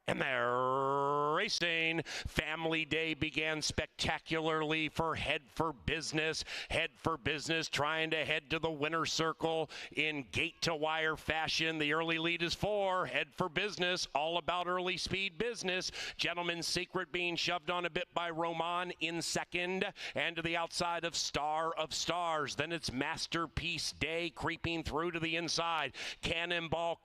And they're racing. Family Day began spectacularly for Head for Business. Head for Business trying to head to the winner's circle in gate-to-wire fashion. The early lead is 4. Head for Business, all about early speed business. Gentleman's Secret being shoved on a bit by Roman in second. And to the outside of Star of Stars. Then it's Masterpiece Day creeping through to the inside. Cannonball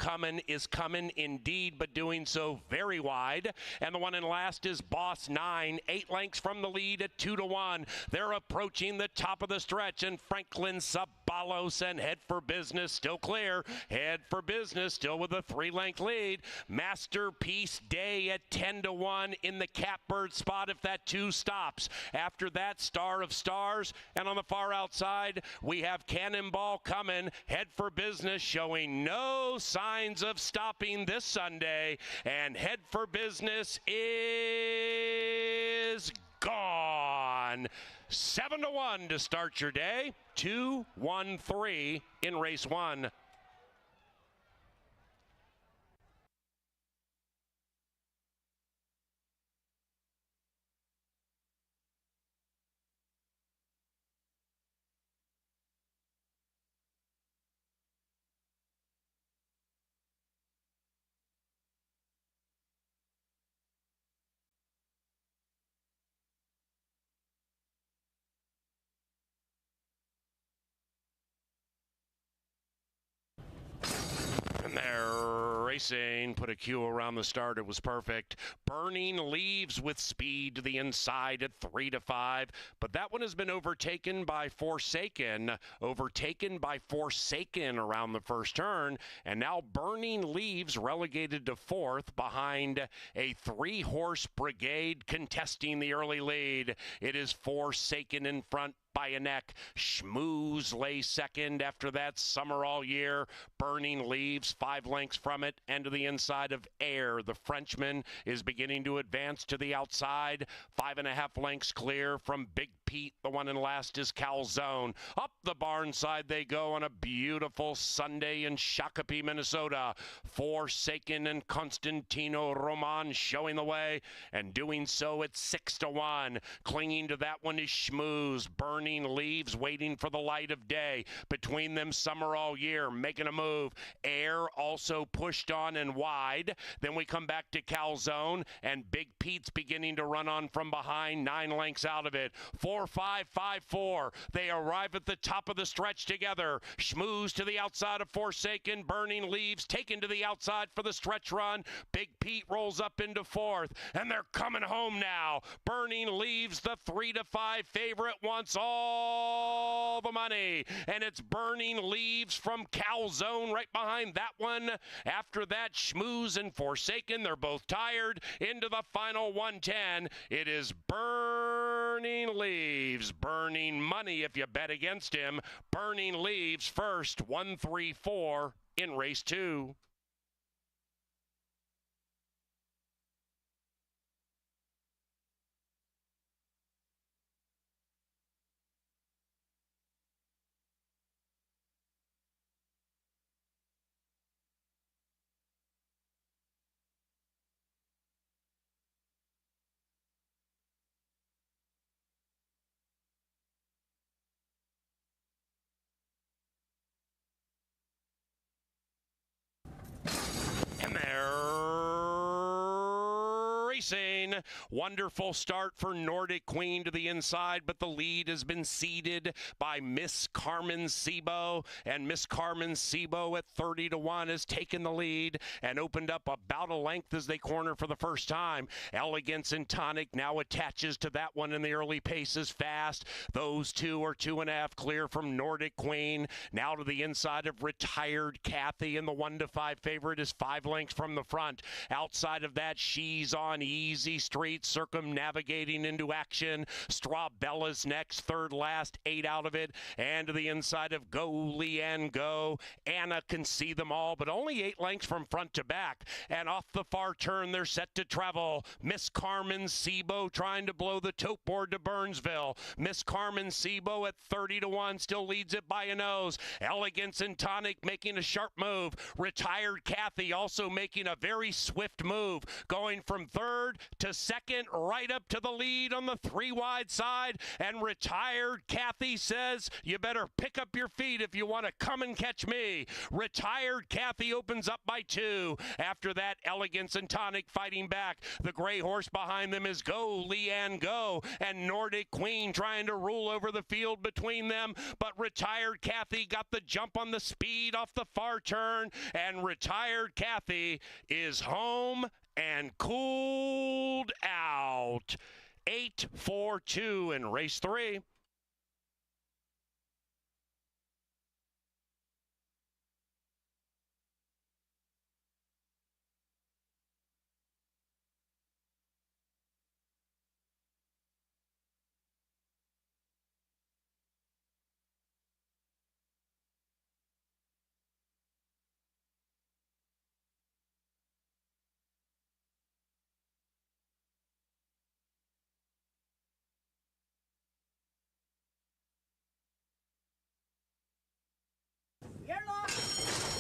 is coming indeed, but doing so very wide. And the one in last is Boss 9, 8 lengths from the lead at 2-1. They're approaching the top of the stretch, and Franklin Sabalos and Head for Business still clear. Head for Business still with a 3-length lead. Masterpiece Day at 10-1 in the catbird spot if that 2 stops. After that, Star of Stars, and on the far outside we have Cannonball coming. Head for Business showing no signs of stopping this Sunday, and Head for Business is gone. 7-1 to start your day. 2-1-3 in race 1. And they're racing. Put a cue around the start. It was perfect. Burning Leaves with speed to the inside at 3-5. But that one has been overtaken by Forsaken. Overtaken by Forsaken around the first turn. And now Burning Leaves relegated to 4th behind a 3-horse brigade contesting the early lead. It is Forsaken in front by a neck. Schmooze lay second. After that, Summer All Year. Burning Leaves 5 lengths from it, and to the inside of Air. The Frenchman is beginning to advance to the outside. 5.5 lengths clear from Big Pete. The one in last is Calzone. Up the barn side they go on a beautiful Sunday in Shakopee, Minnesota. Forsaken and Constantino Roman showing the way, and doing so at 6-1. Clinging to that one is Schmooze. Burning Leaves waiting for the light of day. Between them, Summer All Year making a move. Air also pushed on and wide. Then we come back to Calzone, and Big Pete's beginning to run on from behind, 9 lengths out of it. 4-5-5-4. They arrive at the top of the stretch together. Schmooze to the outside of Forsaken. Burning Leaves taken to the outside for the stretch run. Big Pete rolls up into 4th, and they're coming home now. Burning Leaves, the 3-5 favorite, wants all the money, and it's Burning Leaves from Calzone right behind that one. After that, Schmooze and Forsaken, they're both tired. Into the final 110, it is Burning Leaves. Burning money if you bet against him. Burning Leaves first, 1-3-4 in race 2. And they're racing. Wonderful start for Nordic Queen to the inside, but the lead has been ceded by Miss Carmen Sebo, and Miss Carmen Sebo at 30-1 has taken the lead and opened up about a length as they corner for the first time. Elegance and Tonic now attaches to that one, and the early pace is fast. Those two are 2.5 clear from Nordic Queen. Now to the inside of Retired Kathy, and the 1-5 favorite is 5 lengths from the front. Outside of that, She's On easy street, circumnavigating into action. Strabella's next, third last, 8 out of it. And to the inside of Go, Leanne, Go. Anna can see them all, but only 8 lengths from front to back. And off the far turn, they're set to travel. Miss Carmen Sebo trying to blow the tote board to Burnsville. Miss Carmen Sebo at 30-1 still leads it by a nose. Elegance and Tonic making a sharp move. Retired Kathy also making a very swift move, going from third to second, right up to the lead on the 3 wide side. And Retired Kathy says, you better pick up your feet if you want to come and catch me. Retired Kathy opens up by 2. After that, Elegance and Tonic fighting back. The gray horse behind them is Go, Leanne, Go, and Nordic Queen trying to rule over the field between them. But Retired Kathy got the jump on the speed off the far turn, and Retired Kathy is home and cooled out. 8-4-2 in race 3.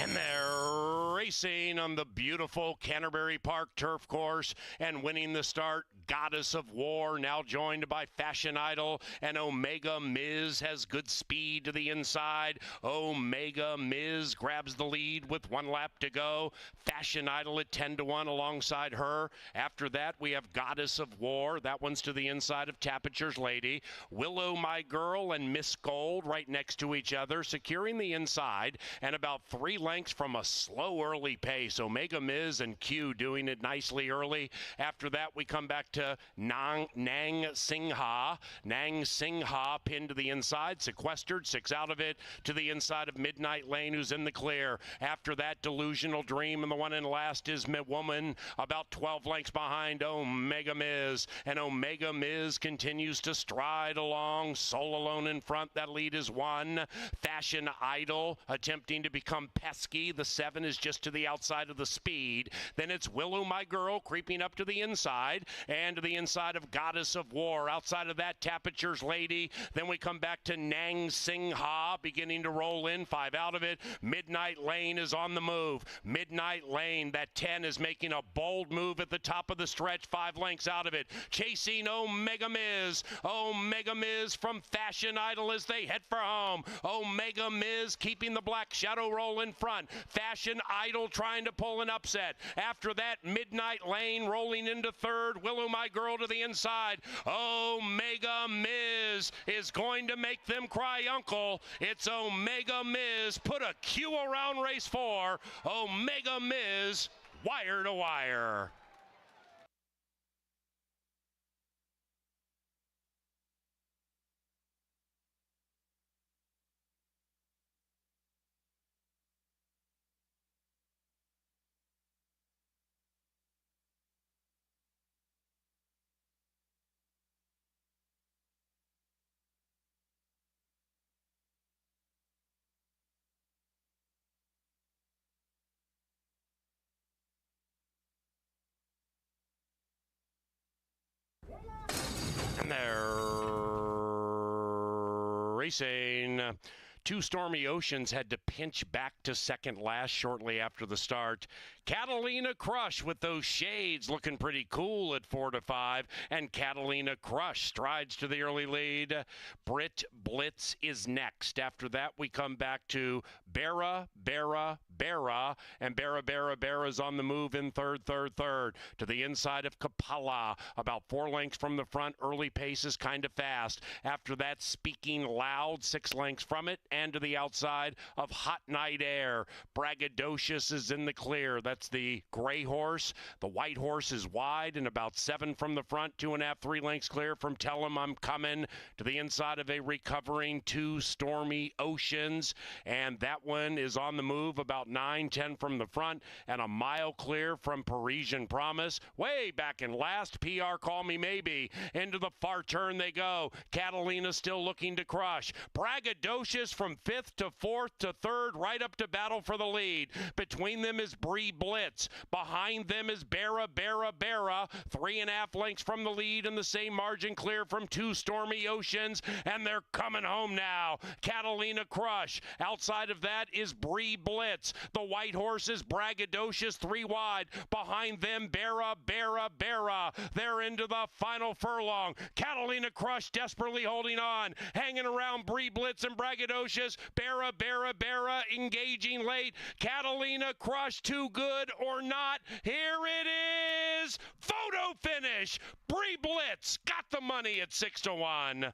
And they're racing on the beautiful Canterbury Park turf course and winning the start. Goddess of War now joined by Fashion Idol, and Omega Miz has good speed to the inside. Omega Miz grabs the lead with 1 lap to go. Fashion Idol at 10-1 alongside her. After that, we have Goddess of War. That one's to the inside of Tapiture's Lady. Willow My Girl and Miss Gold right next to each other, securing the inside, and about 3 lengths from a slow early pace. Omega Miz and Q doing it nicely early. After that, we come back to Nang Singha. Nang Singha pinned to the inside, sequestered, 6 out of it, to the inside of Midnight Lane, who's in the clear. After that, Delusional Dream, and the one in last is Woman, about 12 lengths behind Omega Miz. And Omega Miz continues to stride along, Soul Alone in front. That lead is 1. Fashion Idol attempting to become pesky. The 7 is just to the outside of the speed. Then it's Willow My Girl creeping up to the inside, and to the inside of Goddess of War. Outside of that, Tapiture's Lady. Then we come back to Nang Singha beginning to roll in, 5 out of it. Midnight Lane is on the move. Midnight Lane, that 10 is making a bold move at the top of the stretch, 5 lengths out of it. Chasing Omega Miz. Omega Miz from Fashion Idol as they head for home. Omega Miz keeping the Black Shadow roll in front. Fashion Idol trying to pull an upset. After that, Midnight Lane rolling into third. Willow My Girl to the inside. Omega Miz is going to make them cry uncle. It's Omega Miz. Put a Q around race 4. Omega Miz, wire to wire. And they're racing. 2 Stormy Oceans had to pinch back to second last shortly after the start. Catalina Crush with those shades looking pretty cool at 4-5, and Catalina Crush strides to the early lead. Brit Blitz is next. After that, we come back to Barra, and Barra's on the move in third. To the inside of Kapala, about 4 lengths from the front. Early pace is kind of fast. After that, Speaking Loud, 6 lengths from it. and to the outside of Hot Night Air. Braggadocious is in the clear. That's the gray horse. The white horse is wide and about 7 from the front, 2.5, 3 lengths clear from Tell 'em I'm Coming to the inside of a recovering 2 Stormy Oceans. And that one is on the move about 9, 10 from the front and a mile clear from Parisian Promise. Way back in last, PR Call Me Maybe. Into the far turn they go. Catalina still looking to crush. Braggadocious from 5th to 4th to 3rd, right up to battle for the lead. Between them is Bree Blitz. Behind them is Barra, 3.5 lengths from the lead and the same margin clear from 2 Stormy Oceans, and they're coming home now. Catalina Crush. Outside of that is Bree Blitz. The white horse is Braggadocious, 3 wide. Behind them, Barra. They're into the final furlong. Catalina Crush desperately holding on, hanging around Bree Blitz and Braggadocious. Barra, engaging late. Catalina Crush, too good or not. Here it is. Photo finish. Bree Blitz got the money at 6-1.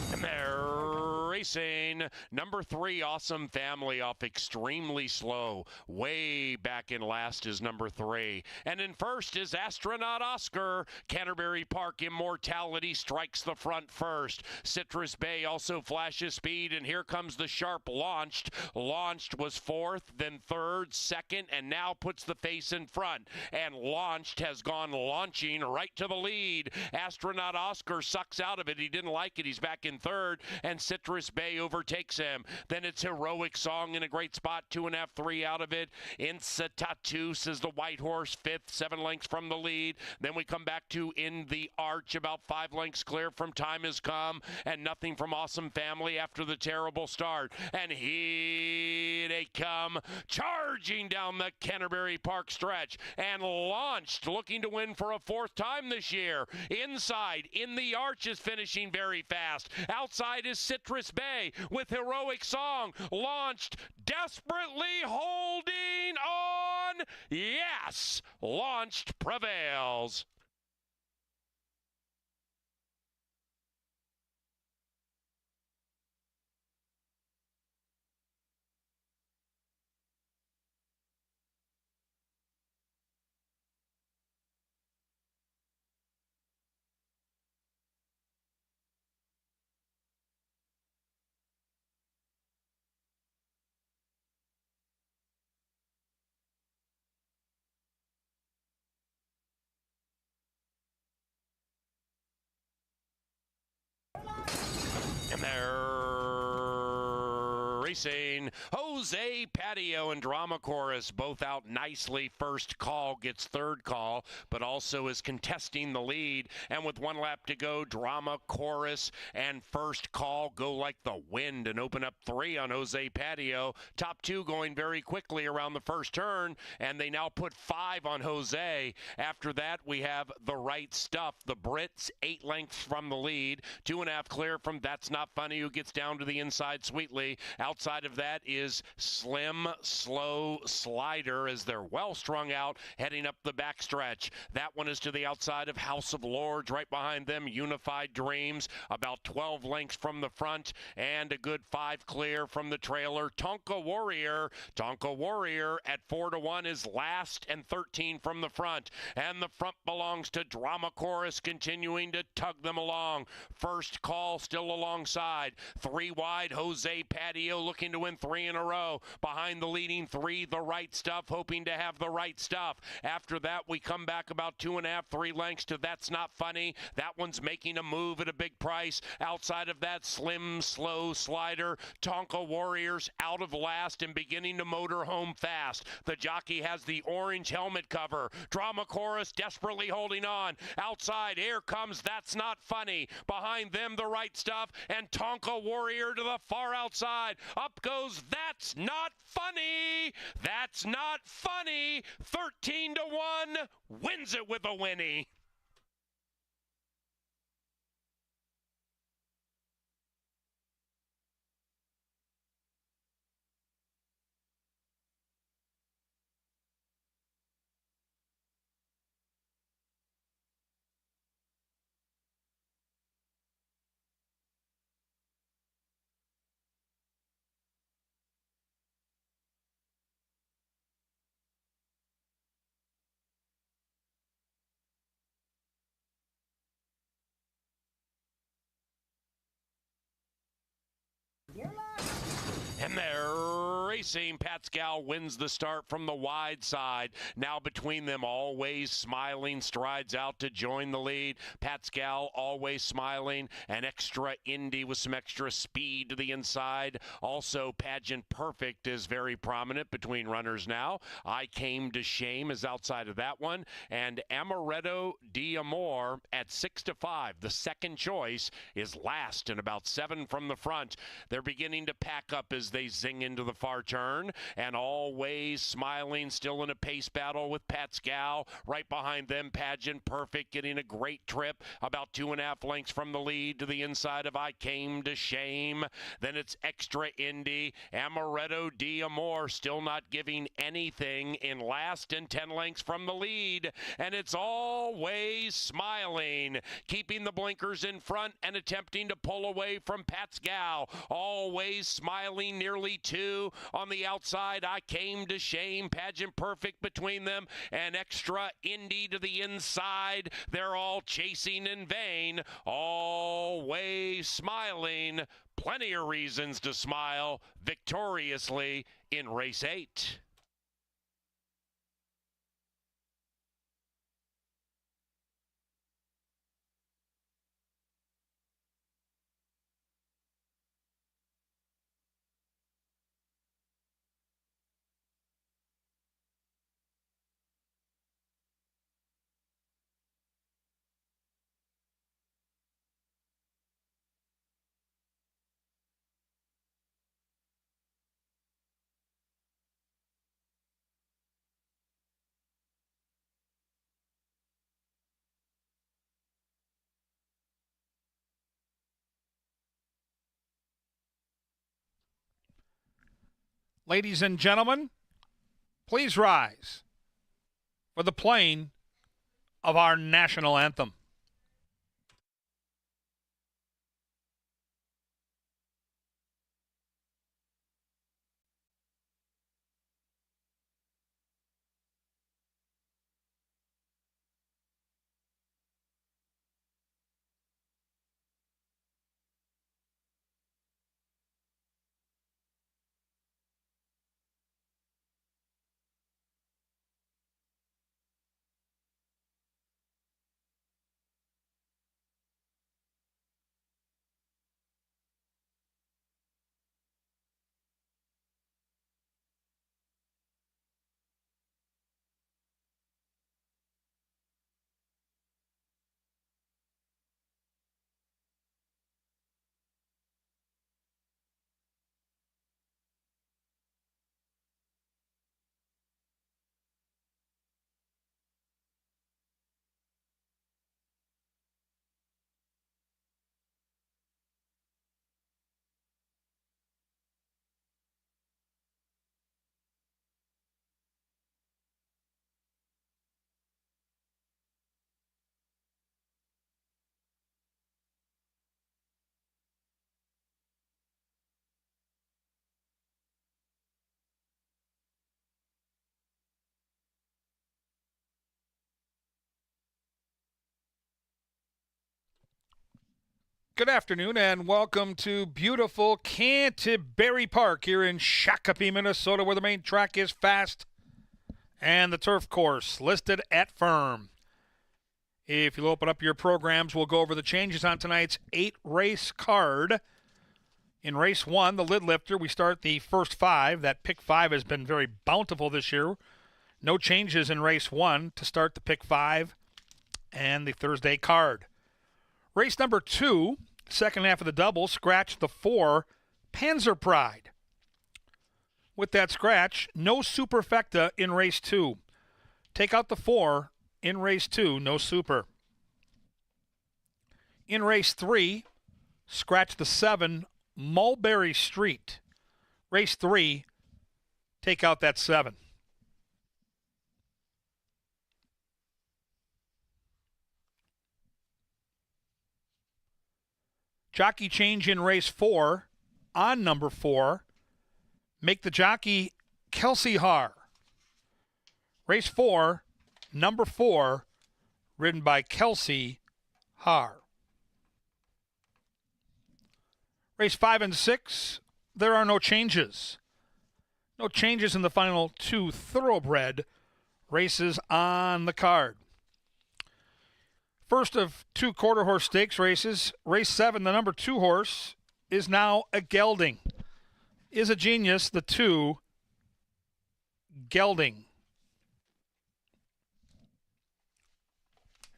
And they're racing. Number 3, Awesome Family off extremely slow. Way back in last is number 3. And in first is Astronaut Oscar. Canterbury Park Immortality strikes the front first. Citrus Bay also flashes speed, and here comes the sharp Launched. Launched was 4th, then 3rd, 2nd, and now puts the face in front. And Launched has gone launching right to the lead. Astronaut Oscar sucks out of it. He didn't like it. He's back in 3rd, and Citrus Bay overtakes him. Then it's Heroic Song in a great spot, 2.5, 3 out of it. Incitatus is the white horse, 5th, 7 lengths from the lead. Then we come back to In the Arch, about 5 lengths clear from Time Has Come, and nothing from Awesome Family after the terrible start. And here they come, charging down the Canterbury Park stretch, and Launched, looking to win for a 4th time this year. Inside, In the Arch is finishing very fast. Outside is Citrus Bay with Heroic Song. Launched, desperately holding on. Yes, Launched prevails. And they're racing. Jose Patio and Drama Chorus both out nicely. First Call gets 3rd call, but also is contesting the lead. And with 1 lap to go, Drama Chorus and First Call go like the wind and open up 3 on Jose Patio. Top 2 going very quickly around the first turn, and they now put 5 on Jose. After that, we have The Right Stuff. The Brits, 8 lengths from the lead, 2.5 clear from That's Not Funny, who gets down to the inside sweetly. Outside of that is Slim Slow Slider, as they're well strung out heading up the backstretch. That one is to the outside of House of Lords. Right behind them, Unified Dreams, about 12 lengths from the front, and a good 5 clear from the trailer. Tonka Warrior at 4-1 is last, and 13 from the front. And the front belongs to Drama Chorus, continuing to tug them along. First Call still alongside. 3 wide, Jose Patio looking to win 3 in a row. Behind the leading 3, the right stuff, hoping to have the right stuff. After that, we come back about 2.5, 3 lengths to That's Not Funny. That one's making a move at a big price. Outside of that, Slim Slow Slider. Tonka Warriors out of last and beginning to motor home fast. The Jockey has the orange helmet cover. Drama Chorus desperately holding on. Outside, here comes That's Not Funny. Behind them, the right stuff, and Tonka Warrior to the far outside. Up goes That's Not Funny. That's Not Funny. 13 to 1 wins it with a Winnie. And they're racing. Pascal wins the start from the wide side. Now between them, Always Smiling strides out to join the lead. Pascal Always Smiling. An extra Indy with some extra speed to the inside. Also, Pageant Perfect is very prominent between runners now. I Came to Shame is outside of that one. And Amaretto D'Amore at 6 to 5. The second choice is last and about 7 from the front. They're beginning to pack up as they zing into the far turn, and Always Smiling still in a pace battle with Pascal. Right behind them, Pageant Perfect getting a great trip, about 2.5 lengths from the lead to the inside of I Came to Shame. Then it's Extra Indy. Amaretto D'Amore still not giving anything in last and 10 lengths from the lead, and it's Always Smiling, keeping the blinkers in front and attempting to pull away from Pascal. Always Smiling nearly 2 on the outside. I Came to Shame, Pageant Perfect between them, and Extra Indy to the inside. They're all chasing in vain. Always Smiling. Plenty of reasons to smile victoriously in race 8. Ladies and gentlemen, please rise for the playing of our national anthem. Good afternoon and welcome to beautiful Canterbury Park here in Shakopee, Minnesota, where the main track is fast and the turf course listed at firm. If you'll open up your programs, we'll go over the changes on tonight's 8-race card. In race 1, the lid lifter, we start the first 5. That pick 5 has been very bountiful this year. No changes in race 1 to start the pick 5 and the Thursday card. Race number 2, second half of the double, scratch the 4, Panzer Pride. With that scratch, no superfecta in race 2. Take out the 4 in race 2, no super. In race 3, scratch the 7, Mulberry Street. Race 3, take out that 7. Jockey change in race 4 on number 4. Make the jockey Kelsey Har. Race 4, number 4, ridden by Kelsey Har. Race 5 and 6, there are no changes. No changes in the final 2 thoroughbred races on the card. First of 2 quarter horse stakes races, race 7, the number 2 horse is now a gelding. Is a genius, the 2, gelding.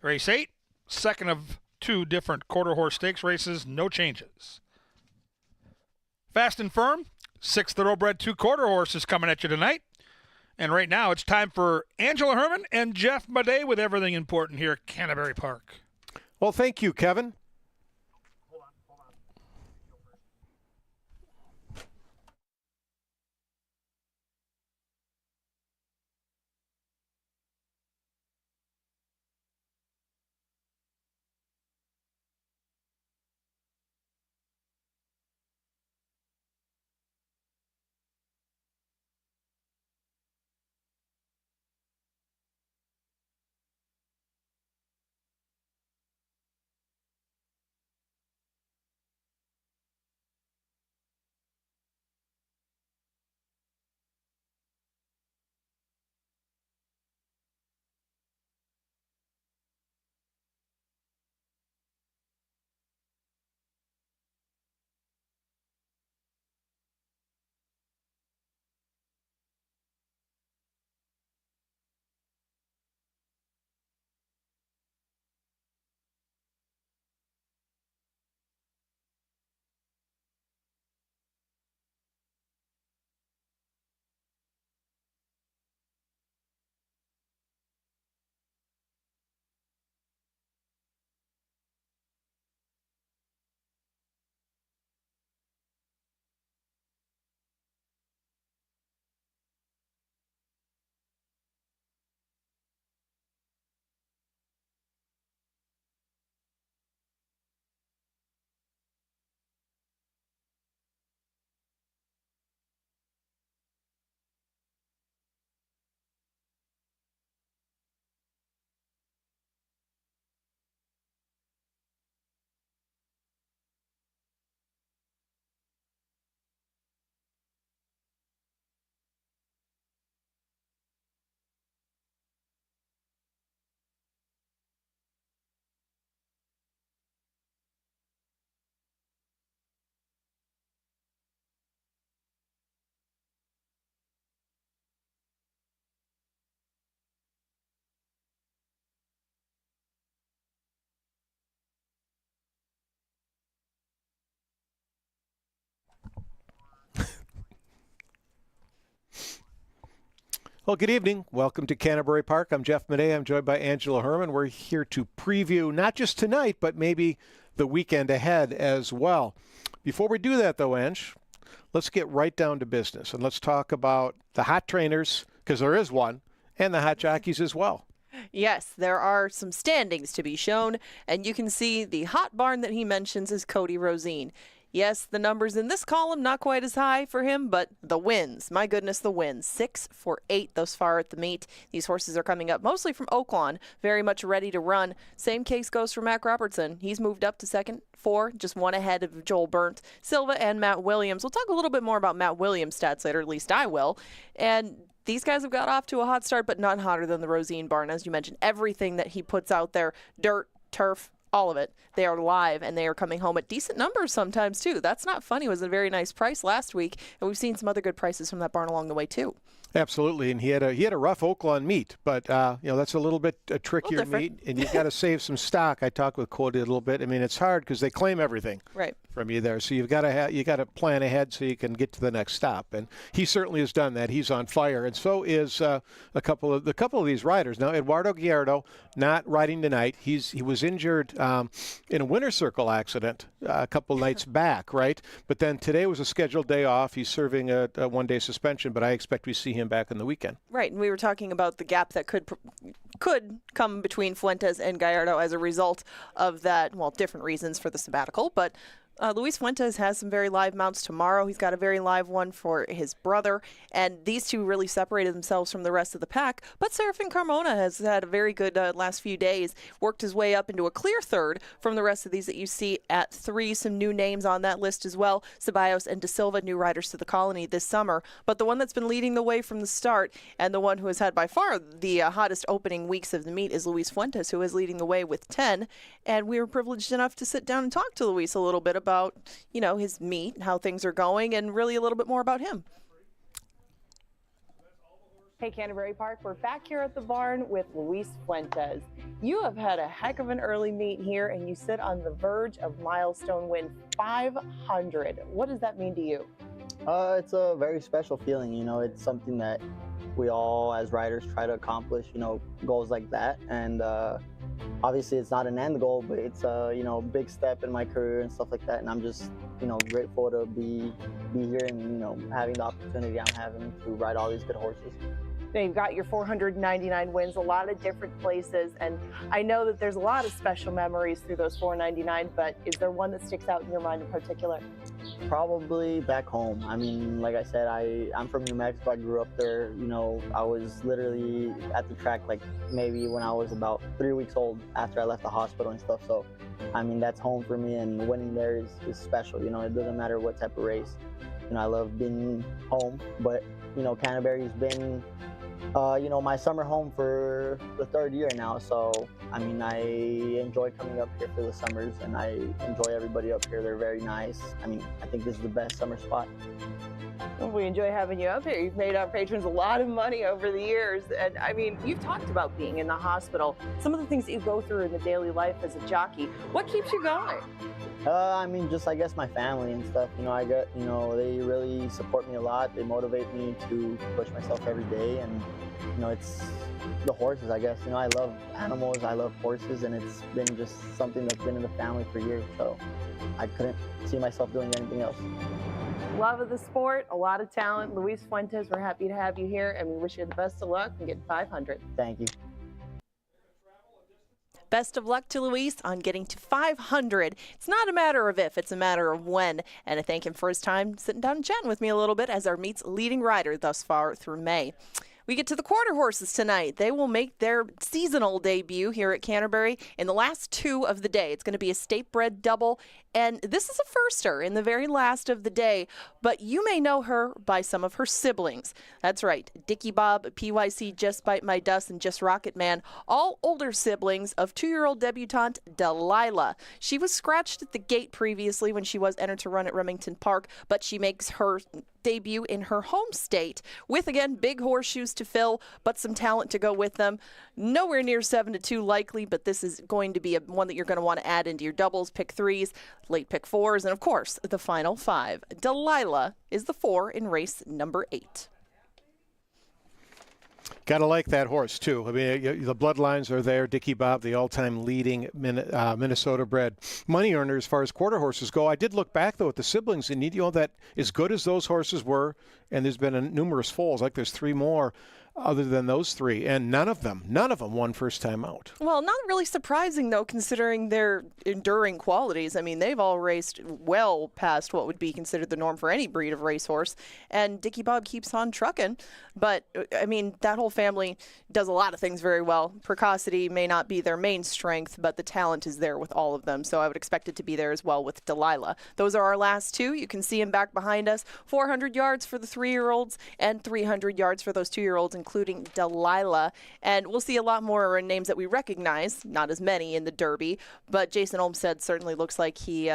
Race 8, second of 2 different quarter horse stakes races, no changes. Fast and firm, 6 thoroughbred 2 quarter horses coming at you tonight. And right now, it's time for Angela Herman and Jeff Madej with everything important here at Canterbury Park. Well, thank you, Kevin. Well, good evening. Welcome to Canterbury Park. I'm Jeff Madej. I'm joined by Angela Herman. We're here to preview not just tonight, but maybe the weekend ahead as well. Before we do that, though, Ange, let's get right down to business. And let's talk about the hot trainers, because there is one, and the hot jockeys as well. Yes, there are some standings to be shown, and you can see the hot barn that he mentions is Cody Rosine. Yes, the numbers in this column not quite as high for him, but the wins. My goodness, the wins. 6 for 8 thus far at the meet. These horses are coming up mostly from Oaklawn, very much ready to run. Same case goes for Mac Robertson. He's moved up to second, 4, just 1 ahead of Joel Burnt, Silva, and Matt Williams. We'll talk a little bit more about Matt Williams' stats later, at least I will. And these guys have got off to a hot start, but not hotter than the Rosine barn. As you mentioned, everything that he puts out there, dirt, turf, all of it, they are live, and they are coming home at decent numbers sometimes, too. That's not funny. It was a very nice price last week, and we've seen some other good prices from that barn along the way, too. Absolutely, and he had a rough Oaklawn meet, but that's a little bit a trickier meet, and you've got to save some stock. I talked with Cody a little bit. I mean, it's hard because they claim everything from you there, so you got to plan ahead so you can get to the next stop. And he certainly has done that. He's on fire, and so is a couple of these riders. Now, Eduardo Gallardo not riding tonight. He was injured in a winter circle accident a couple nights back, right? But then today was a scheduled day off. He's serving a one-day suspension, but I expect we see him back in the weekend. Right, and we were talking about the gap that could come between Fuentes and Gallardo as a result of that, well, different reasons for the sabbatical, but Luis Fuentes has some very live mounts tomorrow. He's got a very live one for his brother, and these two really separated themselves from the rest of the pack. But Serafin Carmona has had a very good last few days, worked his way up into a clear third from the rest of these that you see at 3. Some new names on that list as well. Ceballos and De Silva, new riders to the Colony this summer. But the one that's been leading the way from the start, and the one who has had by far the hottest opening weeks of the meet, is Luis Fuentes, who is leading the way with 10. And we were privileged enough to sit down and talk to Luis a little bit about his meet, how things are going, and really a little bit more about him. Hey, Canterbury Park, we're back here at the barn with Luis Fuentes. You have had a heck of an early meet here, and you sit on the verge of milestone win 500. What does that mean to you? It's a very special feeling. It's something that we all as riders try to accomplish, goals like that. And obviously it's not an end goal, but it's a big step in my career and stuff like that. And I'm just grateful to be here and having the opportunity I'm having to ride all these good horses. Now you've got your 499 wins, a lot of different places, and I know that there's a lot of special memories through those 499, but is there one that sticks out in your mind in particular? Probably back home. I mean, like I said, I'm from New Mexico. I grew up there. I was literally at the track like maybe when I was about 3 weeks old after I left the hospital and stuff. So, I mean, that's home for me, and winning there is special. It doesn't matter what type of race. I love being home, but, Canterbury's been my summer home for the 3rd year now. So, I mean, I enjoy coming up here for the summers, and I enjoy everybody up here. They're very nice. I mean, I think this is the best summer spot. Well, we enjoy having you up here. You've made our patrons a lot of money over the years. And I mean, you've talked about being in the hospital, some of the things that you go through in the daily life as a jockey. What keeps you going? I mean, just I guess my family and stuff. I get, they really support me a lot. They motivate me to push myself every day, and it's the horses, I guess. I love animals, I love horses, and it's been just something that's been in the family for years. So I couldn't see myself doing anything else. Love of the sport, a lot of talent. Luis Fuentes, we're happy to have you here, and we wish you the best of luck in getting 500. Thank you. Best of luck to Luis on getting to 500. It's not a matter of if, it's a matter of when. And I thank him for his time sitting down and chatting with me a little bit as our meet's leading rider thus far through May. We get to the quarter horses tonight. They will make their seasonal debut here at Canterbury in the last 2 of the day. It's going to be a state bred double, and this is a firster in the very last of the day, but you may know her by some of her siblings. That's right, Dickie Bob, PYC, Just Bite My Dust, and Just Rocket Man, all older siblings of 2-year-old debutante Delilah. She was scratched at the gate previously when she was entered to run at Remington Park, but she makes her debut in her home state with, again, big horseshoes to fill, but some talent to go with them. Nowhere near 7-2 likely, but this is going to be one that you're going to want to add into your doubles, pick 3s, late pick 4s, and of course, the final 5. Delilah is the 4 in race number 8. Got to like that horse, too. I mean, the bloodlines are there. Dickie Bob, the all-time leading Minnesota-bred money earner as far as quarter horses go. I did look back, though, at the siblings, and that as good as those horses were, and there's been numerous foals, like there's 3 more, other than those three, and none of them won first time out. Well, not really surprising, though, considering their enduring qualities. I mean, they've all raced well past what would be considered the norm for any breed of racehorse, and Dickie Bob keeps on trucking. But, I mean, that whole family does a lot of things very well. Precocity may not be their main strength, but the talent is there with all of them, so I would expect it to be there as well with Delilah. Those are our last two. You can see them back behind us. 400 yards for the 3-year-olds and 300 yards for those 2-year-olds, including Delilah. And we'll see a lot more names that we recognize, not as many in the Derby, but Jason Olmstead certainly looks like he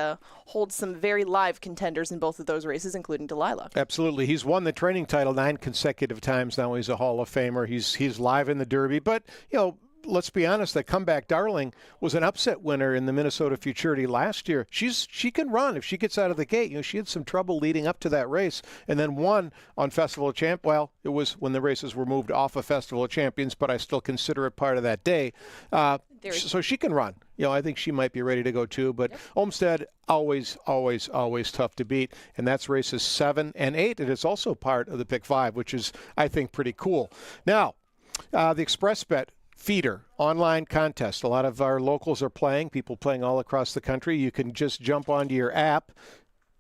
holds some very live contenders in both of those races, including Delilah. Absolutely. He's won the training title 9 consecutive times now. He's a Hall of Famer. He's live in the Derby, but, you know, let's be honest, that Comeback Darling was an upset winner in the Minnesota Futurity last year. She can run if she gets out of the gate. You know, she had some trouble leading up to that race and then won on Festival of Champions. Well, it was when the races were moved off of Festival of Champions, but I still consider it part of that day. So she can run. You know, I think she might be ready to go too, but Olmstead, always tough to beat, and that's races 7 and 8. It is also part of the Pick 5, which is, I think, pretty cool. Now, the Express Bet feeder online contest. A lot of our locals are playing, people playing all across the country. You can just jump onto your app,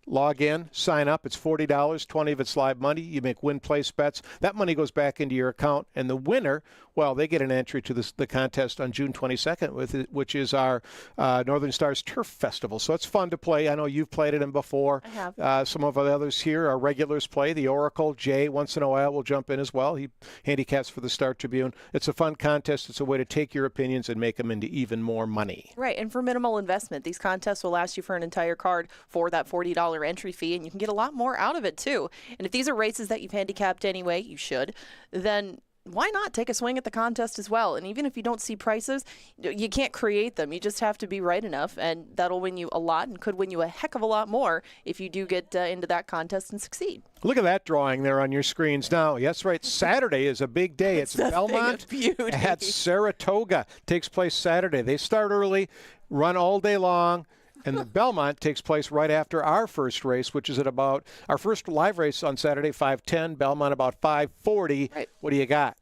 log in, sign up. It's $40, $20 of it's live money. You make win place bets. That money goes back into your account, and the winner, well, they get an entry to the contest on June 22nd, which is our Northern Stars Turf Festival. So it's fun to play. I know you've played it in before. I have. Some of the others here, our regulars play. The Oracle, Jay, once in a while will jump in as well. He handicaps for the Star Tribune. It's a fun contest. It's a way to take your opinions and make them into even more money. Right, and for minimal investment. These contests will last you for an entire card for that $40 entry fee, and you can get a lot more out of it, too. And if these are races that you've handicapped anyway, you should, then why not take a swing at the contest as well? And even if you don't see prices, you can't create them. You just have to be right enough, and that'll win you a lot and could win you a heck of a lot more if you do get into that contest and succeed. Look at that drawing there on your screens now. Yes, right. Saturday is a big day. It's Belmont at Saratoga. Takes place Saturday. They start early, run all day long. And the Belmont takes place right after our first race, which is at about our first live race on Saturday, 5:10. Belmont about 5:40. Right. What do you got?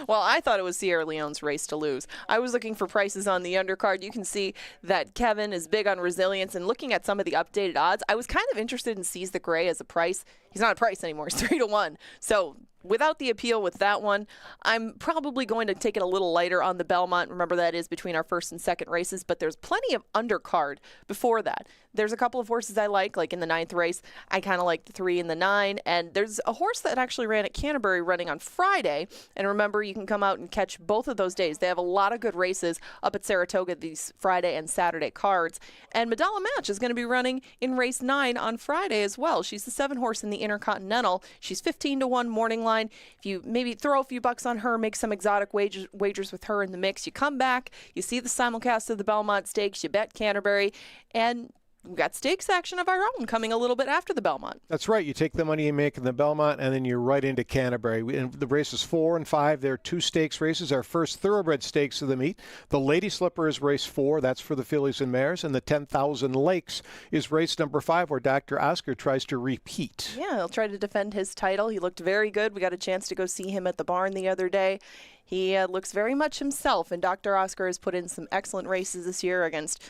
Well, I thought it was Sierra Leone's race to lose. I was looking for prices on the undercard. You can see that Kevin is big on resilience, and looking at some of the updated odds, I was kind of interested in Seize the Gray as a price. He's not a price anymore. He's 3-1. So without the appeal with that one, I'm probably going to take it a little lighter on the Belmont. Remember, that is between our first and second races, but there's plenty of undercard before that. There's a couple of horses I like in the 9th race. I kind of like the 3 and the 9, and there's a horse that actually ran at Canterbury running on Friday, and remember, you can come out and catch both of those days. They have a lot of good races up at Saratoga, these Friday and Saturday cards, and Medalla Match is going to be running in race 9 on Friday as well. She's the 7 horse in the Intercontinental. She's 15-1 morning line. If you maybe throw a few bucks on her, make some exotic wagers with her in the mix, you come back, you see the simulcast of the Belmont Stakes, you bet Canterbury, and we've got stakes action of our own coming a little bit after the Belmont. That's right. You take the money you make in the Belmont, and then you're right into Canterbury. And the races 4 and 5, they're 2 stakes races. Our first thoroughbred stakes of the meet. The Lady Slipper is race 4. That's for the fillies and mares. And the 10,000 Lakes is race number 5, where Dr. Oscar tries to repeat. Yeah, he'll try to defend his title. He looked very good. We got a chance to go see him at the barn the other day. He looks very much himself, and Dr. Oscar has put in some excellent races this year against,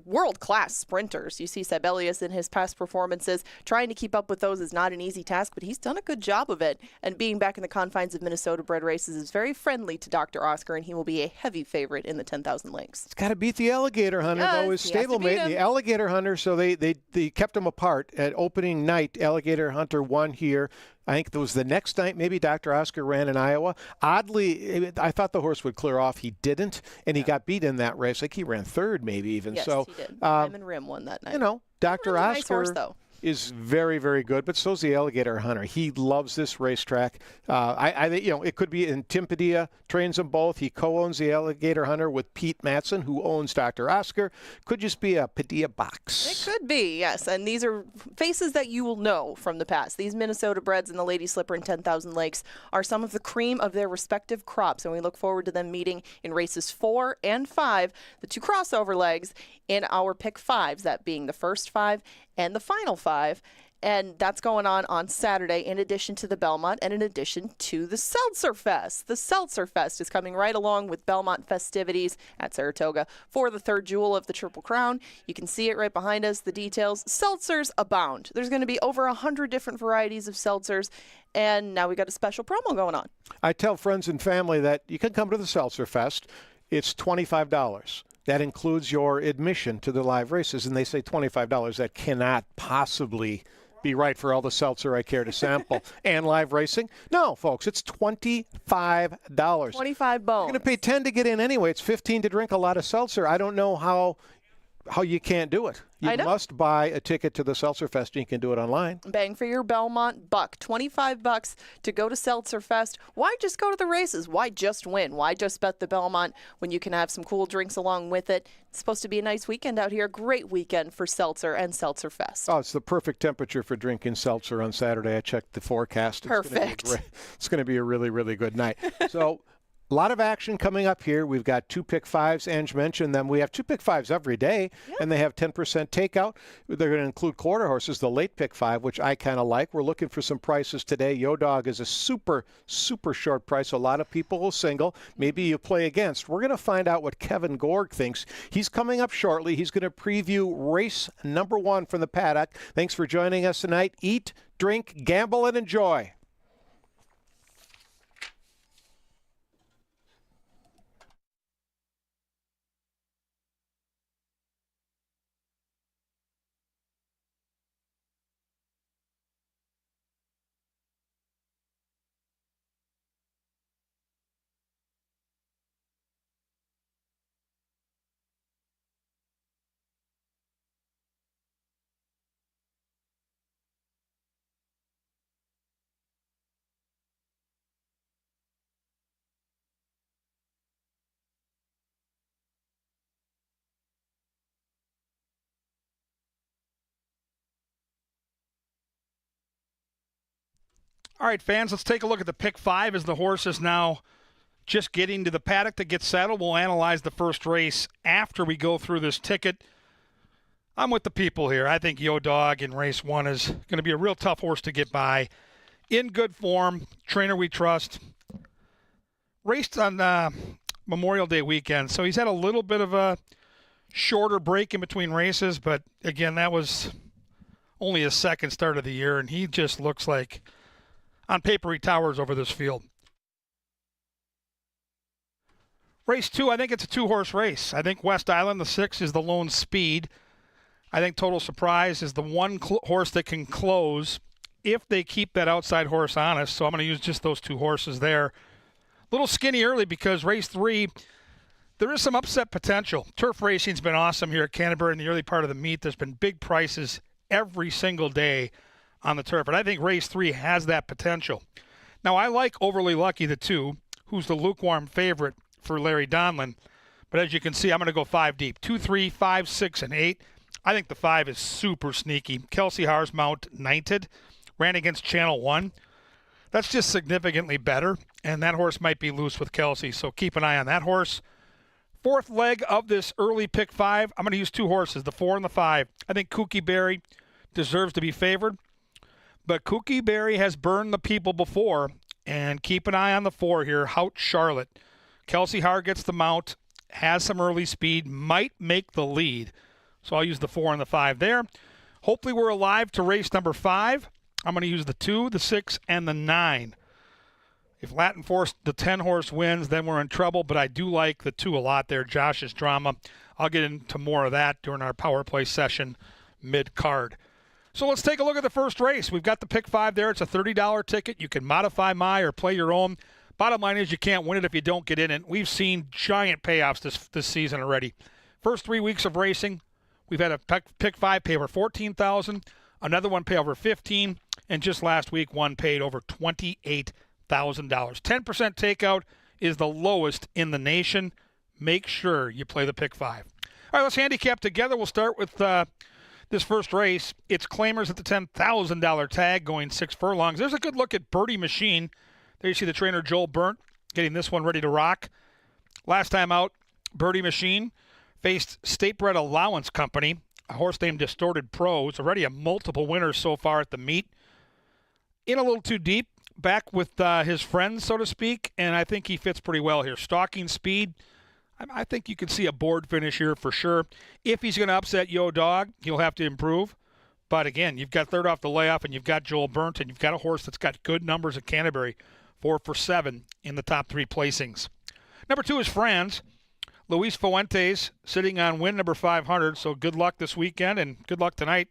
world-class sprinters. You see Sibelius in his past performances. Trying to keep up with those is not an easy task, but he's done a good job of it. And being back in the confines of Minnesota-bred races is very friendly to Dr. Oscar, and he will be a heavy favorite in the 10,000 Lakes. It's got to beat the Alligator Hunter, though, his stablemate. The Alligator Hunter, so they kept him apart. At opening night, Alligator Hunter won here. I think it was the next night, maybe Dr. Oscar ran in Iowa. Oddly, I thought the horse would clear off. He didn't, and he got beat in that race. Like he ran 3rd maybe even. Yes, so, he did. Diamond Rim won that night. Dr. Really Oscar nice horse, though. is very, very good, but so's the Alligator Hunter. He loves this racetrack. It could be in Timpadilla, trains them both. He co-owns the Alligator Hunter with Pete Matson, who owns Dr. Oscar. Could just be a Padilla box. It could be, yes. And these are faces that you will know from the past. These Minnesota breds and the Lady Slipper and 10,000 Lakes are some of the cream of their respective crops, and we look forward to them meeting in races 4 and 5, the 2 crossover legs in our pick 5s, that being the first 5 and the final 5. 5. And that's going on Saturday, in addition to the Belmont and in addition to the Seltzer Fest. The Seltzer Fest is coming right along with Belmont festivities at Saratoga for the third jewel of the Triple Crown. You can see it right behind us, the details. Seltzers abound. There's going to be over 100 different varieties of seltzers, and now we got a special promo going on. I tell friends and family that you can come to the Seltzer Fest. It's $25. That includes your admission to the live races, and they say $25. That cannot possibly be right for all the seltzer I care to sample and live racing. No, folks, it's $25. 25 bones. You're going to pay 10 to get in anyway. It's 15 to drink a lot of seltzer. I don't know how you can't do it. You must buy a ticket to the Seltzer Fest, and you can do it online. Bang for your Belmont buck. $25 to go to Seltzer Fest. Why just go to the races? Why just win? Why just bet the Belmont when you can have some cool drinks along with it? It's supposed to be a nice weekend out here. Great weekend for Seltzer and Seltzer Fest. Oh, it's the perfect temperature for drinking seltzer on Saturday. I checked the forecast. Perfect. It's going to be a really, really good night. So a lot of action coming up here. We've got 2 pick 5s. Ange mentioned them. We have 2 pick 5s every day, and they have 10% takeout. They're going to include quarter horses, the late pick 5, which I kind of like. We're looking for some prices today. Yo Dog is a super, super short price. A lot of people will single. Maybe you play against. We're going to find out what Kevin Gorg thinks. He's coming up shortly. He's going to preview race number 1 from the paddock. Thanks for joining us tonight. Eat, drink, gamble, and enjoy. All right, fans, let's take a look at the pick 5 as the horse is now just getting to the paddock to get settled. We'll analyze the first race after we go through this ticket. I'm with the people here. I think Yo Dog in race 1 is going to be a real tough horse to get by. In good form, trainer we trust. Raced on Memorial Day weekend, so he's had a little bit of a shorter break in between races, but again, that was only his second start of the year, and he just looks like, on paper, he towers over this field. Race 2, I think it's a 2-horse race. I think West Island, the 6, is the lone speed. I think Total Surprise is the one horse that can close if they keep that outside horse honest. So I'm going to use just those 2 horses there. A little skinny early because race 3, there is some upset potential. Turf racing's been awesome here at Canterbury in the early part of the meet. There's been big prices every single day on the turf, and I think race 3 has that potential. Now, I like Overly Lucky, the 2, who's the lukewarm favorite for Larry Donlin, but as you can see, I'm going to go 5 deep. 2, 3, 5, 6, and 8. I think the 5 is super sneaky. Kelsey Haar's mount, Knighted, ran against Channel 1. That's just significantly better, and that horse might be loose with Kelsey, so keep an eye on that horse. Fourth leg of this early pick 5, I'm going to use 2 horses, the 4 and the 5. I think Kookie Berry deserves to be favored. But Kookie Berry has burned the people before, and keep an eye on the 4 here, Hout Charlotte. Kelsey Haar gets the mount, has some early speed, might make the lead. So I'll use the 4 and the 5 there. Hopefully we're alive to race number 5. I'm going to use the 2, the 6, and the 9. If Latin Force, the 10-horse wins, then we're in trouble, but I do like the 2 a lot there, Josh's Drama. I'll get into more of that during our power play session mid-card. So let's take a look at the first race. We've got the pick 5 there. It's a $30 ticket. You can modify my or play your own. Bottom line is you can't win it if you don't get in it. We've seen giant payoffs this season already. First 3 weeks of racing, we've had a pick 5 pay over $14,000, another one pay over $15,000, and just last week one paid over $28,000. 10% takeout is the lowest in the nation. Make sure you play the pick 5. All right, let's handicap together. We'll start with this first race. It's claimers at the $10,000 tag, going 6 furlongs. There's a good look at Birdie Machine. There you see the trainer Joel Burnt getting this one ready to rock. Last time out, Birdie Machine faced State Bred Allowance Company a horse named Distorted Pro. It's already a multiple winner so far at the meet. In a little too deep, back with his friends, so to speak, and I think he fits pretty well here. Stalking speed, I think you can see a board finish here for sure. If he's going to upset Yo Dog, he'll have to improve. But again, you've got third off the layoff, and you've got Joel Burnt, and you've got a horse that's got good numbers at Canterbury, 4 for 7 in the top 3 placings. Number 2 is Franz. Luis Fuentes sitting on win number 500, so good luck this weekend and good luck tonight.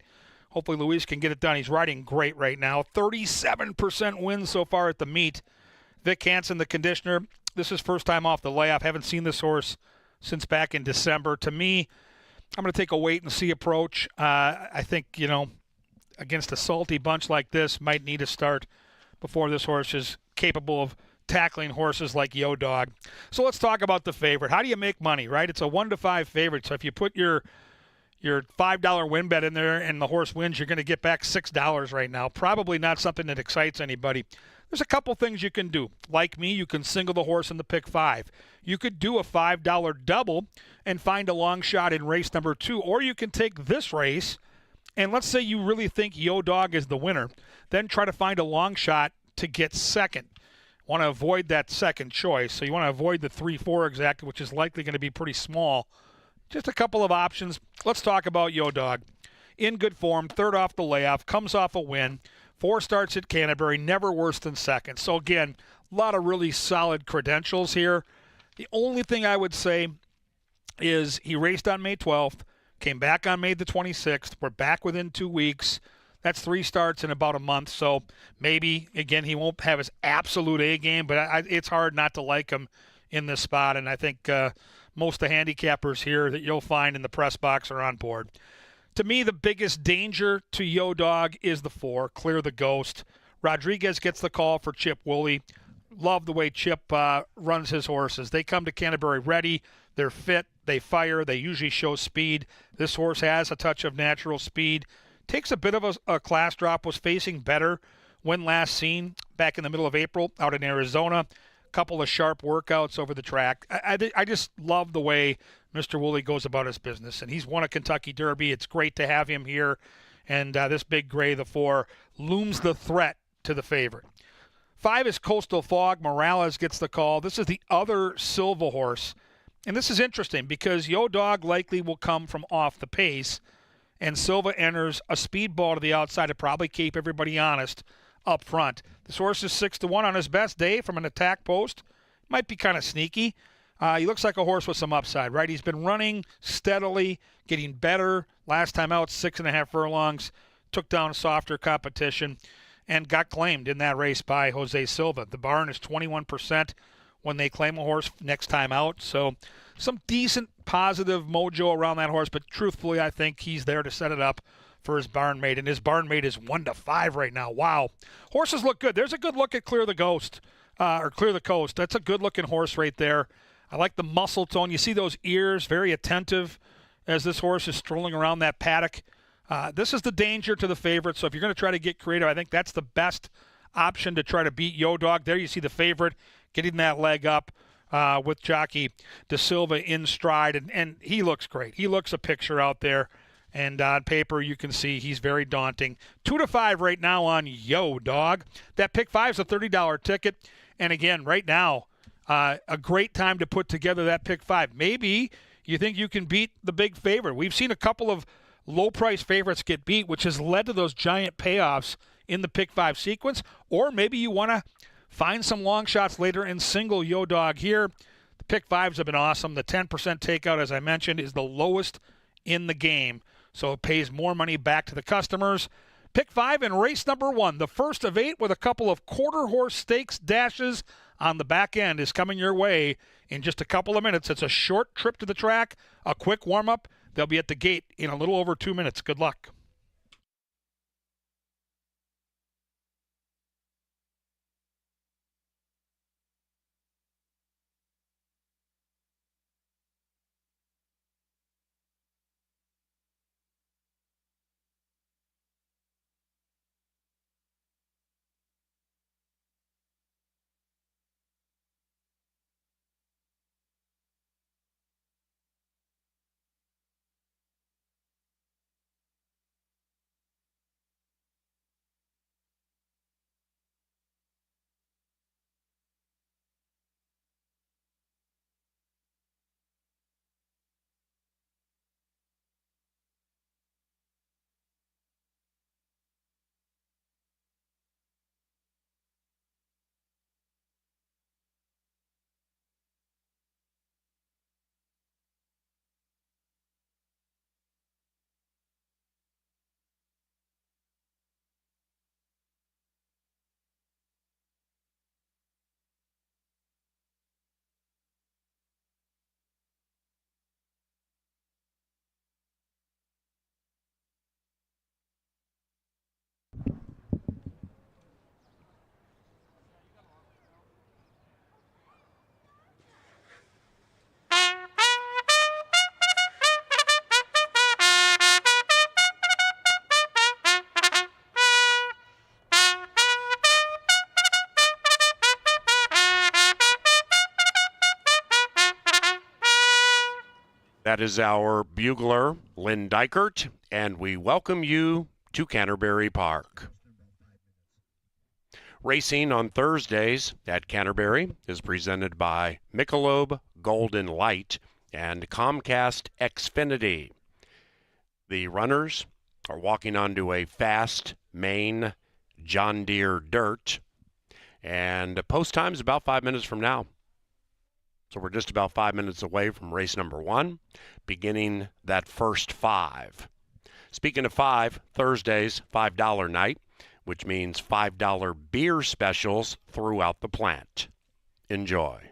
Hopefully Luis can get it done. He's riding great right now. 37% win so far at the meet. Vic Hansen, the conditioner. This is first time off the layoff. Haven't seen this horse since back in December. To me, I'm going to take a wait-and-see approach. I think, against a salty bunch like this, might need a start before this horse is capable of tackling horses like Yo Dog. So let's talk about the favorite. How do you make money, right? It's a 1-5 favorite. So if you put your $5 win bet in there and the horse wins, you're going to get back $6 right now. Probably not something that excites anybody. There's a couple things you can do. Like me, you can single the horse in the pick 5. You could do a $5 double and find a long shot in race number 2. Or you can take this race, and let's say you really think Yo Dog is the winner, then try to find a long shot to get second. Want to avoid that second choice. So you want to avoid the 3-4 exact, which is likely going to be pretty small. Just a couple of options. Let's talk about Yo Dog. In good form, third off the layoff, comes off a win. 4 starts at Canterbury, never worse than second. So again, a lot of really solid credentials here. The only thing I would say is he raced on May 12th, came back on May the 26th. We're back within 2 weeks. That's 3 starts in about a month. So maybe, again, he won't have his absolute A game, but it's hard not to like him in this spot. And I think most of the handicappers here that you'll find in the press box are on board. To me, the biggest danger to Yo Dog is the 4, Clear the Ghost. Rodriguez gets the call for Chip Woolley. Love the way Chip runs his horses. They come to Canterbury ready. They're fit. They fire. They usually show speed. This horse has a touch of natural speed. Takes a bit of a class drop. Was facing better when last seen back in the middle of April out in Arizona. Couple of sharp workouts over the track. I just love the way Mr. Woolley goes about his business, and he's won a Kentucky Derby. It's great to have him here, and this big gray, the 4, looms the threat to the favorite. 5 is Coastal Fog. Morales gets the call. This is the other Silva horse, and this is interesting because Yo Dog likely will come from off the pace, and Silva enters a speedball to the outside to probably keep everybody honest up front. This horse is 6-1 on his best day from an attack post. Might be kind of sneaky. He looks like a horse with some upside, right? He's been running steadily, getting better. Last time out, 6.5 furlongs. Took down softer competition and got claimed in that race by Jose Silva. The barn is 21% when they claim a horse next time out. So some decent positive mojo around that horse, but truthfully, I think he's there to set it up for his barn mate, and his barn mate is 1-5 right now. Wow. Horses look good. There's a good look at Clear the Ghost, or Clear the Coast. That's a good-looking horse right there. I like the muscle tone. You see those ears, very attentive as this horse is strolling around that paddock. This is the danger to the favorite, so if you're going to try to get creative, I think that's the best option to try to beat Yo Dog. There you see the favorite getting that leg up with Jockey De Silva in stride, and he looks great. He looks a picture out there. And on paper, you can see he's very daunting. 2-5 right now on Yo Dog. That pick 5 is a $30 ticket. And again, right now, a great time to put together that pick 5. Maybe you think you can beat the big favorite. We've seen a couple of low-price favorites get beat, which has led to those giant payoffs in the pick 5 sequence. Or maybe you want to find some long shots later and single Yo Dog here. The pick 5s have been awesome. The 10% takeout, as I mentioned, is the lowest in the game. So it pays more money back to the customers. Pick 5 in race number 1, the first of 8 with a couple of quarter horse stakes dashes on the back end is coming your way in just a couple of minutes. It's a short trip to the track, a quick warm-up. They'll be at the gate in a little over 2 minutes. Good luck. That is our bugler, Lynn Dykert, and we welcome you to Canterbury Park. Racing on Thursdays at Canterbury is presented by Michelob Golden Light and Comcast Xfinity. The runners are walking onto a fast main John Deere dirt, and post time is about 5 minutes from now. So we're just about 5 minutes away from race number 1, beginning that first 5. Speaking of 5, Thursday's $5 night, which means $5 beer specials throughout the plant. Enjoy.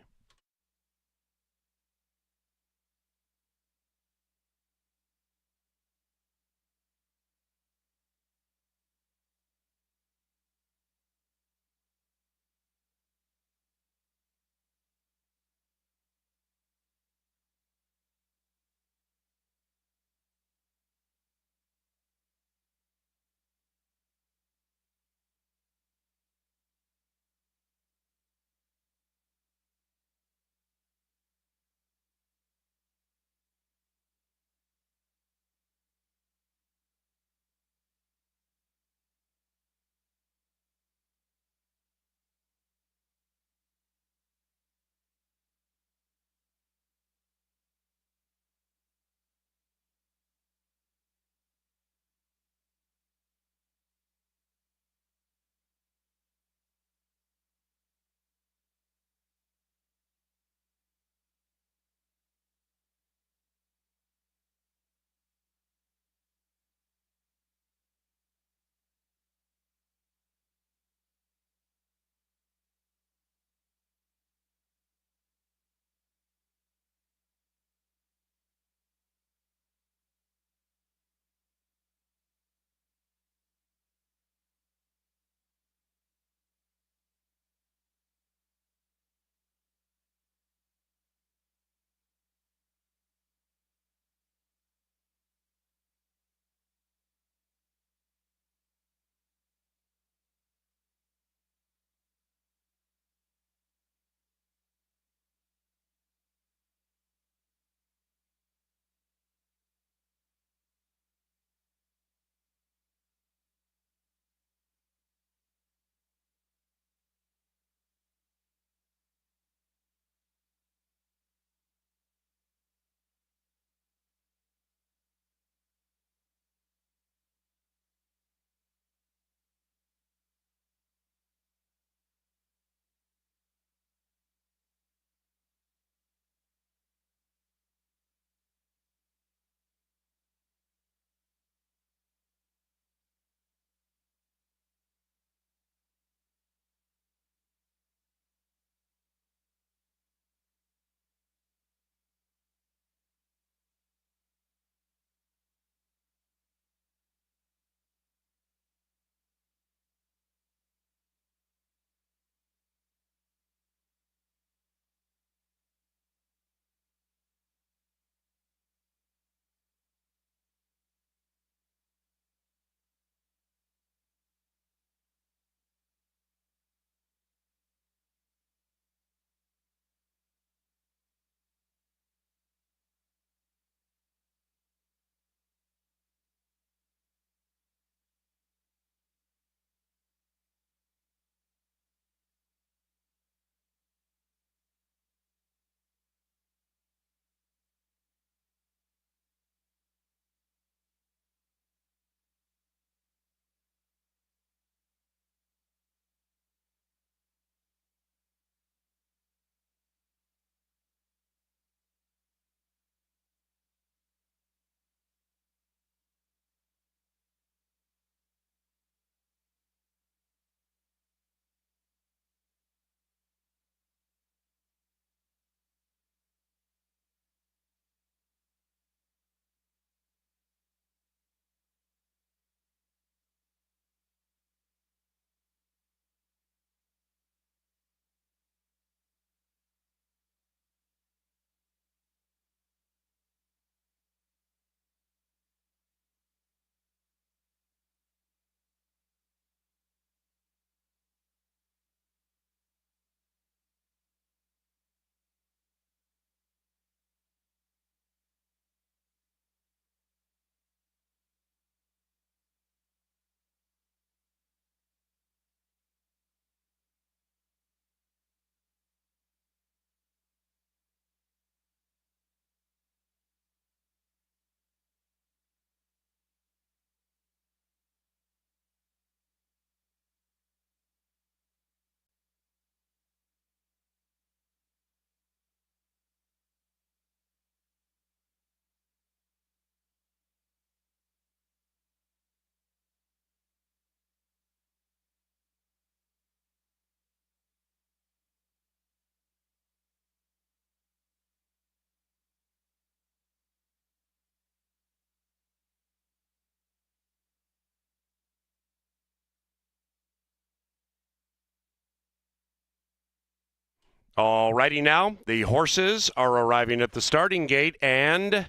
Alrighty now, the horses are arriving at the starting gate, and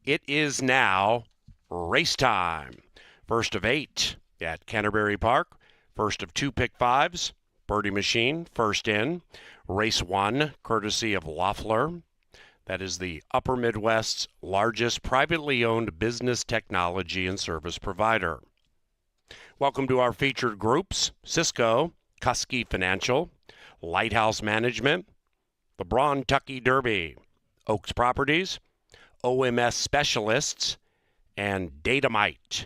it is now race time. First of 8 at Canterbury Park. First of 2 pick 5s. Birdie Machine, first in. Race 1, courtesy of Loeffler. That is the Upper Midwest's largest privately owned business technology and service provider. Welcome to our featured groups: Cisco, Kusky Financial, Lighthouse Management, the Braun Tucky Derby, Oaks Properties, OMS Specialists, and Datamite.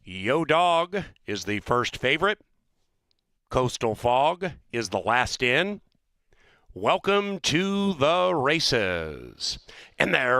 Yo Dog is the first favorite. Coastal Fog is the last in. Welcome to the races. And they're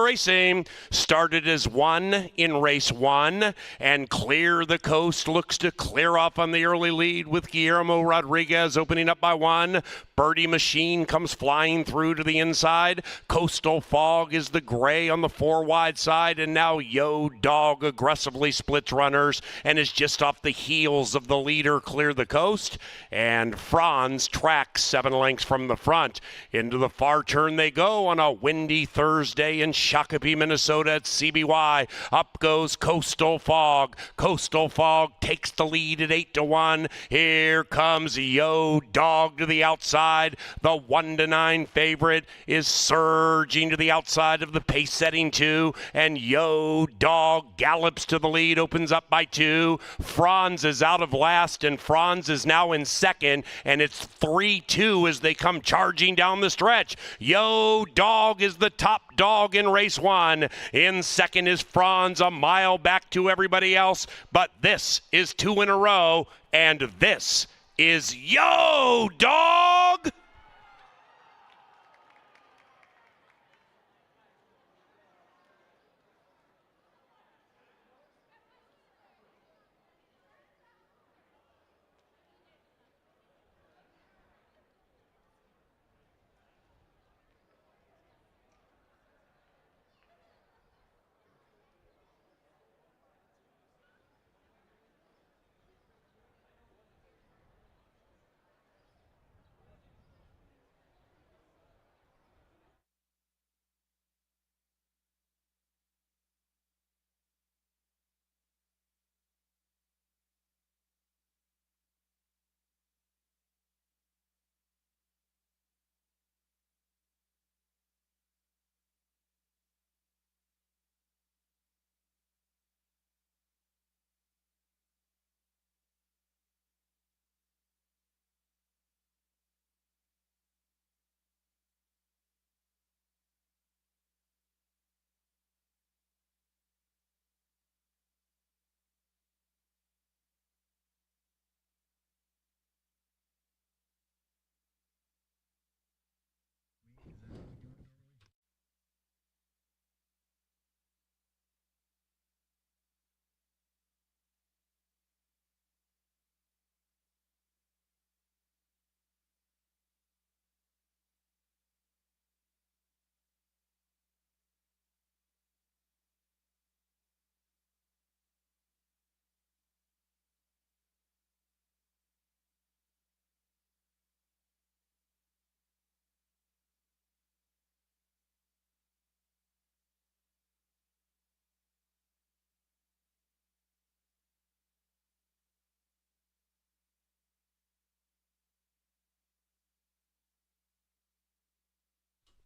racing. Started as 1 in race 1, and Clear the Coast looks to clear off on the early lead with Guillermo Rodriguez opening up by 1. Birdie Machine comes flying through to the inside. Coastal Fog is the gray on the 4 wide side, and now Yo Dog aggressively splits runners and is just off the heels of the leader Clear the Coast. And Franz tracks 7 lengths from the front. Into the far turn they go on a windy Thursday in Shakopee, Minnesota at CBY. Up goes Coastal Fog. Coastal Fog takes the lead at 8-1. Here comes Yo Dog to the outside. The 1-9 favorite is surging to the outside of the pace-setting 2, and Yo Dog gallops to the lead, opens up by 2. Franz is out of last, and Franz is now in second, and it's 3-2 as they come charging down the stretch. Yo Dog is the top dog in race 1. In second is Franz, a mile back to everybody else, but this is 2 in a row, and this is Yo Dog!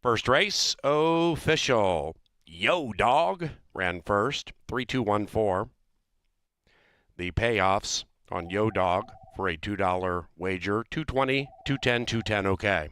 First race official. Yo Dog ran first, 3-2-1-4. The payoffs on Yo Dog for a $2 wager, 220, 210, 210, okay.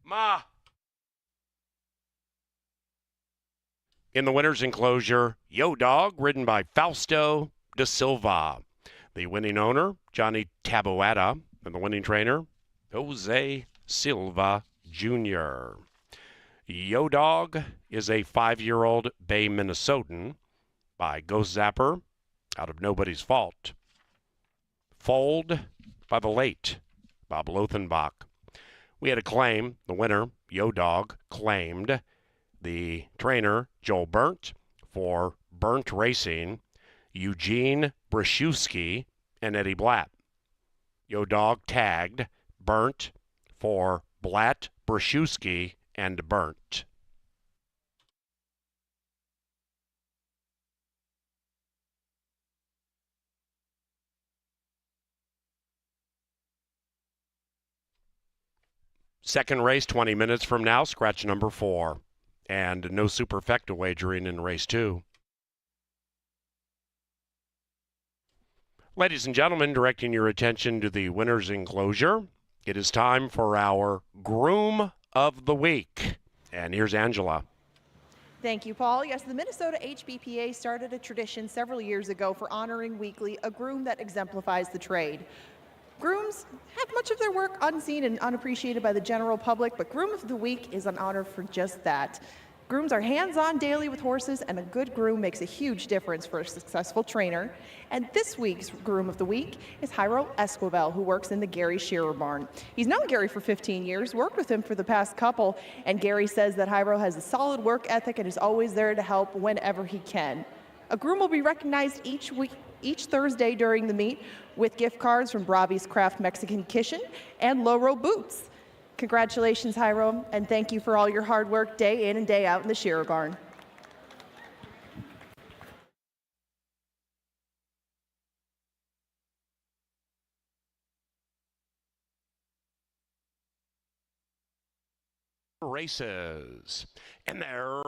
Ma. In the winner's enclosure, Yo Dog, ridden by Fausto da Silva. The winning owner, Johnny Taboada, and the winning trainer, Jose Silva Jr. Yo Dog is a 5-year-old Bay Minnesotan by Ghost Zapper out of Nobody's Fault. Foaled by the late Bob Lothenbach. We had a claim. The winner, Yo Dog, claimed the trainer, Joel Burnt, for Burnt Racing, Eugene Brashewski, and Eddie Blatt. Yo Dog tagged Burnt for Blatt, Brashewski, and Burnt. Second race, 20 minutes from now, scratch number 4. And no superfecta wagering in race 2. Ladies and gentlemen, directing your attention to the winner's enclosure, it is time for our Groom of the Week. And here's Angela. Thank you, Paul. Yes, the Minnesota HBPA started a tradition several years ago for honoring weekly a groom that exemplifies the trade. Grooms have much of their work unseen and unappreciated by the general public, but Groom of the Week is an honor for just that. Grooms are hands-on daily with horses, and a good groom makes a huge difference for a successful trainer. And this week's Groom of the Week is Jairo Esquivel, who works in the Gary Shearer barn. He's known Gary for 15 years, worked with him for the past couple, and Gary says that Jairo has a solid work ethic and is always there to help whenever he can. A groom will be recognized each Thursday during the meet with gift cards from Bravi's Craft Mexican Kitchen and Loro Boots. Congratulations, Jairo, and thank you for all your hard work day in and day out in the Shearer barn. Races. And they're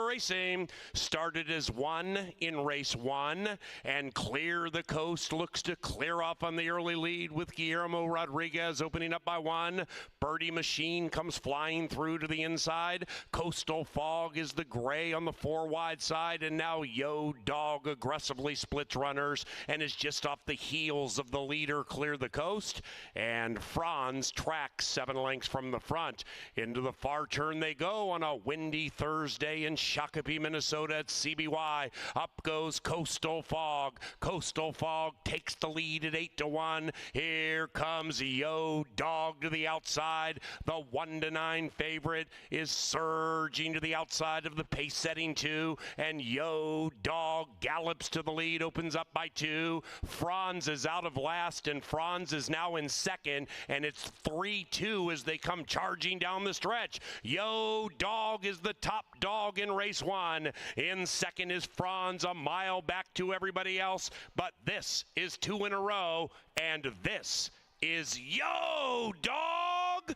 racing. Started as 1 in race 1, and Clear the Coast looks to clear off on the early lead with Guillermo Rodriguez opening up by 1. Birdie Machine comes flying through to the inside. Coastal Fog is the gray on the 4 wide side, and now Yo Dog aggressively splits runners and is just off the heels of the leader, Clear the Coast. And Franz tracks 7 lengths from the front. Into the far turn they go on a windy Thursday in Shakopee, Minnesota at CBY. Up goes Coastal Fog. Coastal Fog takes the lead at 8-1. Here comes Yo Dog to the outside. The 1-9 favorite is surging to the outside of the pace-setting 2, and Yo Dog gallops to the lead, opens up by 2. Franz is out of last, and Franz is now in second, and it's 3-2 as they come charging down the stretch. Yo Dog is the top dog in race 1. In second is Franz, a mile back to everybody else, but this is 2 in a row, and this is Yo Dog.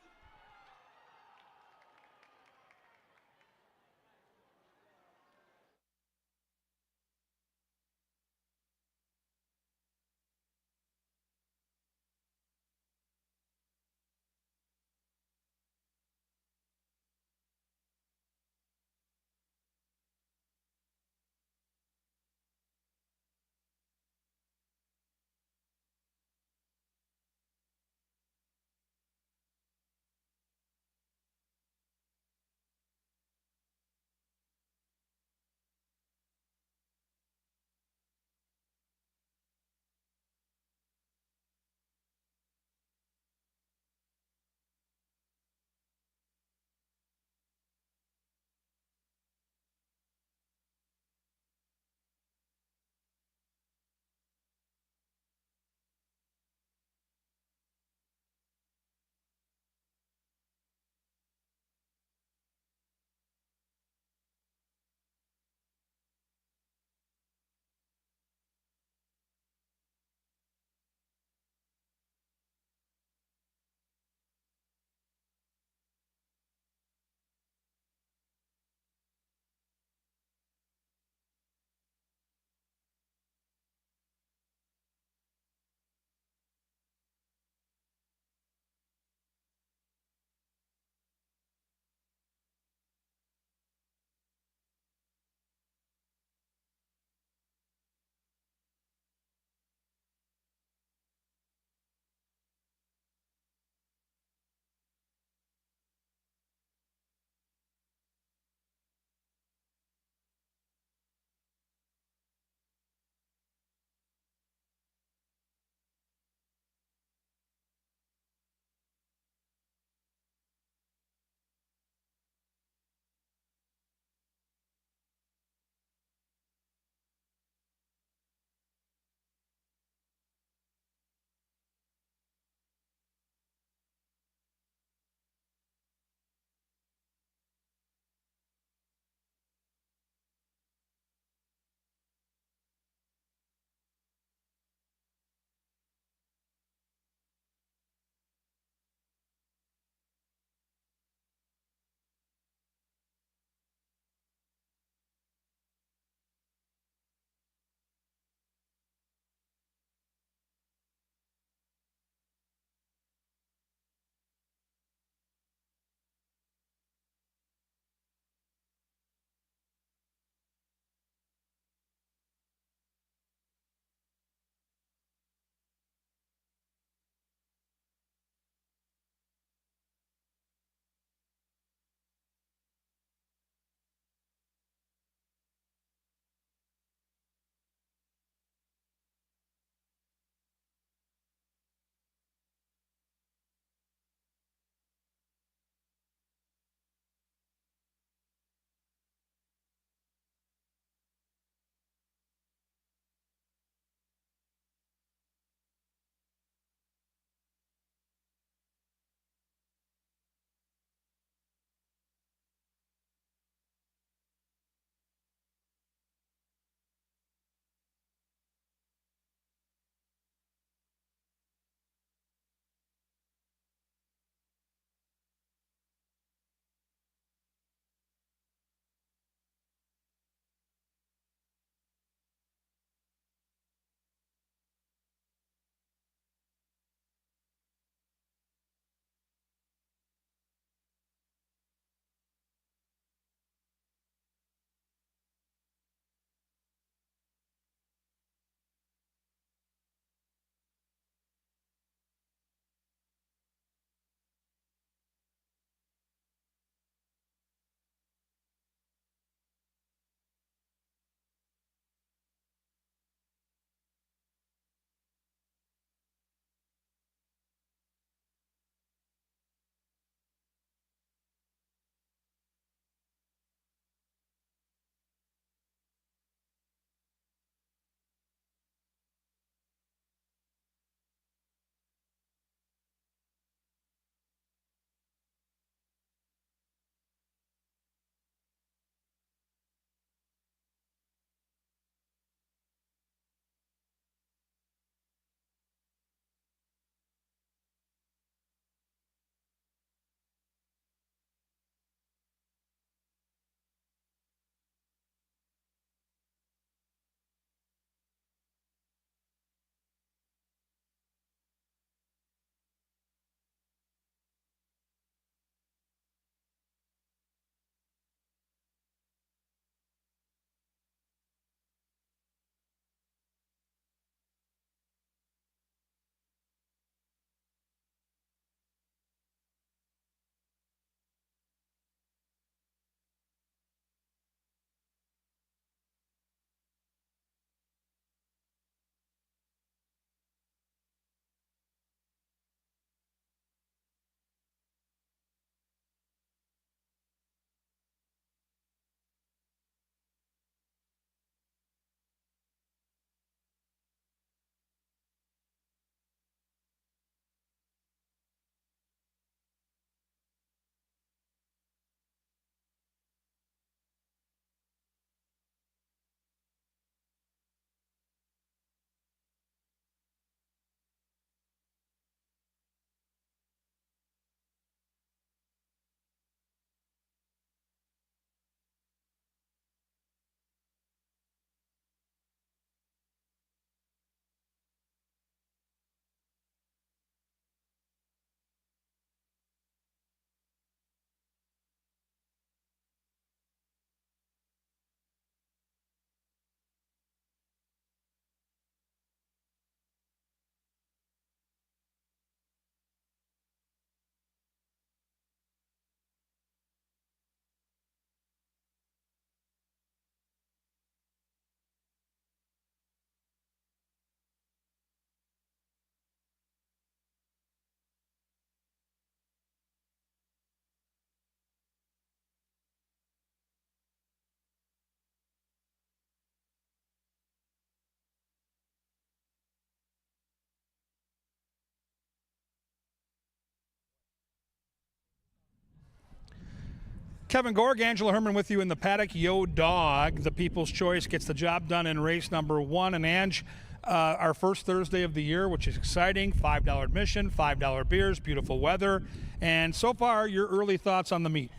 Kevin Gorg, Angela Herman with you in the paddock. Yo Dog, the People's Choice, gets the job done in race number 1. And Ange, our first Thursday of the year, which is exciting. $5 admission, $5 beers, beautiful weather. And so far, your early thoughts on the meet?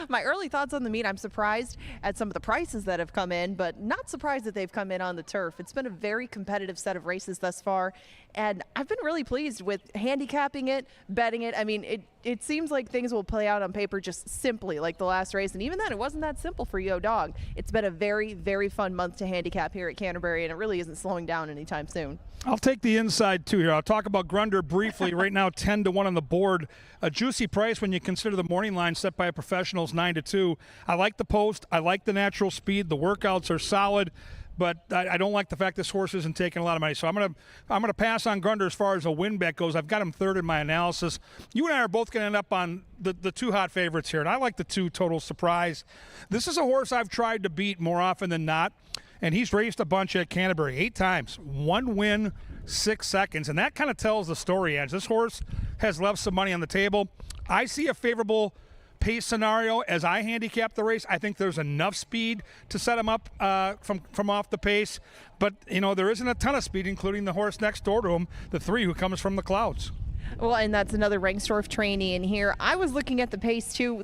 My early thoughts on the meet, I'm surprised at some of the prices that have come in, but not surprised that they've come in on the turf. It's been a very competitive set of races thus far, and I've been really pleased with handicapping it, betting it. I mean, it seems like things will play out on paper just simply like the last race, and even then, it wasn't that simple for Yo Dog. It's been a very, very fun month to handicap here at Canterbury, and it really isn't slowing down anytime soon. I'll take the inside, too, here. I'll talk about Grunder briefly. Right now, 10-1 on the board. A juicy price when you consider the morning line set by a professional's 9-2. I like the post. I like the natural speed. The workouts are solid, but I don't like the fact this horse isn't taking a lot of money. So I'm gonna pass on Grunder as far as a win bet goes. I've got him third in my analysis. You and I are both going to end up on the two hot favorites here, and I like the two total surprise. This is a horse I've tried to beat more often than not. And he's raced a bunch at Canterbury 8 times, 1 win, 6 seconds. And that kind of tells the story, Edge. This horse has left some money on the table. I see a favorable pace scenario as I handicap the race. I think there's enough speed to set him up from off the pace. But, you know, there isn't a ton of speed, including the horse next door to him, the 3 who comes from the clouds. Well, and that's another Rengstorff trainee in here. I was looking at the pace, too,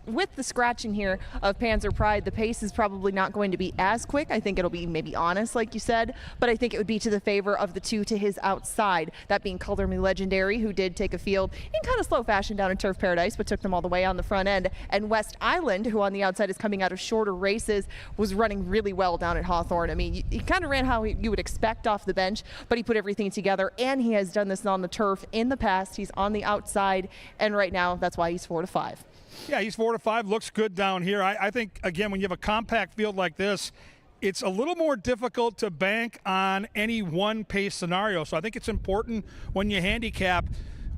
with the scratching here of Panzer Pride. The pace is probably not going to be as quick. I think it'll be maybe honest, like you said, but I think it would be to the favor of the 2 to his outside, that being Color Me Legendary, who did take a field in kind of slow fashion down in Turf Paradise, but took them all the way on the front end, and West Island, who on the outside is coming out of shorter races, was running really well down at Hawthorne. I mean, he kind of ran how you would expect off the bench, but he put everything together, and he has done this on the turf in the past. He's on the outside, and right now, that's why he's 4-5. Yeah, he's 4-5. Looks good down here. I think, again, when you have a compact field like this, it's a little more difficult to bank on any one pace scenario. So I think it's important when you handicap,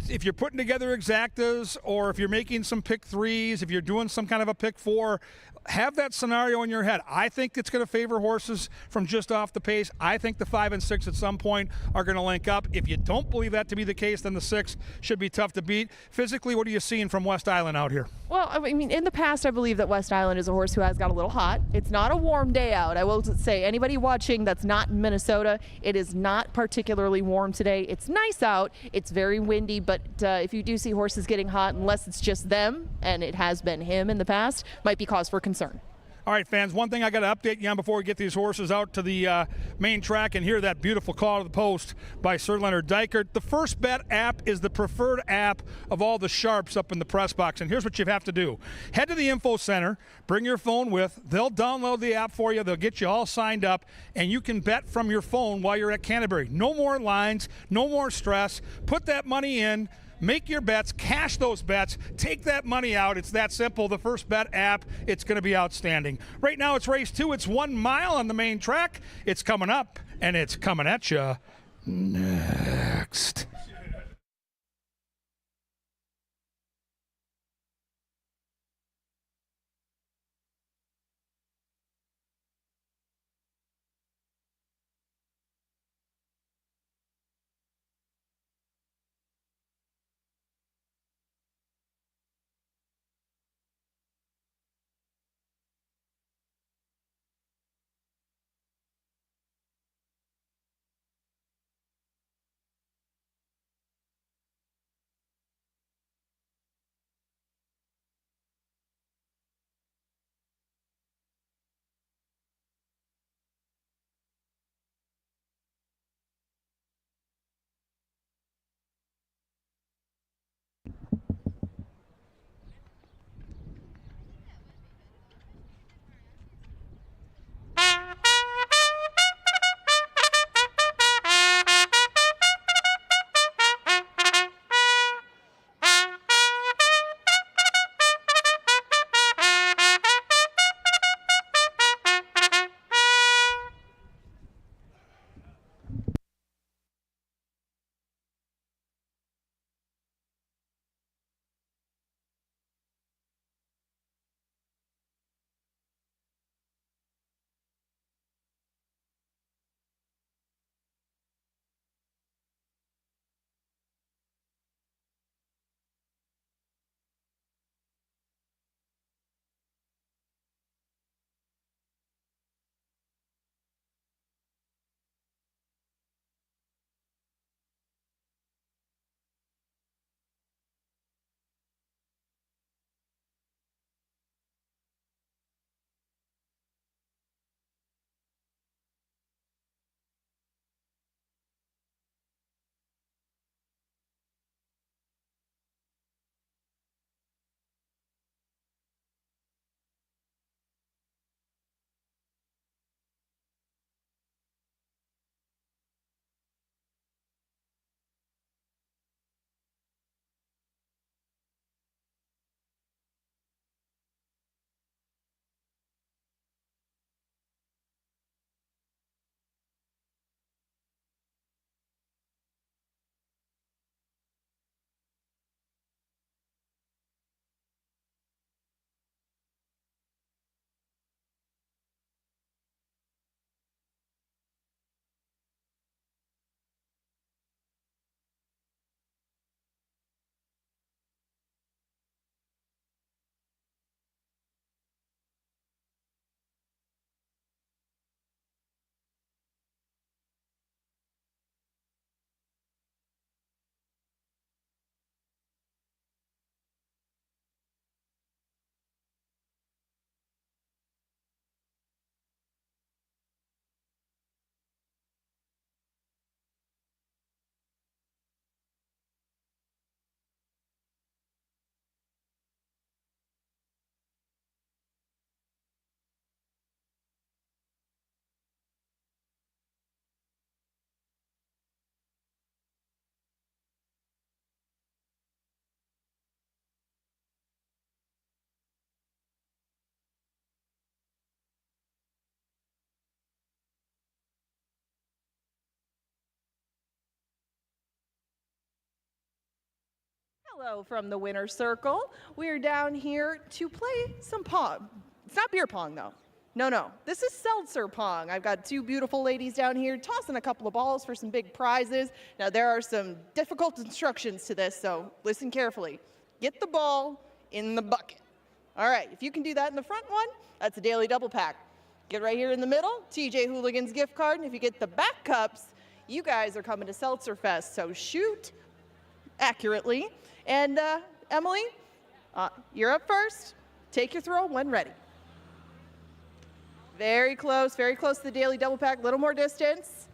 if you're putting together exactas or if you're making some pick 3s, if you're doing some kind of a pick 4, have that scenario in your head. I think it's going to favor horses from just off the pace. I think the 5 and 6 at some point are going to link up. If you don't believe that to be the case, then the 6 should be tough to beat. Physically, what are you seeing from West Island out here? Well, I mean, in the past, I believe that West Island is a horse who has got a little hot. It's not a warm day out. I will say, anybody watching that's not in Minnesota, it is not particularly warm today. It's nice out. It's very windy, but if you do see horses getting hot, unless it's just them, and it has been him in the past, might be cause for concern. All right, fans, one thing I got to update you on before we get these horses out to the main track and hear that beautiful call to the post by Sir Leonard Dykert. The First Bet app is the preferred app of all the sharps up in the press box. And here's what you have to do. Head to the info center, bring your phone with. They'll download the app for you. They'll get you all signed up, and you can bet from your phone while you're at Canterbury. No more lines, no more stress. Put that money in. Make your bets, cash those bets, take that money out. It's that simple. The First Bet app, it's going to be outstanding. Right now it's race 2. It's 1 mile on the main track. It's coming up, and it's coming at you next. Hello from the winner's circle. We're down here to play some pong. It's not beer pong, though. No. This is Seltzer pong. I've got two beautiful ladies down here tossing a couple of balls for some big prizes. Now, there are some difficult instructions to this, so listen carefully. Get the ball in the bucket. All right, if you can do that in the front one, that's a daily double pack. Get right here in the middle, TJ Hooligans gift card. And if you get the back cups, you guys are coming to Seltzer Fest, so shoot accurately. And Emily, you're up first. Take your throw when ready. Very close to the daily double pack. Little more distance.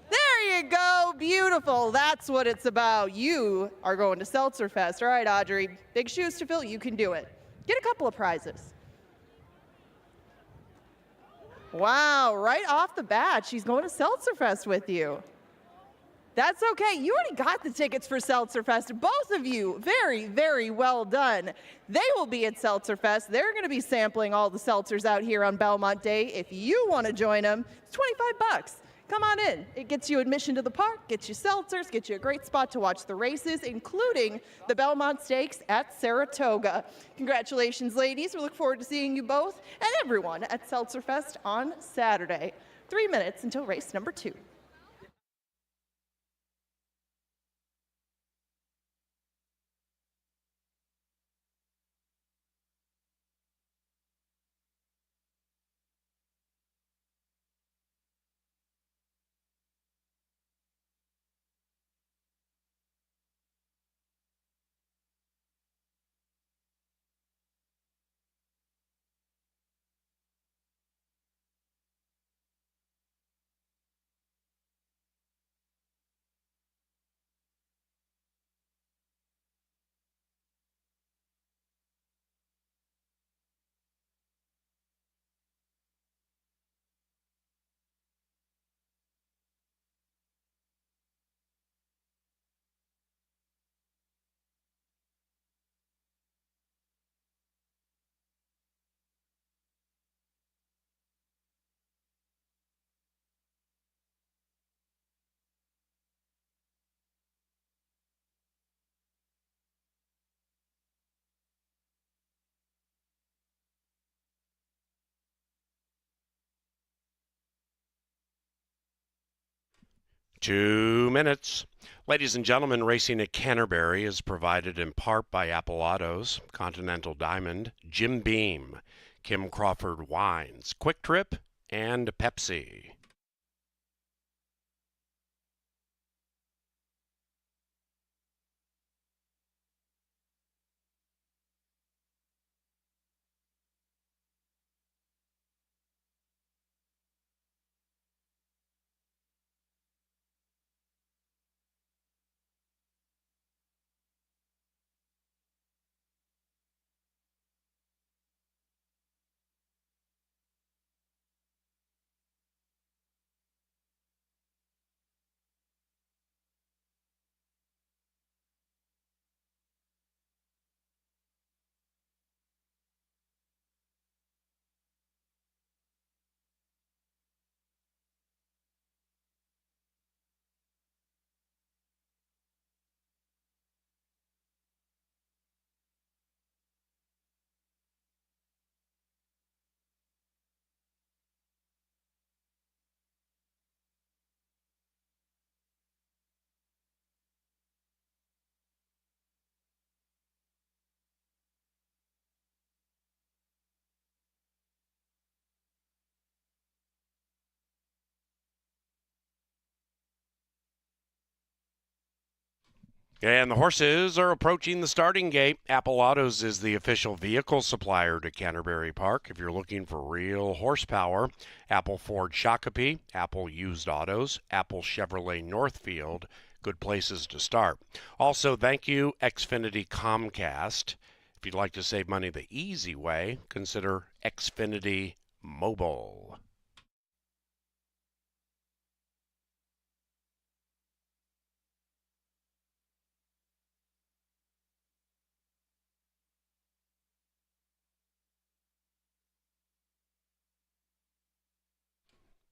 There you go. Beautiful. That's what it's about. You are going to Seltzer Fest. All right, Audrey. Big shoes to fill. You can do it. Get a couple of prizes. Wow, right off the bat, she's going to Seltzer Fest with you. That's okay. You already got the tickets for Seltzer Fest. Both of you, very, very well done. They will be at Seltzer Fest. They're going to be sampling all the seltzers out here on Belmont Day. If you want to join them, it's $25. Come on in. It gets you admission to the park, gets you seltzers, gets you a great spot to watch the races, including the Belmont Stakes at Saratoga. Congratulations, ladies. We look forward to seeing you both and everyone at Seltzer Fest on Saturday. 3 minutes until race number 2. Two minutes. Ladies and gentlemen, racing at Canterbury is provided in part by Apple Autos, Continental Diamond, Jim Beam, Kim Crawford Wines, Quick Trip, and Pepsi. And the horses are approaching the starting gate. Apple Autos is the official vehicle supplier to Canterbury Park. If you're looking for real horsepower, Apple Ford Shakopee, Apple Used Autos, Apple Chevrolet Northfield, good places to start. Also, thank you, Xfinity Comcast. If you'd like to save money the easy way, consider Xfinity Mobile.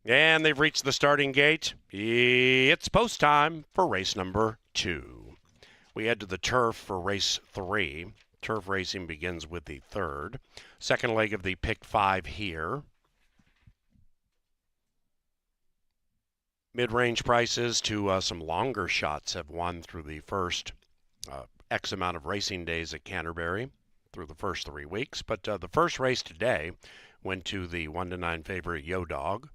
And they've reached the starting gate. It's post time for race number 2. We head to the turf for race 3. Turf racing begins with the 3rd. Second leg of the pick 5 here. Mid-range prices to some longer shots have won through the first X amount of racing days at Canterbury through the first 3 weeks. But the first race today went to the 1-9 favorite Yo Dog.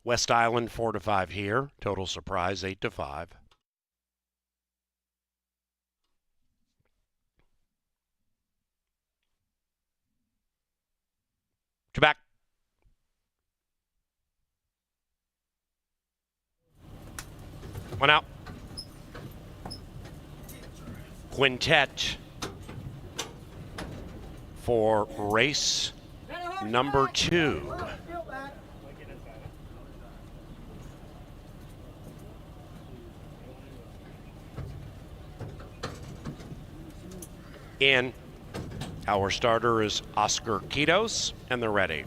West Island 4-5 here. Total surprise 8-5. Back. One out. Quintet for race number 2. In. Our starter is Oscar Quitos, and they're ready.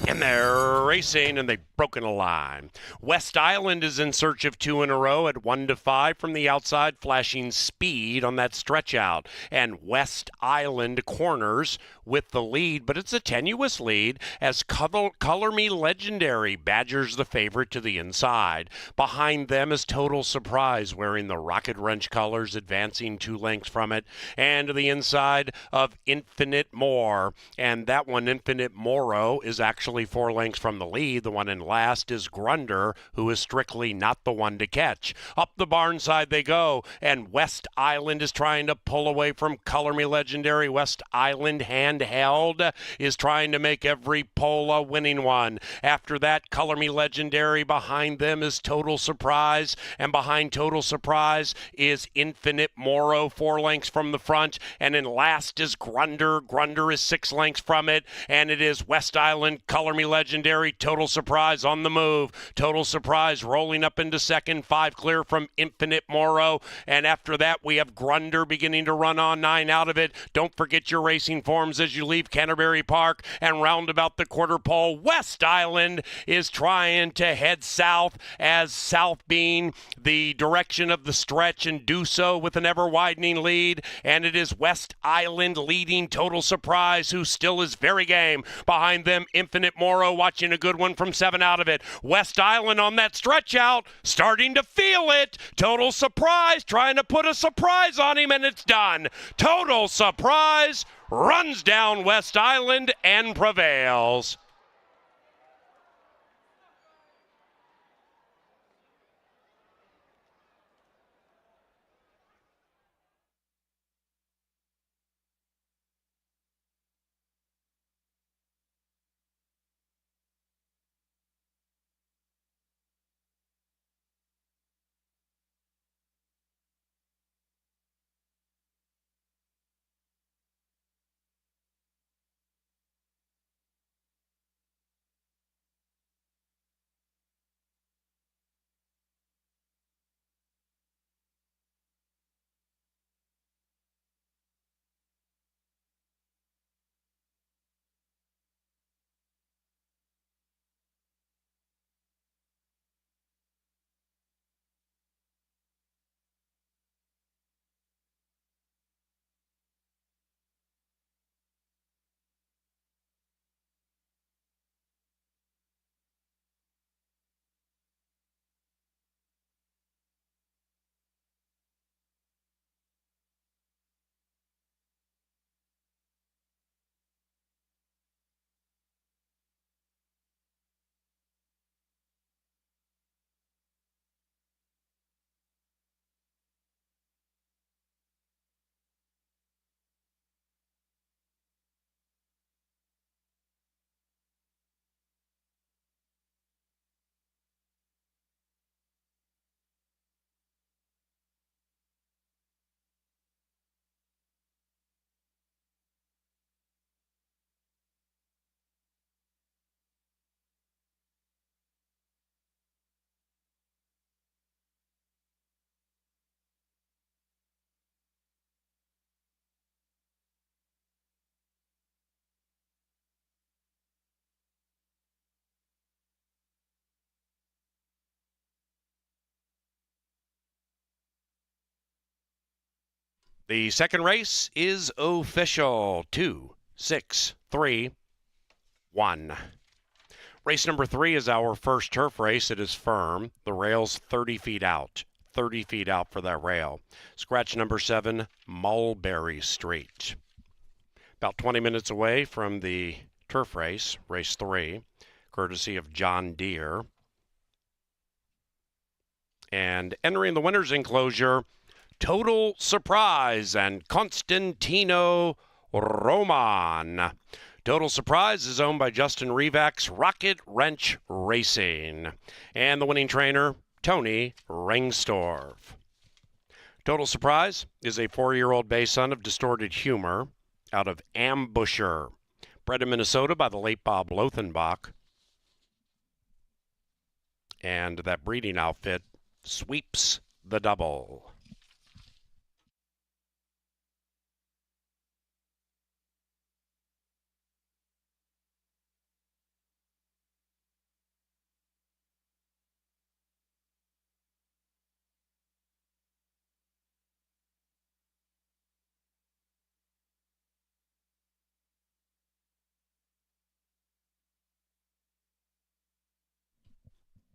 And they're racing, and they've broken a line. West Island is in search of 2 in a row at 1-5 from the outside, flashing speed on that stretch out. And West Island corners with the lead, but it's a tenuous lead as Color Me Legendary badgers the favorite to the inside. Behind them is Total Surprise, wearing the Rocket Wrench colors, advancing 2 lengths from it. And to the inside of Infinite More. And that one, Infinite Moro, is actually 4 lengths from the lead. The one in last is Grunder, who is strictly not the one to catch. Up the barn side they go, and West Island is trying to pull away from Color Me Legendary. West Island, handheld, is trying to make every pole a winning one. After that, Color Me Legendary. Behind them is Total Surprise, and behind Total Surprise is Infinite Moro, 4 lengths from the front, and in last is Grunder. Grunder is 6 lengths from it, and it is West Island, Color Me Legendary, Total Surprise on the move. Total Surprise rolling up into second, 5 clear from Infinite Moro. And after that, we have Grunder beginning to run on, 9 out of it. Don't forget your racing forms as you leave Canterbury Park and round about the quarter pole. West Island is trying to head south, as south being the direction of the stretch, and do so with an ever-widening lead. And it is West Island leading Total Surprise, who still is very game. Behind them, Infinite Moro watching a good one from 7 out of it. West Island on that stretch out, starting to feel it. Total Surprise trying to put a surprise on him, and it's done. Total Surprise runs down West Island and prevails. The second race is official. 2, 6, 3, 1. Race number 3 is our first turf race. It is firm. The rail's 30 feet out. 30 feet out for that rail. Scratch number 7, Mulberry Street. About 20 minutes away from the turf race, race 3, courtesy of John Deere. And entering the winner's enclosure, Total Surprise and Constantino Roman. Total Surprise is owned by Justin Revak's Rocket Wrench Racing. And the winning trainer, Tony Rengstorff. Total Surprise is a 4-year-old bay son of Distorted Humor out of Ambusher. Bred in Minnesota by the late Bob Lothenbach. And that breeding outfit sweeps the double.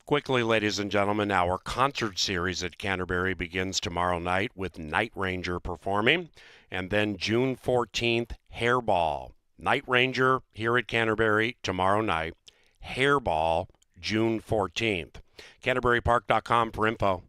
Quickly, ladies and gentlemen, our concert series at Canterbury begins tomorrow night with Night Ranger performing, and then June 14th, Hairball. Night Ranger here at Canterbury tomorrow night. Hairball, June 14th. CanterburyPark.com for info.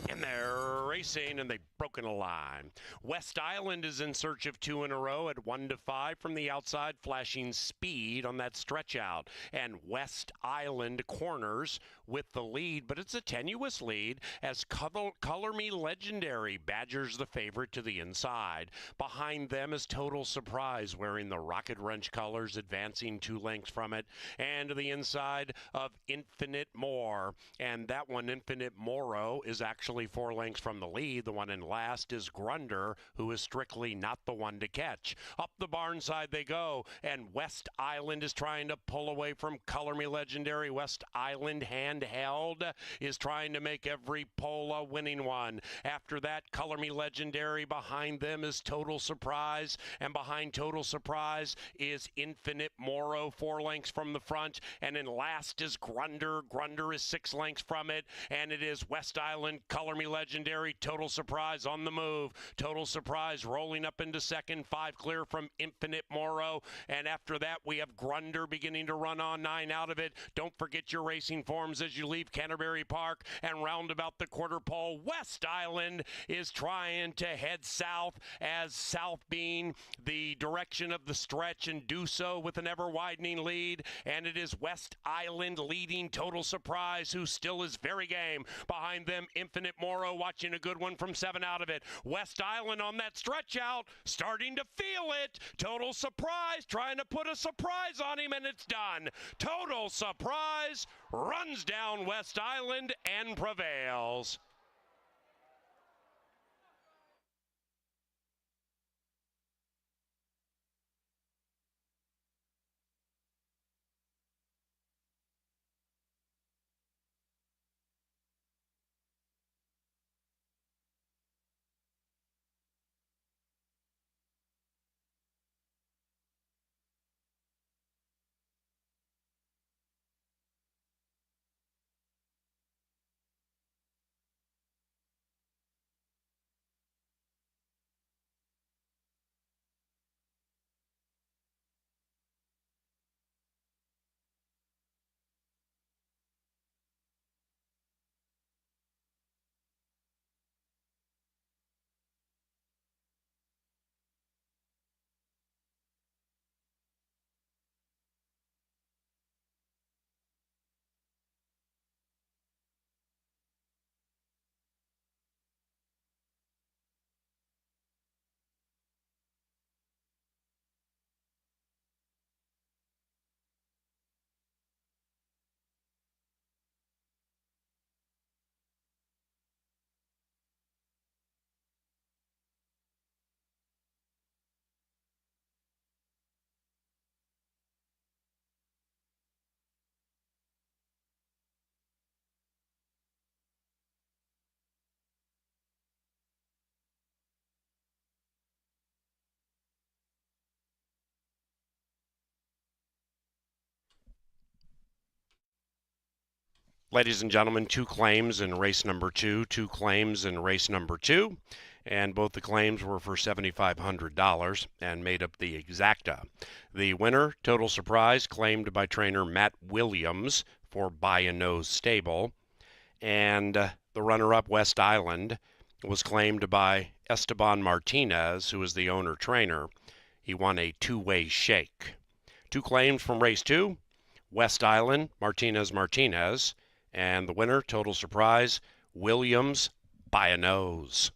And they're racing, and they've broken a line. West Island is in search of 2 in a row at 1-5 from the outside, flashing speed on that stretch out. And West Island corners with the lead, but it's a tenuous lead as Color Me Legendary badgers the favorite to the inside. Behind them is Total Surprise, wearing the Rocket Wrench colors, advancing 2 lengths from it. And to the inside of Infinite More. And that one, Infinite Moro, is actually 4 lengths from the lead. The one in last is Grunder, who is strictly not the one to catch. Up the barn side they go, and West Island is trying to pull away from Color Me Legendary. West Island handheld is trying to make every pole a winning one. After that, Color Me Legendary. Behind them is Total Surprise, and behind Total Surprise is Infinite Moro, 4 lengths from the front, and in last is Grunder. Grunder is 6 lengths from it, and it is West Island, Color Me Legendary, Total Surprise on the move. Total Surprise rolling up into second, 5 clear from Infinite Moro, and after that we have Grunder beginning to run on 9 out of it. Don't forget your racing forms as you leave Canterbury Park and round about the quarter pole. West Island is trying to head south, as south being the direction of the stretch, and do so with an ever-widening lead, and it is West Island leading Total Surprise, who still is very game. Behind them, Infinite Moro watching a good one from 7 out of it. West Island on that stretch out, starting to feel it. Total Surprise trying to put a surprise on him, and it's done. Total Surprise runs down West Island and prevails. Ladies and gentlemen, 2 claims in race number 2, 2 claims in race number 2, and both the claims were for $7,500 and made up the exacta. The winner, Total Surprise, claimed by trainer Matt Williams for By a Nose Stable, and the runner-up, West Island, was claimed by Esteban Martinez, who is the owner-trainer. He won a 2-way shake. 2 claims from race 2, West Island, Martinez, and the winner, Total Surprise, Williams, By a Nose.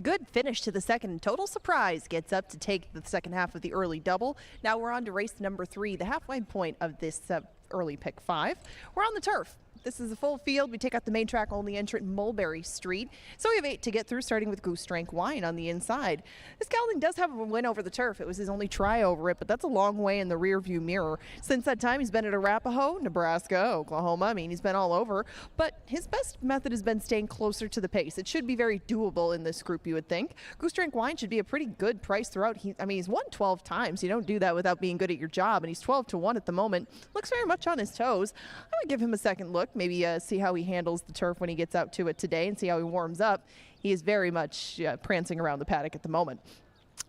Good finish to the second. Total Surprise gets up to take the second half of the early double. Now we're on to race number 3, the halfway point of this early pick 5. We're on the turf. This is a full field. We take out the main track only entrant Mulberry Street. So we have 8 to get through, starting with Goose Drank Wine on the inside. This gelding does have a win over the turf. It was his only try over it, but that's a long way in the rearview mirror. Since that time, he's been at Arapahoe, Nebraska, Oklahoma. I mean, he's been all over. But his best method has been staying closer to the pace. It should be very doable in this group, you would think. Goose Drank Wine should be a pretty good price throughout. He's won 12 times. You don't do that without being good at your job, and he's 12-1 at the moment. Looks very much on his toes. I would give him a second look, maybe see how he handles the turf when he gets out to it today and see how he warms up. He is very much prancing around the paddock at the moment.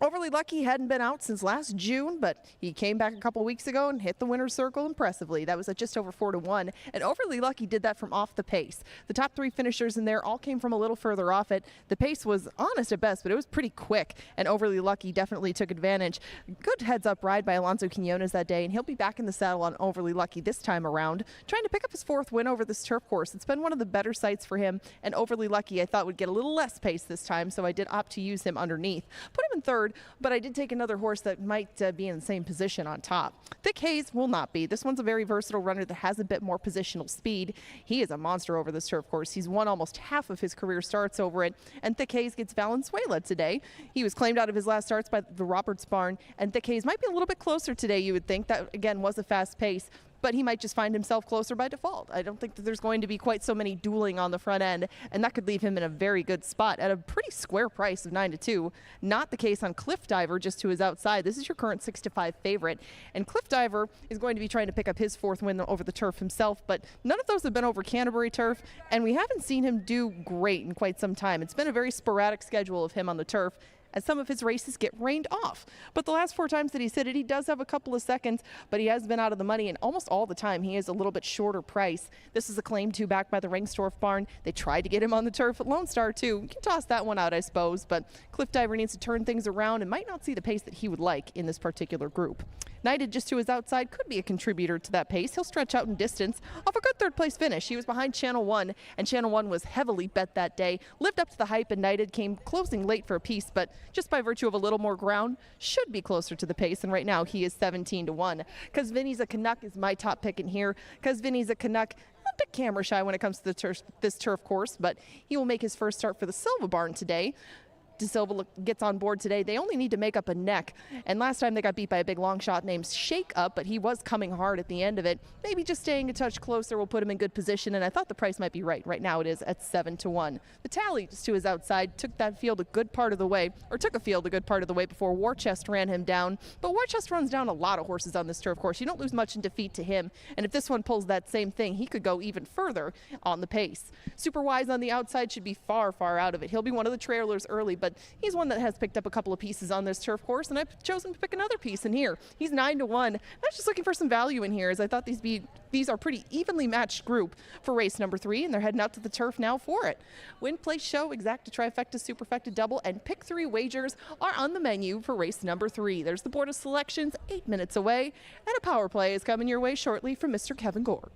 Overly Lucky hadn't been out since last June, but he came back a couple weeks ago and hit the winner's circle impressively. That was at just over 4-1, and Overly Lucky did that from off the pace. The top 3 finishers in there all came from a little further off it. The pace was honest at best, but it was pretty quick, and Overly Lucky definitely took advantage. Good heads-up ride by Alonso Quinones that day, and he'll be back in the saddle on Overly Lucky this time around, trying to pick up his 4th win over this turf course. It's been one of the better sights for him, and Overly Lucky I thought would get a little less pace this time, so I did opt to use him underneath. Put him in 3rd, but I did take another horse that might be in the same position on top. Thick Haze will not be. This one's a very versatile runner that has a bit more positional speed. He is a monster over this turf course. He's won almost half of his career starts over it, and Thick Haze gets Valenzuela today. He was claimed out of his last starts by the Roberts Barn, and Thick Haze might be a little bit closer today, you would think. That, again, was a fast pace, but he might just find himself closer by default. I don't think that there's going to be quite so many dueling on the front end, and that could leave him in a very good spot at a pretty square price of 9-2. Not the case on Cliff Diver, just to his outside. This is your current 6-5 favorite, and Cliff Diver is going to be trying to pick up his 4th win over the turf himself, but none of those have been over Canterbury turf, and we haven't seen him do great in quite some time. It's been a very sporadic schedule of him on the turf, as some of his races get rained off. But the last 4 times that he's hit it, he does have a couple of seconds, but he has been out of the money, and almost all the time he is a little bit shorter price. This is a claim to backed by the Rengstorff barn. They tried to get him on the turf at Lone Star too. You can toss that one out, I suppose, but Cliff Diver needs to turn things around and might not see the pace that he would like in this particular group. Knighted just to his outside could be a contributor to that pace. He'll stretch out in distance off a good 3rd place finish. He was behind Channel 1, and Channel 1 was heavily bet that day. Lived up to the hype, and Knighted came closing late for a piece, but just by virtue of a little more ground, should be closer to the pace, and right now he is 17-1. Because Vinny's a Canuck is my top pick in here. Because Vinny's a Canuck, a bit camera shy when it comes to this turf course, but he will make his first start for the Silva barn today. De Silva gets on board today. They only need to make up a neck, and last time they got beat by a big long shot named Shake Up, but he was coming hard at the end of it. Maybe just staying a touch closer will put him in good position, and I thought the price might be right. Right now it is at 7-1. The Tally just to his outside took a field a good part of the way before Warchest ran him down, but Warchest runs down a lot of horses on this turf course. You don't lose much in defeat to him, and if this one pulls that same thing, he could go even further on the pace. Super Wise on the outside should be far, far out of it. He'll be one of the trailers early, but he's one that has picked up a couple of pieces on this turf course, and I've chosen to pick another piece in here. He's 9-1. I'm just looking for some value in here, as I thought these are pretty evenly matched group for race number 3, and they're heading out to the turf now for it. Win, place, show, exacta, trifecta, superfecta, double, and pick 3 wagers are on the menu for race number 3. There's the board of selections 8 minutes away, and a power play is coming your way shortly from Mr. Kevin Gore.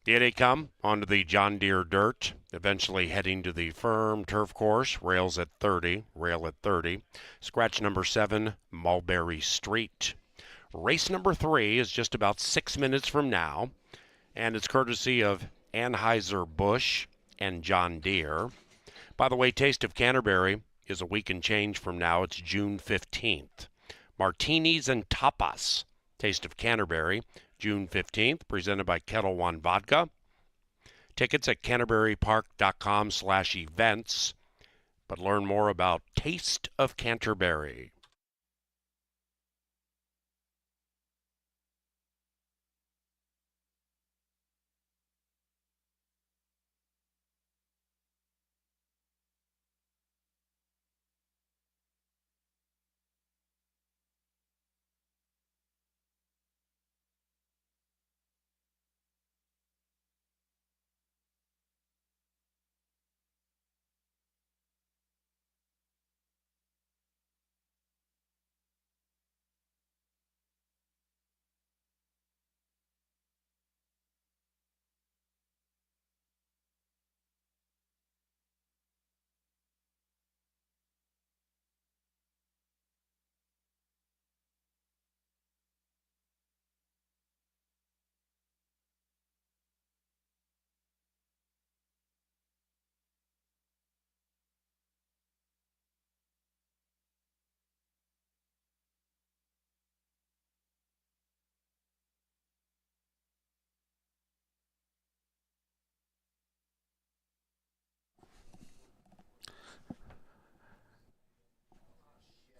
Here they come onto the John Deere dirt, eventually heading to the firm turf course, rails at 30, rail at 30. Scratch number 7, Mulberry Street. Race number 3 is just about 6 minutes from now, and it's courtesy of Anheuser-Busch and John Deere. By the way, Taste of Canterbury is a week and change from now. It's June 15th. Martinis and Tapas, Taste of Canterbury, June 15th, presented by Kettle One Vodka. Tickets at canterburypark.com/events, but learn more about Taste of Canterbury.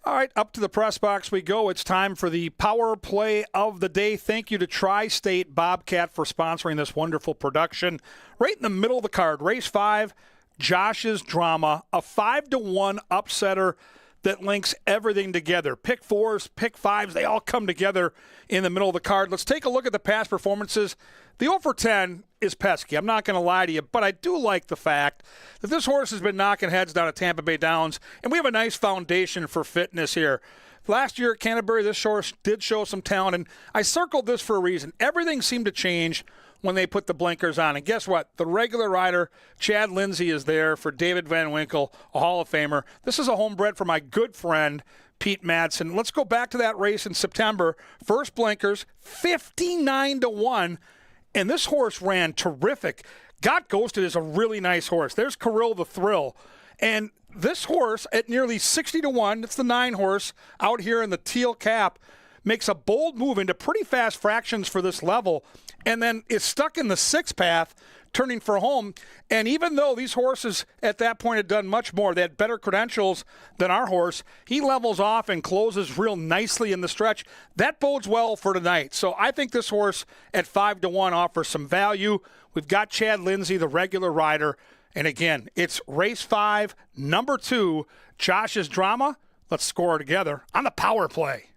All right, up to the press box we go. It's time for the power play of the day. Thank you to Tri-State Bobcat for sponsoring this wonderful production. Right in the middle of the card, race 5, Josh's Drama, a 5-1 upsetter that links everything together. Pick 4s, pick 5s, they all come together in the middle of the card. Let's take a look at the past performances. The 0 for 10 is pesky. I'm not going to lie to you, but I do like the fact that this horse has been knocking heads down at Tampa Bay Downs, and we have a nice foundation for fitness here. Last year at Canterbury, this horse did show some talent, and I circled this for a reason. Everything seemed to change when they put the blinkers on. And guess what? The regular rider, Chad Lindsay, is there for David Van Winkle, a Hall of Famer. This is a homebred for my good friend, Pete Madsen. Let's go back to that race in September. First blinkers, 59-1. And this horse ran terrific. Got Ghosted is a really nice horse. There's Kirill the Thrill. And this horse at nearly 60-1, it's the 9 horse out here in the teal cap, makes a bold move into pretty fast fractions for this level, and then is stuck in the 6 path, turning for home. And even though these horses at that point had done much more, they had better credentials than our horse, he levels off and closes real nicely in the stretch. That bodes well for tonight. So I think this horse at 5-1 offers some value. We've got Chad Lindsay, the regular rider. And again, it's race 5, number 2, Josh's Drama. Let's score together on the power play.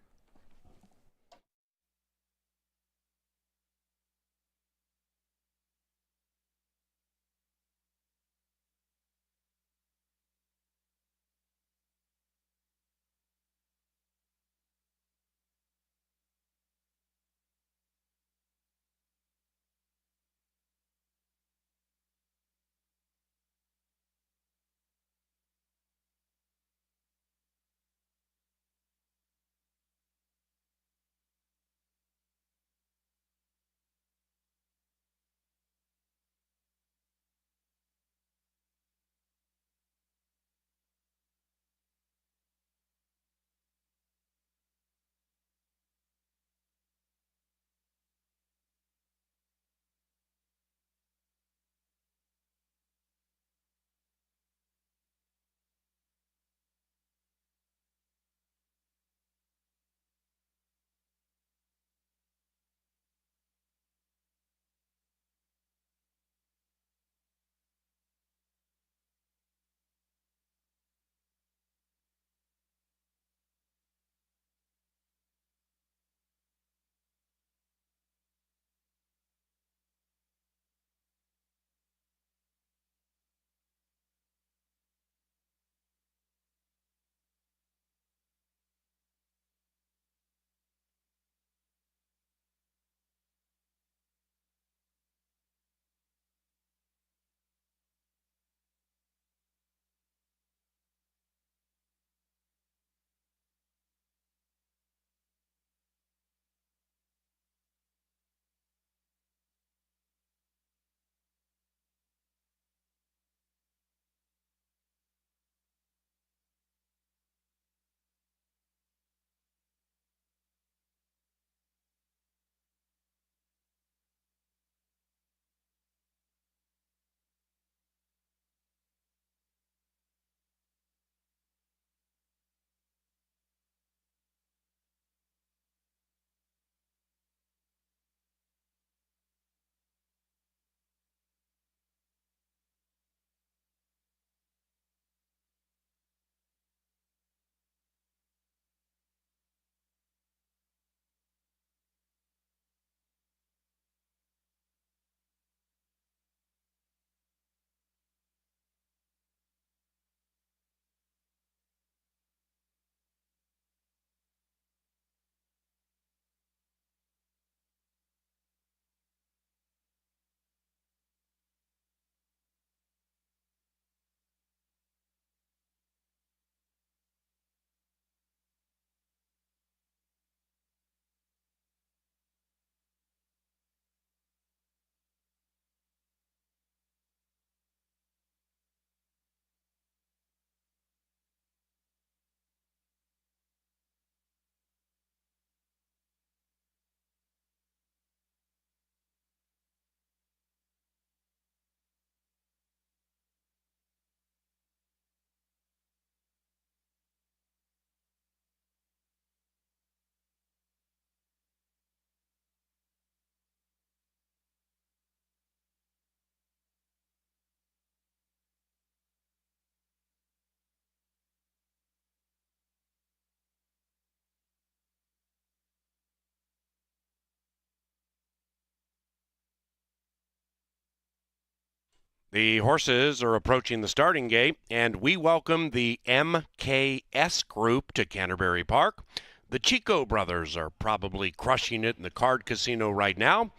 The horses are approaching the starting gate, and we welcome the MKS group to Canterbury Park. The Chico brothers are probably crushing it in the card casino right now.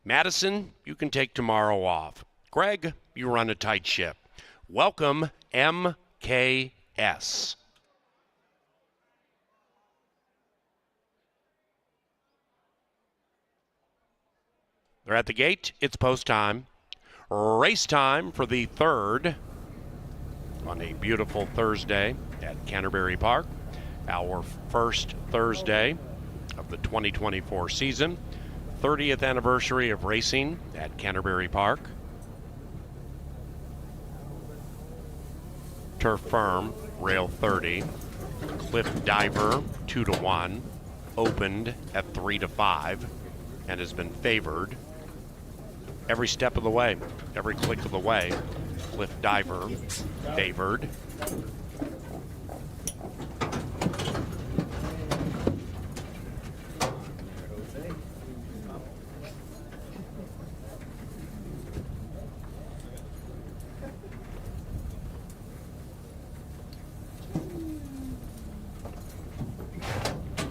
Madison, you can take tomorrow off. Greg, you run a tight ship. Welcome, MKS. They're at the gate. It's post time. Race time for the third on a beautiful Thursday at Canterbury Park. Our first Thursday of the 2024 season. 30th anniversary of racing at Canterbury Park. Turf Firm, rail 30. Cliff Diver, 2-1. Opened at 3-5 and has been favored every step of the way, every click of the way. Cliff Diver, favored.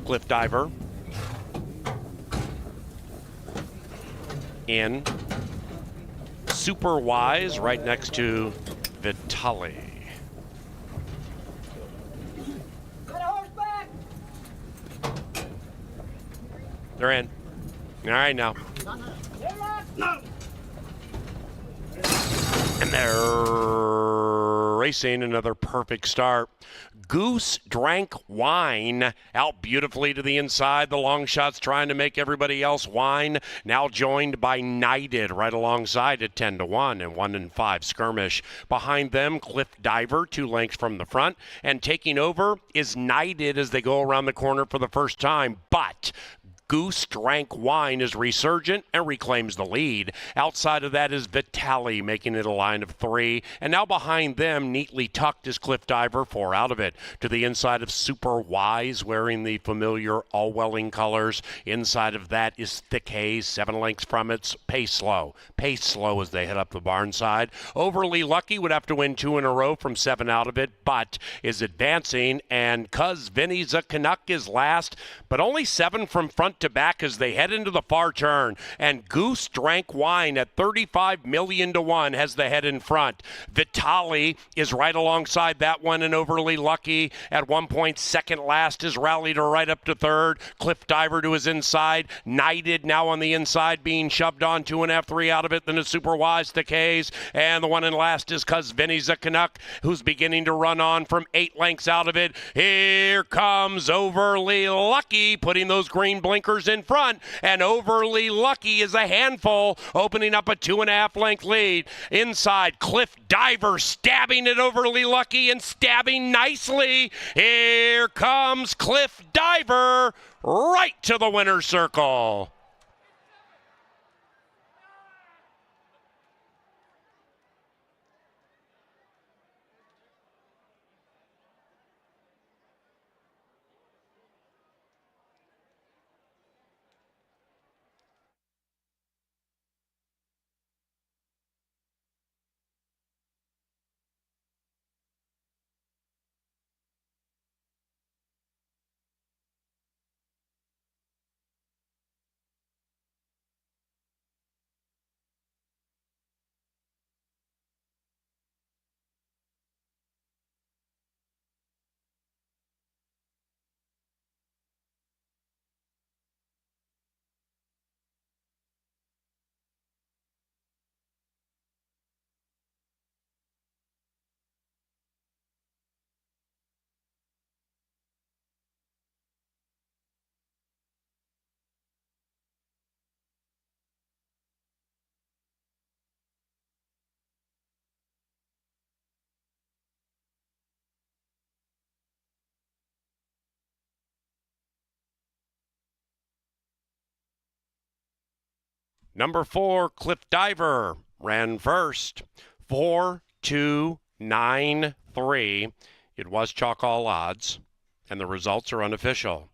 Cliff Diver in. Super Wise right next to Vitali. They're in. All right now. And they're racing. Another perfect start. Goose Drank Wine out beautifully to the inside. The long shots trying to make everybody else whine. Now joined by Knighted right alongside at 10-1 and 1-5 skirmish. Behind them, Cliff Diver 2 lengths from the front. And taking over is Knighted as they go around the corner for the first time. But Goose Drank Wine is resurgent and reclaims the lead. Outside of that is Vitali making it a line of 3. And now behind them, neatly tucked, is Cliff Diver, 4 out of it. To the inside of Super Wise, wearing the familiar all-welling colors. Inside of that is Thick Haze, 7 lengths from it. Pace slow as they head up the barn side. Overly Lucky would have to win 2 in a row from 7 out of it, but is advancing. And Cuz Vinny's a Canuck is last, but only 7 from front to back as they head into the far turn. And Goose Drank Wine at 35 million to 1 has the head in front. Vitali is right alongside that one, and Overly Lucky at 1 point second last is rallied her right up to third. Cliff Diver to his inside. Knighted now on the inside being shoved on 2.5, 3 out of it. Then a Super Wise decays, and the one in last is Cuz Vinny's a Canuck, who's beginning to run on from 8 lengths out of it. Here comes Overly Lucky, putting those green blinkers in front, and Overly Lucky is a handful, opening up a 2.5 length lead. Inside, Cliff Diver stabbing at Overly Lucky and stabbing nicely. Here comes Cliff Diver right to the winner's circle. Number 4, Cliff Diver, ran first. 4-2-9-3. It was chalk all odds, and the results are unofficial.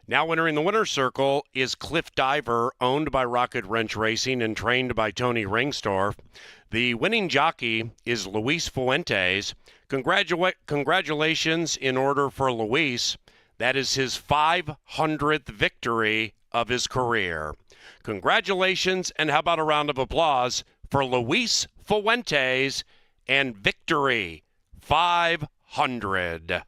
Now entering the winner's circle is Cliff Diver, owned by Rocket Wrench Racing and trained by Tony Ringstorff. The winning jockey is Luis Fuentes. Congratulations in order for Luis. That is his 500th victory of his career. Congratulations, and how about a round of applause for Luis Fuentes and victory 500.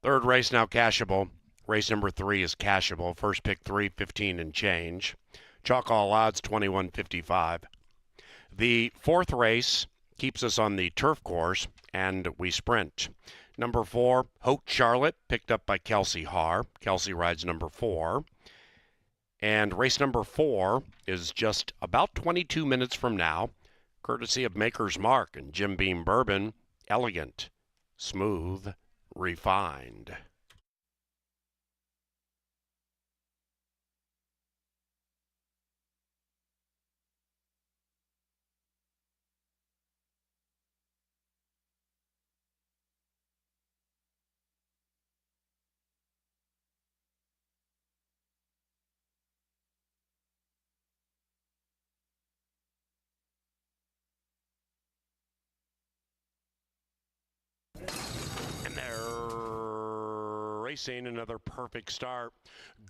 Third race now cashable. Race number 3 is cashable. First pick 315 and change. Chalk all odds 21.55. The fourth race keeps us on the turf course, and we sprint. Number 4, Haute Charlotte, picked up by Kelsey Haar. Kelsey rides number 4. And race number 4 is just about 22 minutes from now, courtesy of Maker's Mark and Jim Beam Bourbon. Elegant, smooth, refined. And they're racing another perfect start.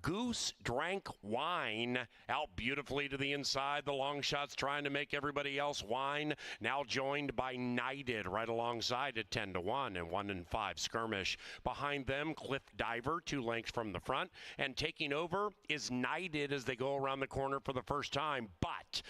Goose Drank Wine out beautifully to the inside. The long shots trying to make everybody else whine. Now joined by Knighted right alongside at 10-1 and 1-5 skirmish. Behind them, Cliff Diver 2 lengths from the front. And taking over is Knighted as they go around the corner for the first time. But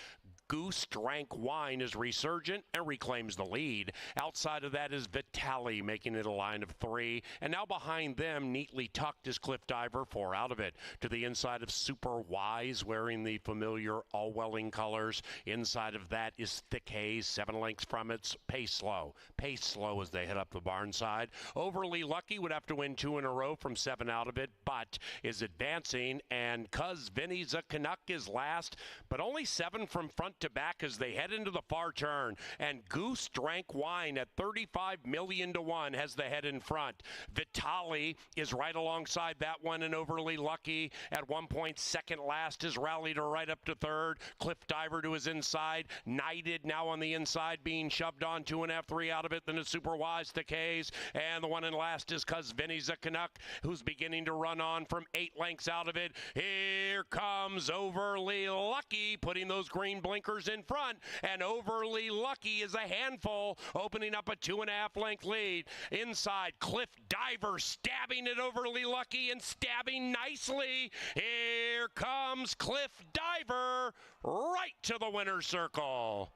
Goose Drank Wine is resurgent and reclaims the lead. Outside of that is Vitali making it a line of 3. And now behind them, neatly tucked, is Cliff Diver, 4 out of it. To the inside of Super Wise, wearing the familiar all-welling colors. Inside of that is Thick Haze, 7 lengths from it. Pace slow as they head up the barn side. Overly Lucky would have to win 2 in a row from 7 out of it, but is advancing. And Cuz Vinny's a Canuck is last, but only 7 from front to back as they head into the far turn. And Goose Drank Wine at 35 million to 1 has the head in front. Vitali is right alongside that one, and Overly Lucky at 1 point second last is rallied to right up to third. Cliff Diver to his inside. Knighted now on the inside being shoved on 2.5, 3 out of it. Then it's Super Wise, Thick Haze, and the one in last is Cuz Vinny's a Canuck, who's beginning to run on from 8 lengths out of it. Here comes Overly Lucky, putting those green blinkers anchors in front, and Overly Lucky is a handful, opening up a 2.5 length lead. Inside, Cliff Diver stabbing it Overly Lucky and stabbing nicely. Here comes Cliff Diver right to the winner's circle.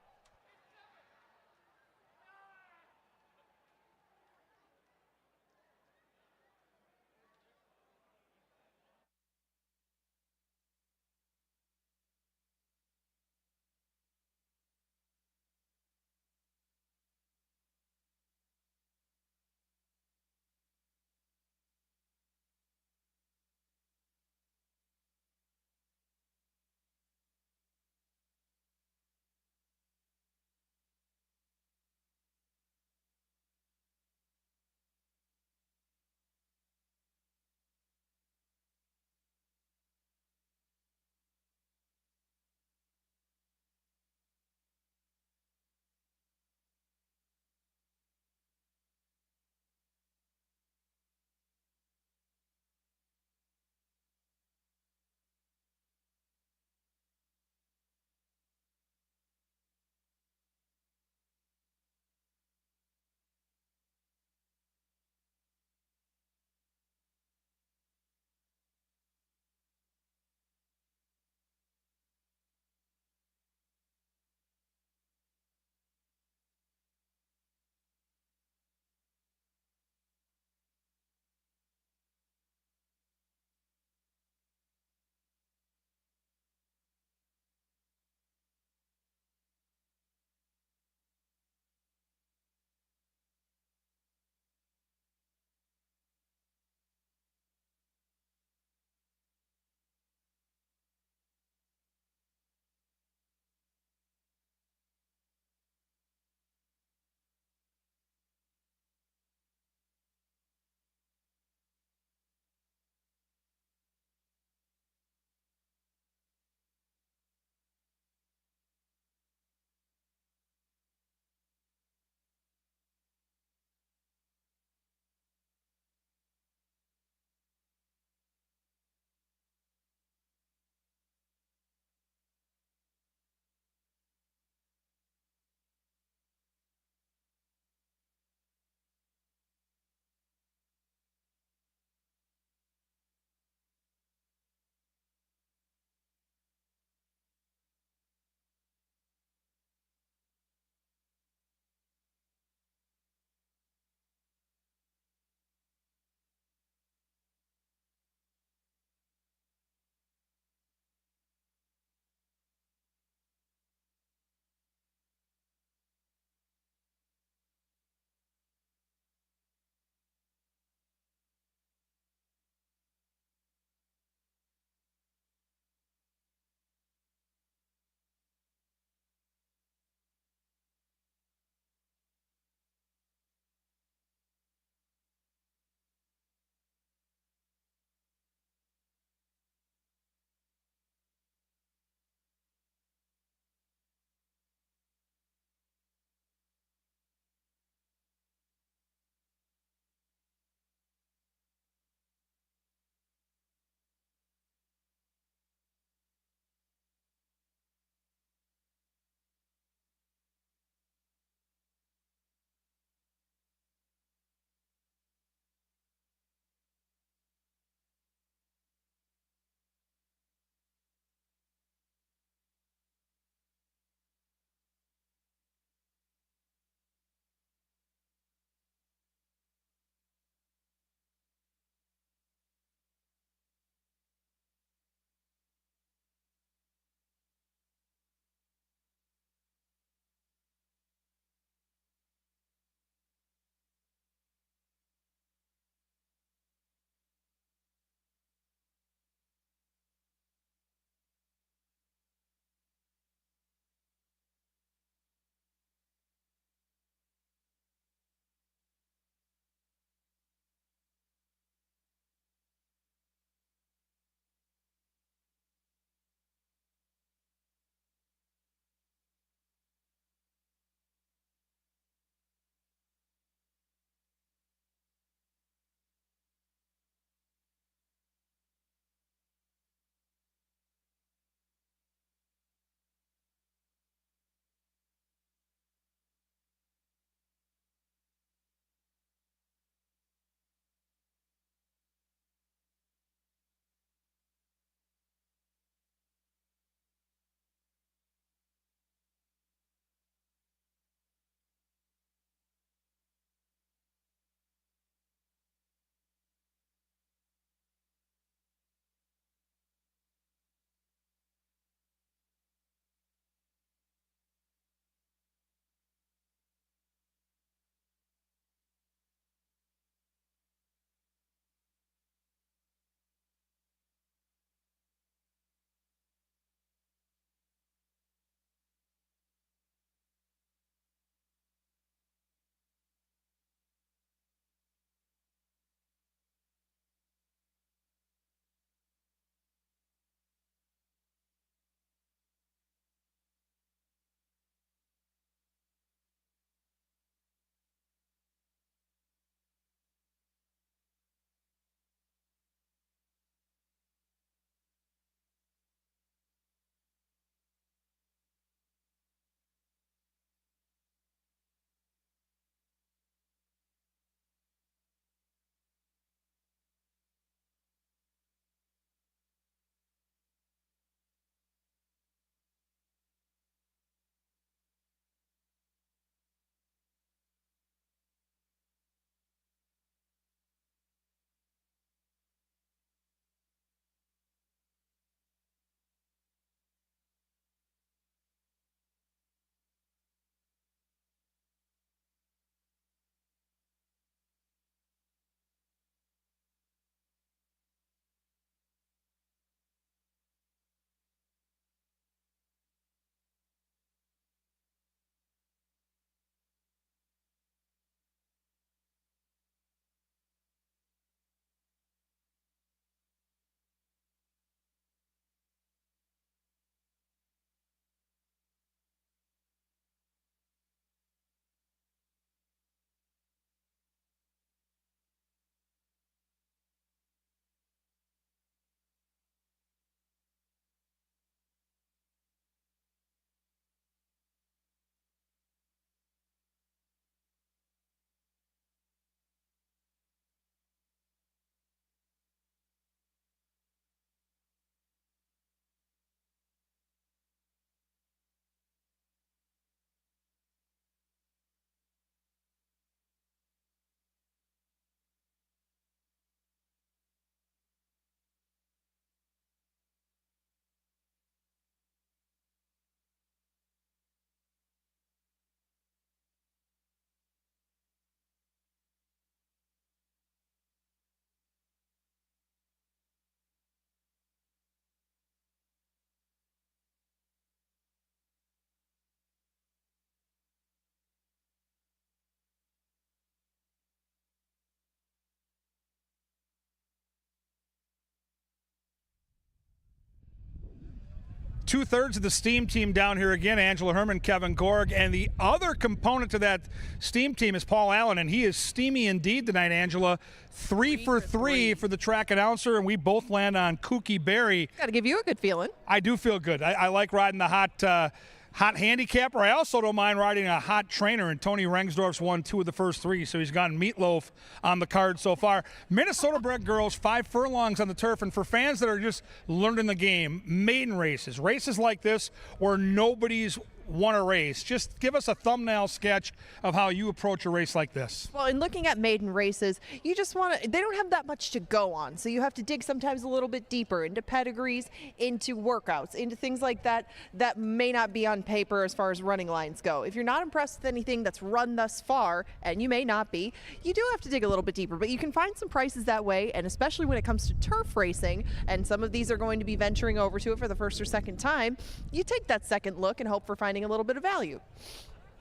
2/3 of the Steam team down here again, Angela Herman, Kevin Gorg, and the other component to that Steam team is Paul Allen, and he is steamy indeed tonight, Angela. 3 for 3 for the track announcer, and we both land on Kooky Berry. Got to give you a good feeling. I do feel good. I like riding the hot handicapper. I also don't mind riding a hot trainer, and Tony Rengsdorf's won 2 of the first 3, so he's gotten Meatloaf on the card so far. Minnesota-bred girls, 5 furlongs on the turf, and for fans that are just learning the game, maiden races like this where nobody's won a race. Just give us a thumbnail sketch of how you approach a race like this. Well, in looking at maiden races, you just want to, they don't have that much to go on. So you have to dig sometimes a little bit deeper into pedigrees, into workouts, into things like that that may not be on paper as far as running lines go. If you're not impressed with anything that's run thus far, and you may not be, you do have to dig a little bit deeper. But you can find some prices that way, and especially when it comes to turf racing, and some of these are going to be venturing over to it for the first or second time, you take that second look and hope for finding a little bit of value.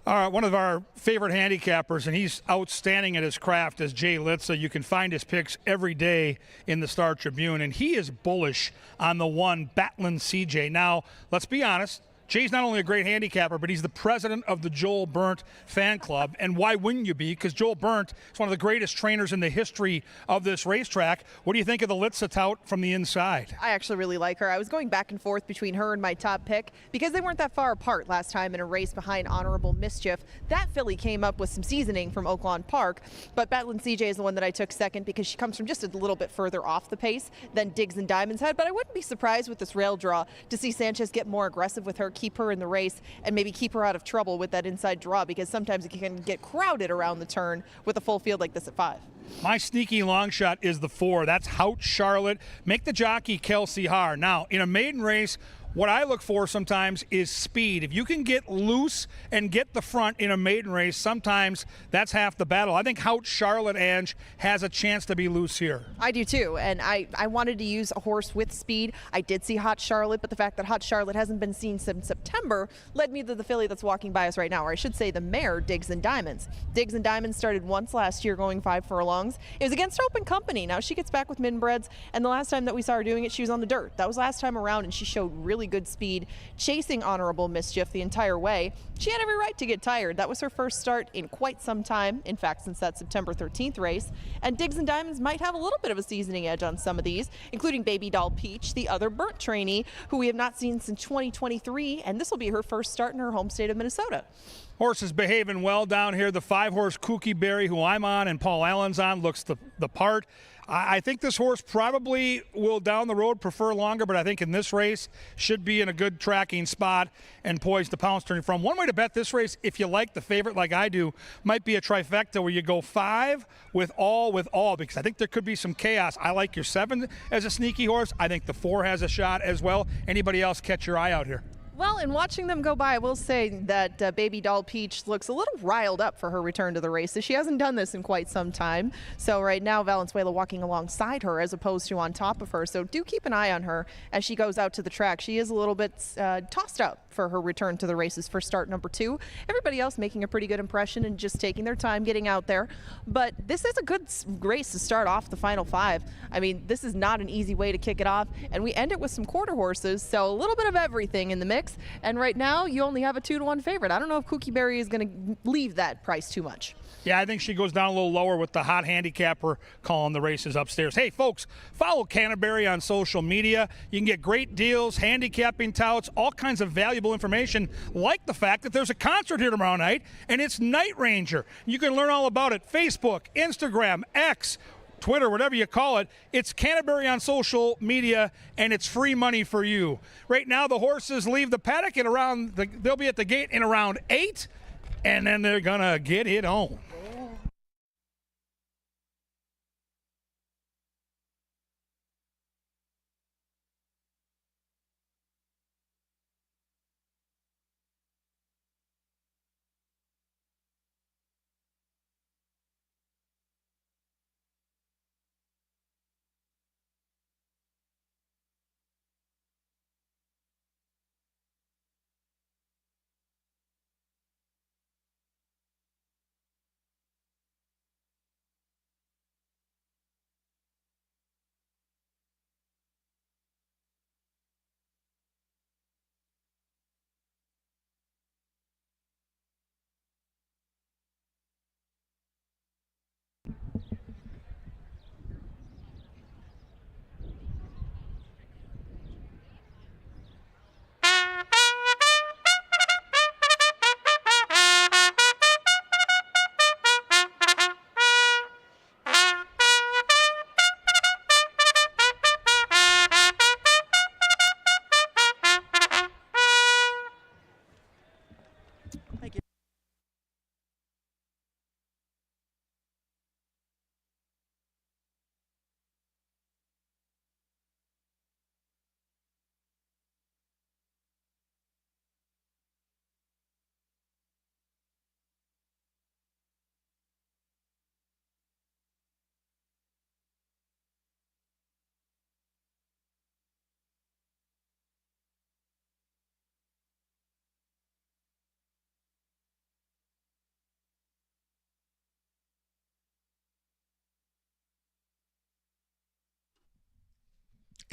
All right, one of our favorite handicappers, and he's outstanding at his craft, is Jay Litza. You can find his picks every day in the Star Tribune, and he is bullish on the one Batlin CJ. Now, let's be honest. Jay's not only a great handicapper, but he's the president of the Joel Burnt fan club. And why wouldn't you be? Because Joel Burnt is one of the greatest trainers in the history of this racetrack. What do you think of the Litza tout from the inside? I actually really like her. I was going back and forth between her and my top pick because they weren't that far apart last time in a race behind Honorable Mischief. That filly came up with some seasoning from Oaklawn Park, but Batlin CJ is the one that I took second because she comes from just a little bit further off the pace than Diggs and Diamond's Head. But I wouldn't be surprised with this rail draw to see Sanchez get more aggressive with her, keep her in the race, and maybe keep her out of trouble with that inside draw, because sometimes it can get crowded around the turn with a full field like this at 5. My sneaky long shot is the 4. That's Hout Charlotte. Make the jockey Kelsey Haar. Now, in a maiden race, what I look for sometimes is speed. If you can get loose and get the front in a maiden race, sometimes that's half the battle. I think Hout Charlotte, Ange, has a chance to be loose here. I do too, and I wanted to use a horse with speed. I did see Hot Charlotte, but the fact that Hot Charlotte hasn't been seen since September led me to the filly that's walking by us right now, or I should say the mare, Diggs and Diamonds. Diggs and Diamonds started once last year going 5 furlongs. It was against Open Company. Now she gets back with Minbreds, and the last time that we saw her doing it, she was on the dirt. That was last time around, and she showed really good speed, chasing Honorable Mischief the entire way. She had every right to get tired. That was her first start in quite some time, in fact, since that September 13th race. And Diggs and Diamonds might have a little bit of a seasoning edge on some of these, including Baby Doll Peach, the other burnt trainee, who we have not seen since 2023, and this will be her first start in her home state of Minnesota. Horse is behaving well down here. The 5-horse Kooky Berry, who I'm on and Paul Allen's on, looks the part. I think this horse probably will down the road prefer longer, but I think in this race should be in a good tracking spot and poised to pounce turning from. One way to bet this race, if you like the favorite like I do, might be a trifecta where you go 5 with all, because I think there could be some chaos. I like your 7 as a sneaky horse. I think the 4 has a shot as well. Anybody else catch your eye out here? Well, in watching them go by, I will say that Baby Doll Peach looks a little riled up for her return to the races. She hasn't done this in quite some time. So right now, Valenzuela walking alongside her as opposed to on top of her. So do keep an eye on her as she goes out to the track. She is a little bit tossed up for her return to the races for start number 2. Everybody else making a pretty good impression and just taking their time getting out there. But this is a good race to start off the final 5. I mean, this is not an easy way to kick it off. And we end it with some quarter horses. So a little bit of everything in the mix. And right now, you only have a 2-1 favorite. I don't know if Kooky Berry is going to leave that price too much. Yeah, I think she goes down a little lower with the hot handicapper calling the races upstairs. Hey, folks, follow Canterbury on social media. You can get great deals, handicapping touts, all kinds of valuable information, like the fact that there's a concert here tomorrow night, and it's Night Ranger. You can learn all about it. Facebook, Instagram, X, Twitter, whatever you call it. It's Canterbury on social media, and it's free money for you. Right now, the horses leave the paddock at they'll be at the gate in around 8, and then they're going to get it on.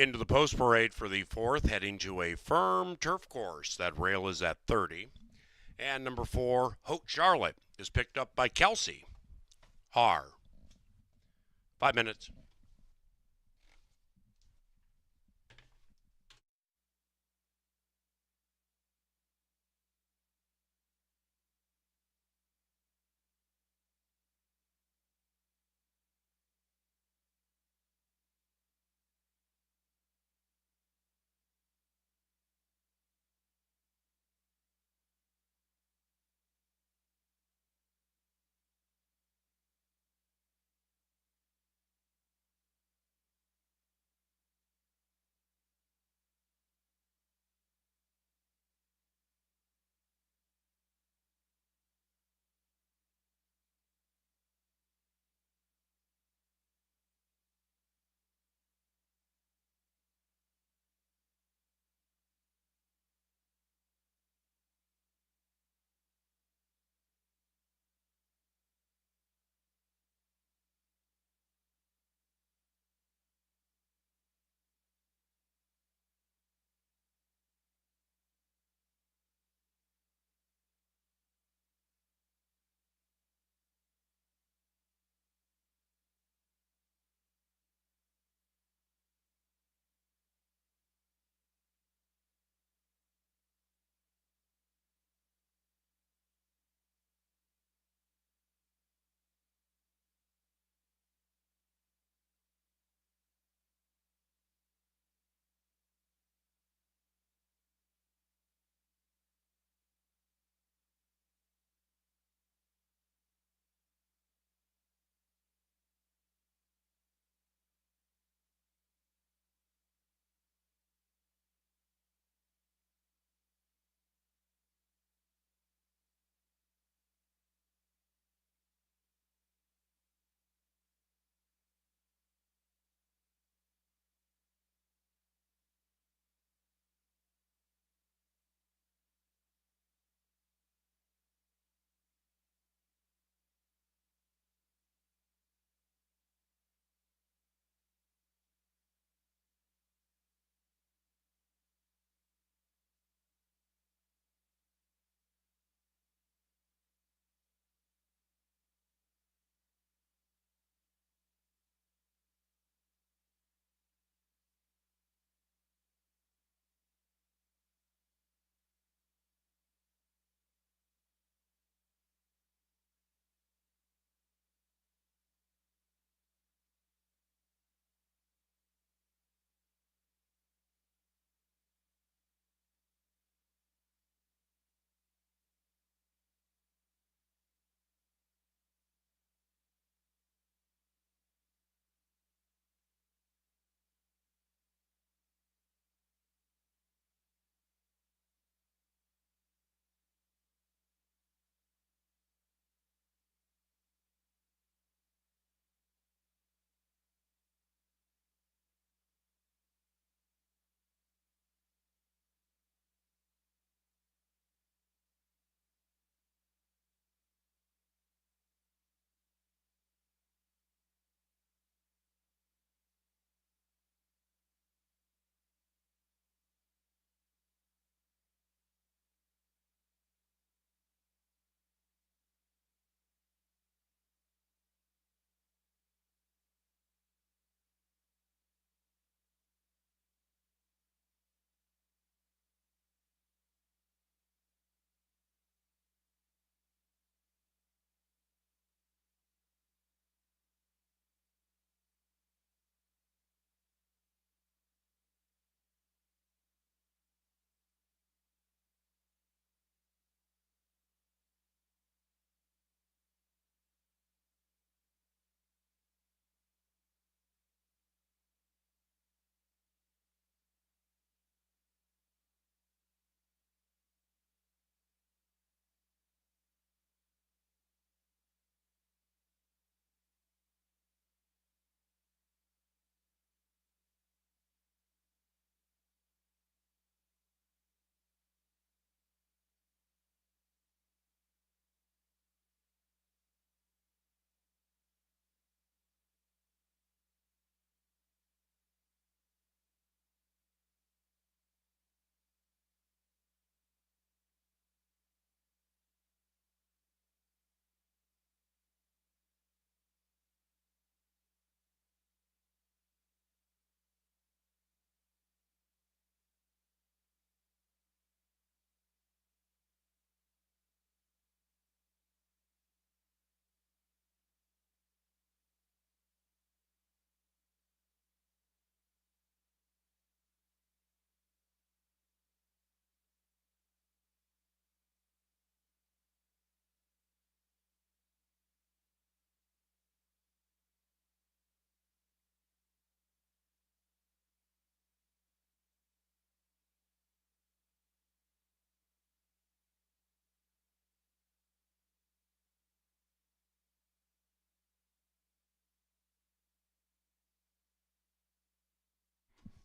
Into the post parade for the 4th, heading to a firm turf course. That rail is at 30. And number 4, Hope Charlotte, is picked up by Kelsey Har. 5 minutes.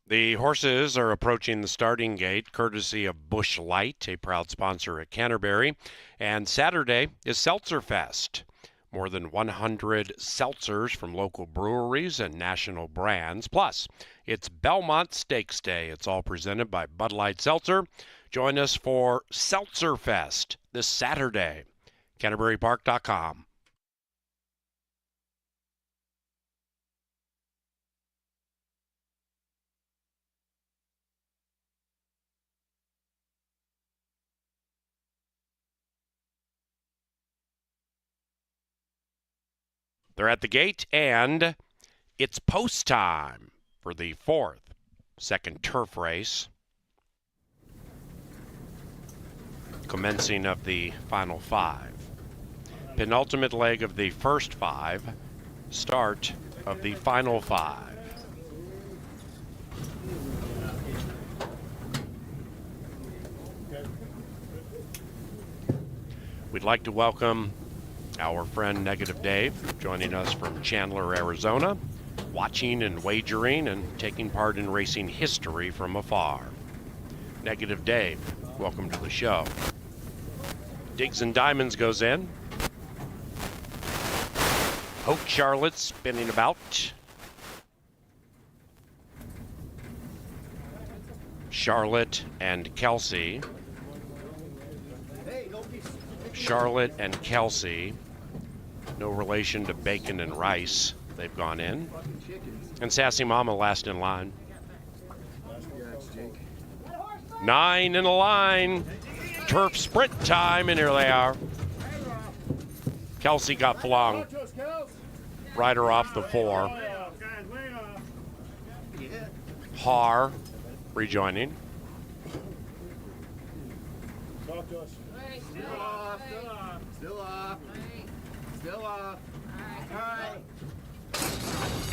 The horses are approaching the starting gate courtesy of Busch Light, a proud sponsor at Canterbury. And Saturday is Seltzer Fest. More than 100 seltzers from local breweries and national brands. Plus, it's Belmont Stakes Day. It's all presented by Bud Light Seltzer. Join us for Seltzer Fest this Saturday. CanterburyPark.com. They're at the gate, and it's post time for the fourth second turf race. Commencing of the final five. Penultimate leg of the first five. Start of the final five. We'd like to welcome our friend Negative Dave, joining us from Chandler, Arizona, watching and wagering and taking part in racing history from afar. Negative Dave, welcome to the show. Digs and Diamonds goes in. Hope Charlotte spinning about. Charlotte and Kelsey. Charlotte and Kelsey. No relation to Bacon and Rice. They've gone in. And Sassy Mama last in line. 9 in a line. Turf sprint time, and here they are. Kelsey got flung. Rider off the 4. Har rejoining. Still off. All right.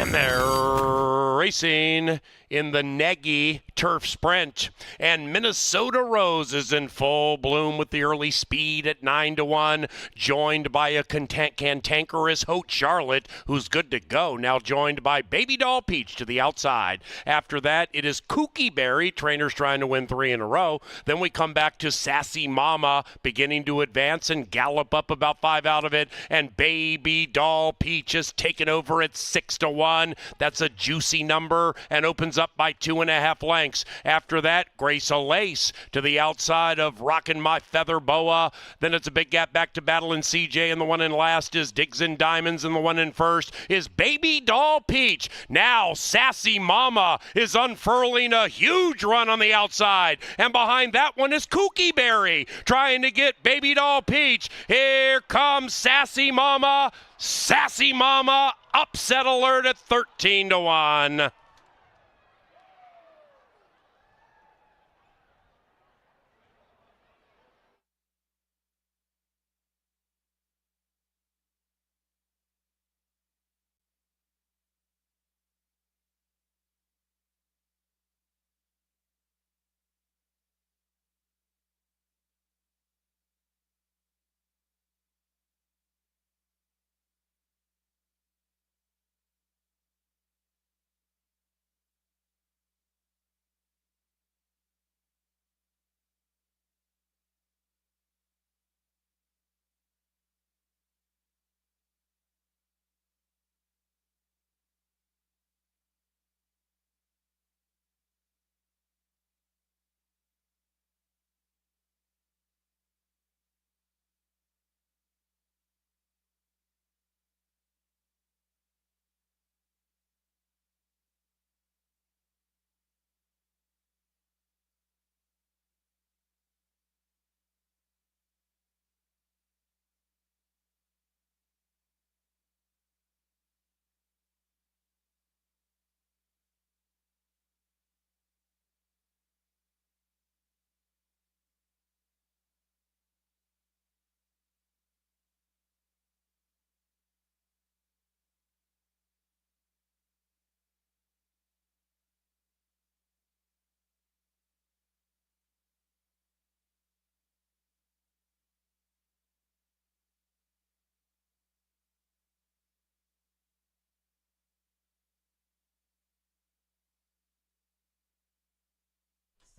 And they're racing in the Nagy Turf Sprint. And Minnesota Rose is in full bloom with the early speed at 9-1, joined by a cantankerous Haute Charlotte, who's good to go, now joined by Baby Doll Peach to the outside. After that, it is Kooky Berry, trainers trying to win 3 in a row. Then we come back to Sassy Mama, beginning to advance and gallop up about 5 out of it. And Baby Doll Peach is taken over at 6-1. That's a juicy number and opens up by 2.5 lengths. After that, Grace Lace to the outside of Rockin' My Feather Boa. Then it's a big gap back to Battle and CJ, and the one in last is Digs and Diamonds, and the one in first is Baby Doll Peach. Now Sassy Mama is unfurling a huge run on the outside, and behind that one is Kooky Berry trying to get Baby Doll Peach. Here comes Sassy Mama. Sassy Mama, upset alert at 13-1.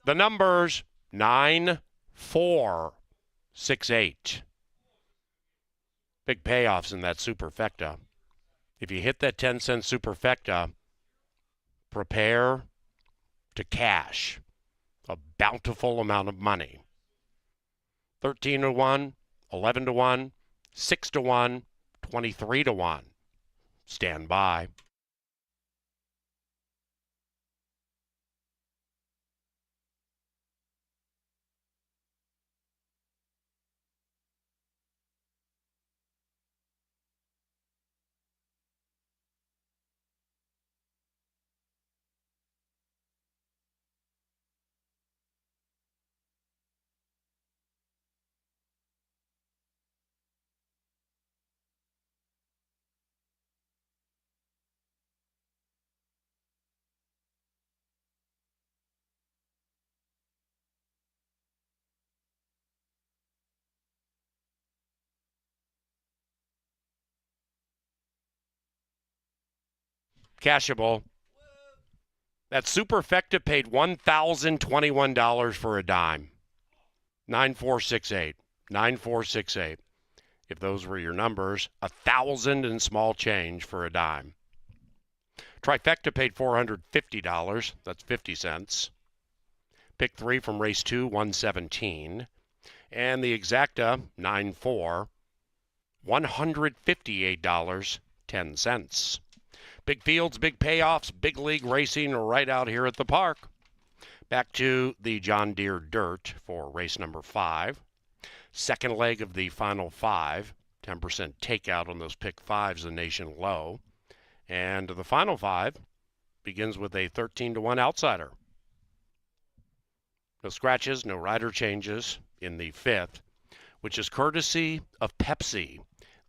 The numbers 9, 4, 6, 8. Big payoffs in that superfecta. If you hit that 10-cent superfecta, prepare to cash a bountiful amount of money. 13 to 1, 11 to 1, 6 to 1, 23 to 1. Stand by. Cashable. That superfecta paid $1,021 for a dime. 9468. 9468. If those were your numbers, 1,000 and small change for a dime. Trifecta paid $450. That's 50 cents. Pick 3 from race 2, 117. And the exacta, 9-4, $158.10. Big fields, big payoffs, big league racing right out here at the park. Back to the John Deere Dirt for race number 5. Second leg of the final 5. 10% takeout on those pick 5s, the nation low. And the final 5 begins with a 13 to 1 outsider. No scratches, no rider changes in the 5th, which is courtesy of Pepsi,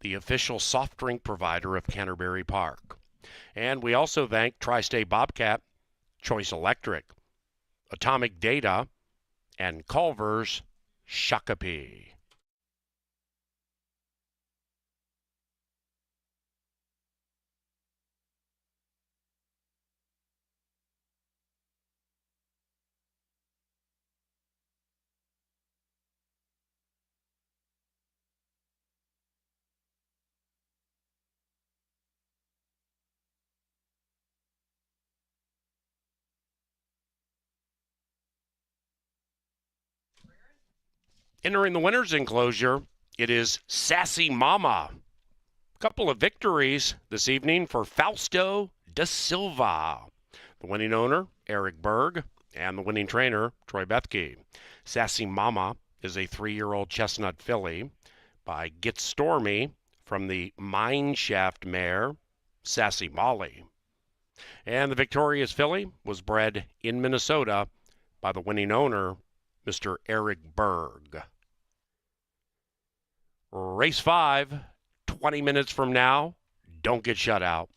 the official soft drink provider of Canterbury Park. And we also thank Tri-State Bobcat, Choice Electric, Atomic Data, and Culver's Shakopee. Entering the winner's enclosure, it is Sassy Mama. Couple of victories this evening for Fausto da Silva. The winning owner, Eric Berg, and the winning trainer, Troy Bethke. Sassy Mama is a 3-year-old chestnut filly by Get Stormy from the Mineshaft mare, Sassy Molly. And the victorious filly was bred in Minnesota by the winning owner, Mr. Eric Berg. Race 5, 20 minutes from now. Don't get shut out.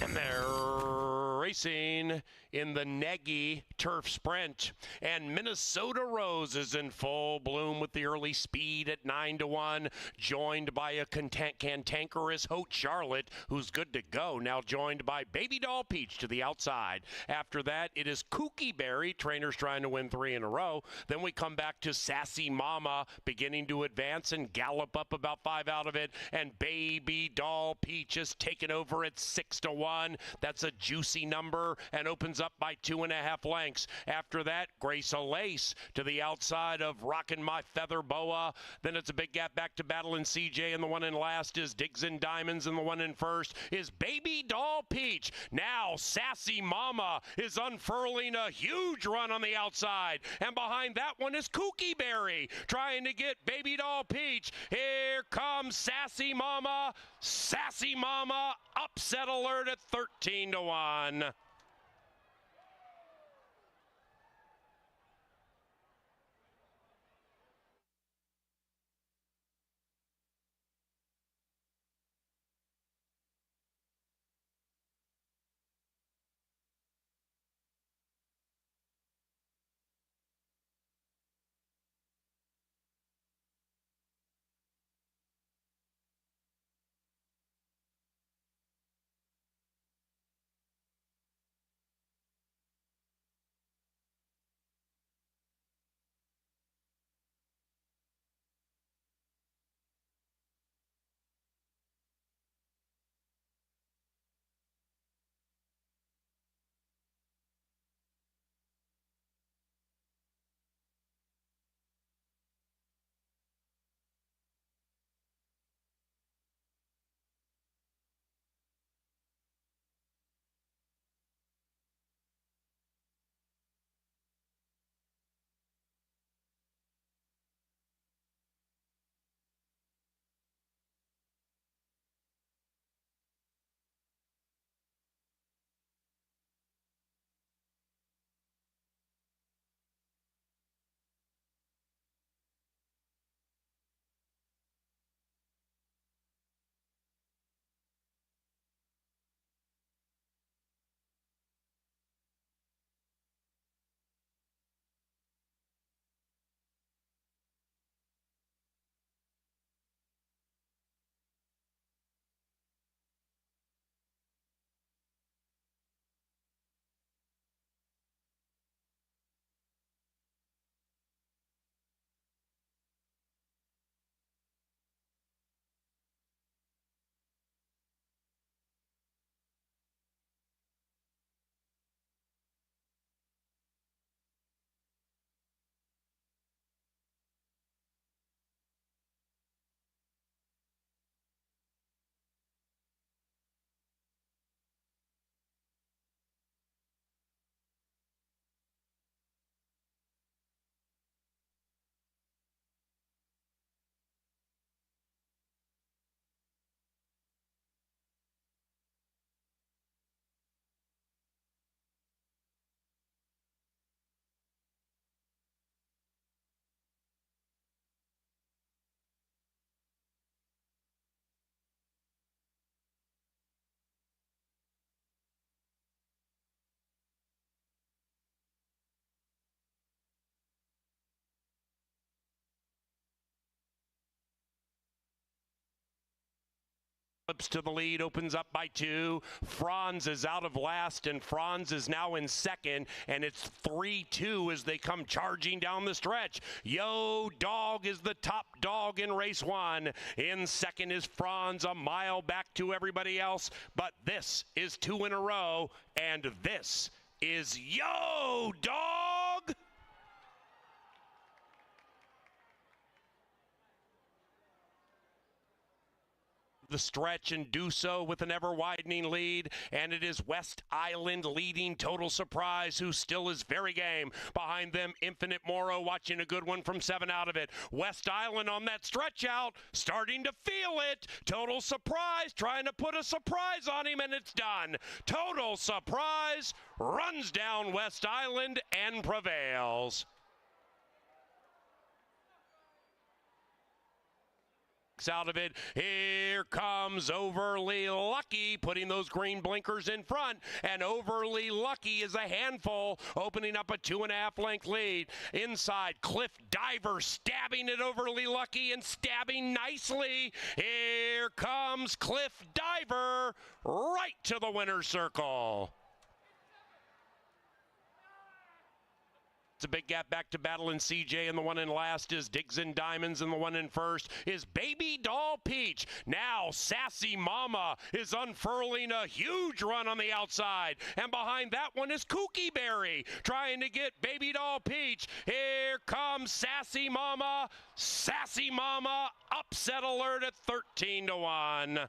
And they're racing in the Nagy Turf Sprint. And Minnesota Rose is in full bloom with the early speed at 9-1, joined by a cantankerous Haute Charlotte, who's good to go, now joined by Baby Doll Peach to the outside. After that, it is Kooky Berry, trainers trying to win 3 in a row. Then we come back to Sassy Mama, beginning to advance and gallop up about 5 out of it, and Baby Doll Peach is taken over at 6-1. That's a juicy number and opens up by 2.5 lengths. After that, Grace Lace to the outside of Rockin' My Feather Boa. Then it's a big gap back to Battle and CJ, and the one in last is Digs and Diamonds, and the one in first is Baby Doll Peach. Now Sassy Mama is unfurling a huge run on the outside, and behind that one is Kooky Berry trying to get Baby Doll Peach. Here comes Sassy Mama. Sassy Mama, upset alert at 13-1. Flips to the lead, opens up by 2. Franz is out of last, and Franz is now in second, and it's 3-2 as they come charging down the stretch. Yo Dog is the top dog in race 1. In second is Franz, a mile back to everybody else, but this is 2 in a row, and this is Yo Dog. The stretch and do so with an ever-widening lead, and it is West Island leading Total Surprise, who still is very game. Behind them, Infinite Moro watching a good one from 7 out of it. West Island on that stretch out, starting to feel it. Total Surprise trying to put a surprise on him, and it's done. Total Surprise runs down West Island and prevails. out of it. Here comes Overly Lucky, putting those green blinkers in front, and Overly Lucky is a handful, opening up a 2.5 length lead. Inside, Cliff Diver stabbing it Overly Lucky and stabbing nicely. Here comes Cliff Diver right to the winner's circle. It's a big gap back to Battle and CJ, and the one in last is Diggs and Diamonds, and the one in first is Baby Doll Peach. Now Sassy Mama is unfurling a huge run on the outside, and behind that one is Kooky Berry trying to get Baby Doll Peach. Here comes Sassy Mama. Sassy Mama, upset alert at 13-1.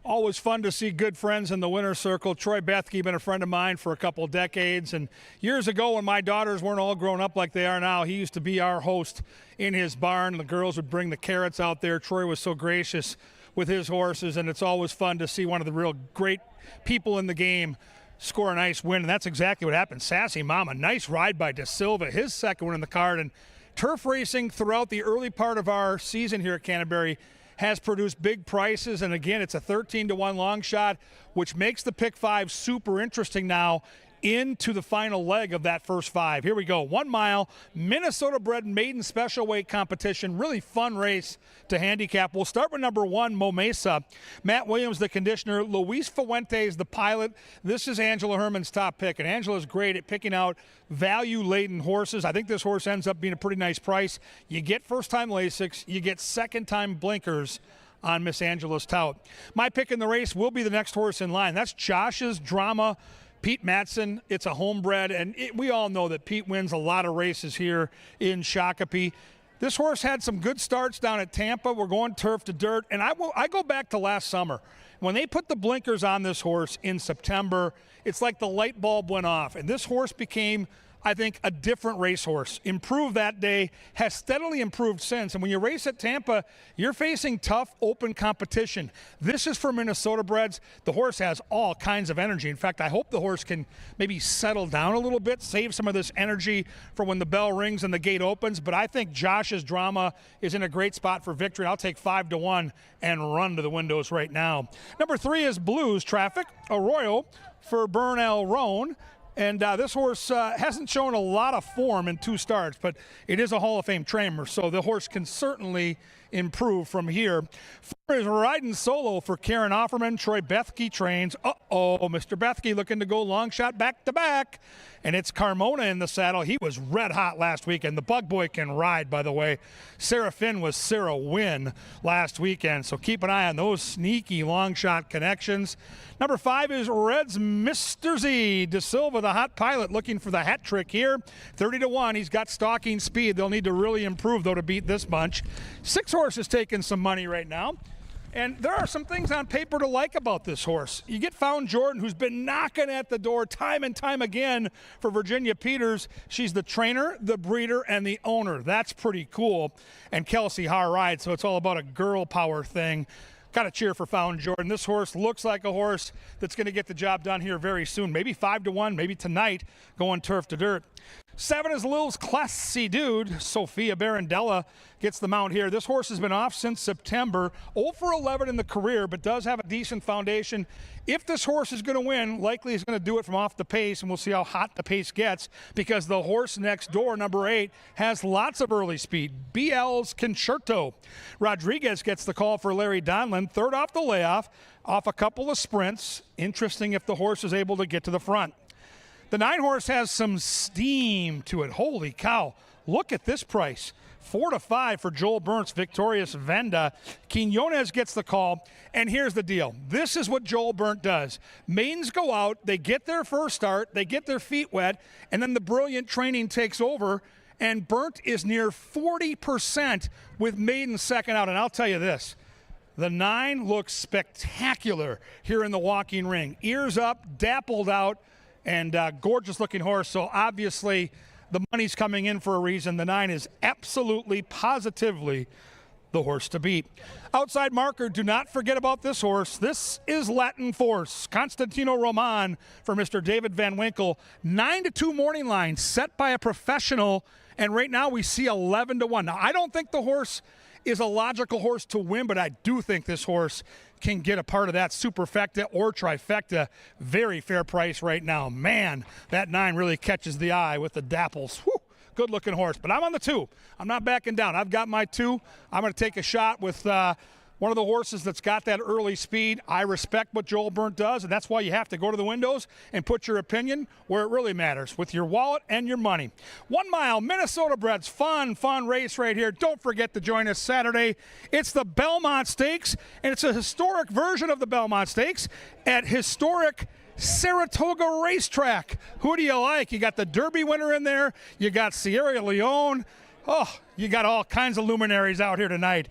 Always fun to see good friends in the winner's circle. Troy Bethke, been a friend of mine for a couple of decades. And years ago, when my daughters weren't all grown up like they are now, he used to be our host in his barn. The girls would bring the carrots out there. Troy was so gracious with his horses, and it's always fun to see one of the real great people in the game score a nice win. And that's exactly what happened. Sassy Mama, nice ride by De Silva, his second one in the card. And turf racing throughout the early part of our season here at Canterbury has produced big prices, and again, it's a 13-1 long shot, which makes the pick 5 super interesting now into the final leg of that first 5. Here we go. 1 mile, Minnesota-bred maiden special weight competition. Really fun race to handicap. We'll start with number 1, Mo Mesa. Matt Williams, the conditioner. Luis Fuentes, the pilot. This is Angela Herman's top pick, and Angela's great at picking out value-laden horses. I think this horse ends up being a pretty nice price. You get first-time Lasix. You get second-time blinkers on Miss Angela's tout. My pick in the race will be the next horse in line. That's Josh's Drama. Pete Matson, it's a homebred, and we all know that Pete wins a lot of races here in Shakopee. This horse had some good starts down at Tampa. We're going turf to dirt, and I go back to last summer. When they put the blinkers on this horse in September, it's like the light bulb went off, and this horse became I think, a different racehorse. Improved that day, has steadily improved since. And when you race at Tampa, you're facing tough, open competition. This is for Minnesota breds. The horse has all kinds of energy. In fact, I hope the horse can maybe settle down a little bit, save some of this energy for when the bell rings and the gate opens. But I think Josh's Drama is in a great spot for victory. I'll take 5-1 and run to the windows right now. Number 3 is Blues Traffic, Arroyo for Bernal Roan. And this horse hasn't shown a lot of form in 2 starts, but it is a Hall of Fame trainer, so the horse can certainly improve from here. 4 is Riding Solo for Karen Offerman. Troy Bethke trains. Mr. Bethke looking to go long shot back-to-back. And it's Carmona in the saddle. He was red hot last weekend. The Bug Boy can ride, by the way. Sarah Finn was Sarah Wynn last weekend, so keep an eye on those sneaky long shot connections. Number 5 is Red's Mr. Z. De Silva, the hot pilot, looking for the hat trick here. 30-1. He's got stalking speed. They'll need to really improve, though, to beat this bunch. 6 horses taking some money right now. And there are some things on paper to like about this horse. You get Found Jordan, who's been knocking at the door time and time again for Virginia Peters. She's the trainer, the breeder, and the owner. That's pretty cool. And Kelsey Har rides, so it's all about a girl power thing. Got to cheer for Found Jordan. This horse looks like a horse that's going to get the job done here very soon. Maybe 5-1, maybe tonight, going turf to dirt. 7 is Lil's Classy Dude. Sophia Barandella gets the mount here. This horse has been off since September. 0 for 11 in the career, but does have a decent foundation. If this horse is going to win, likely he's going to do it from off the pace, and we'll see how hot the pace gets, because the horse next door, number 8, has lots of early speed. BL's Concerto. Rodriguez gets the call for Larry Donlin. 3rd off the layoff, off a couple of sprints. Interesting if the horse is able to get to the front. The 9 horse has some steam to it. Holy cow. Look at this price. 4-5 for Joel Burnt's Victorious Venda. Quinones gets the call. And here's the deal. This is what Joel Burnt does. Maidens go out, they get their first start, they get their feet wet, and then the brilliant training takes over. And Burnt is near 40% with maidens second out. And I'll tell you this. The 9 looks spectacular here in the walking ring. Ears up, dappled out, and gorgeous looking horse. So obviously the money's coming in for a reason. The 9 is absolutely, positively the horse to beat. Outside marker, do not forget about this horse. This is Latin Force. Constantino Roman for Mr. David Van Winkle. 9-2 morning line set by a professional, and right now we see 11-1. Now, I don't think the horse is a logical horse to win, but I do think this horse can get a part of that superfecta or trifecta. Very fair price right now. Man, that 9 really catches the eye with the dapples. Whew, good looking horse, but I'm on the 2. I'm not backing down. I've got my 2. I'm going to take a shot with one of the horses that's got that early speed. I respect what Joel Burnt does, and that's why you have to go to the windows and put your opinion where it really matters, with your wallet and your money. 1 mile, Minnesota breds. Fun race right here. Don't forget to join us Saturday. It's the Belmont Stakes, and it's a historic version of the Belmont Stakes at historic Saratoga Racetrack. Who do you like? You got the Derby winner in there. You got Sierra Leone. Oh, you got all kinds of luminaries out here tonight.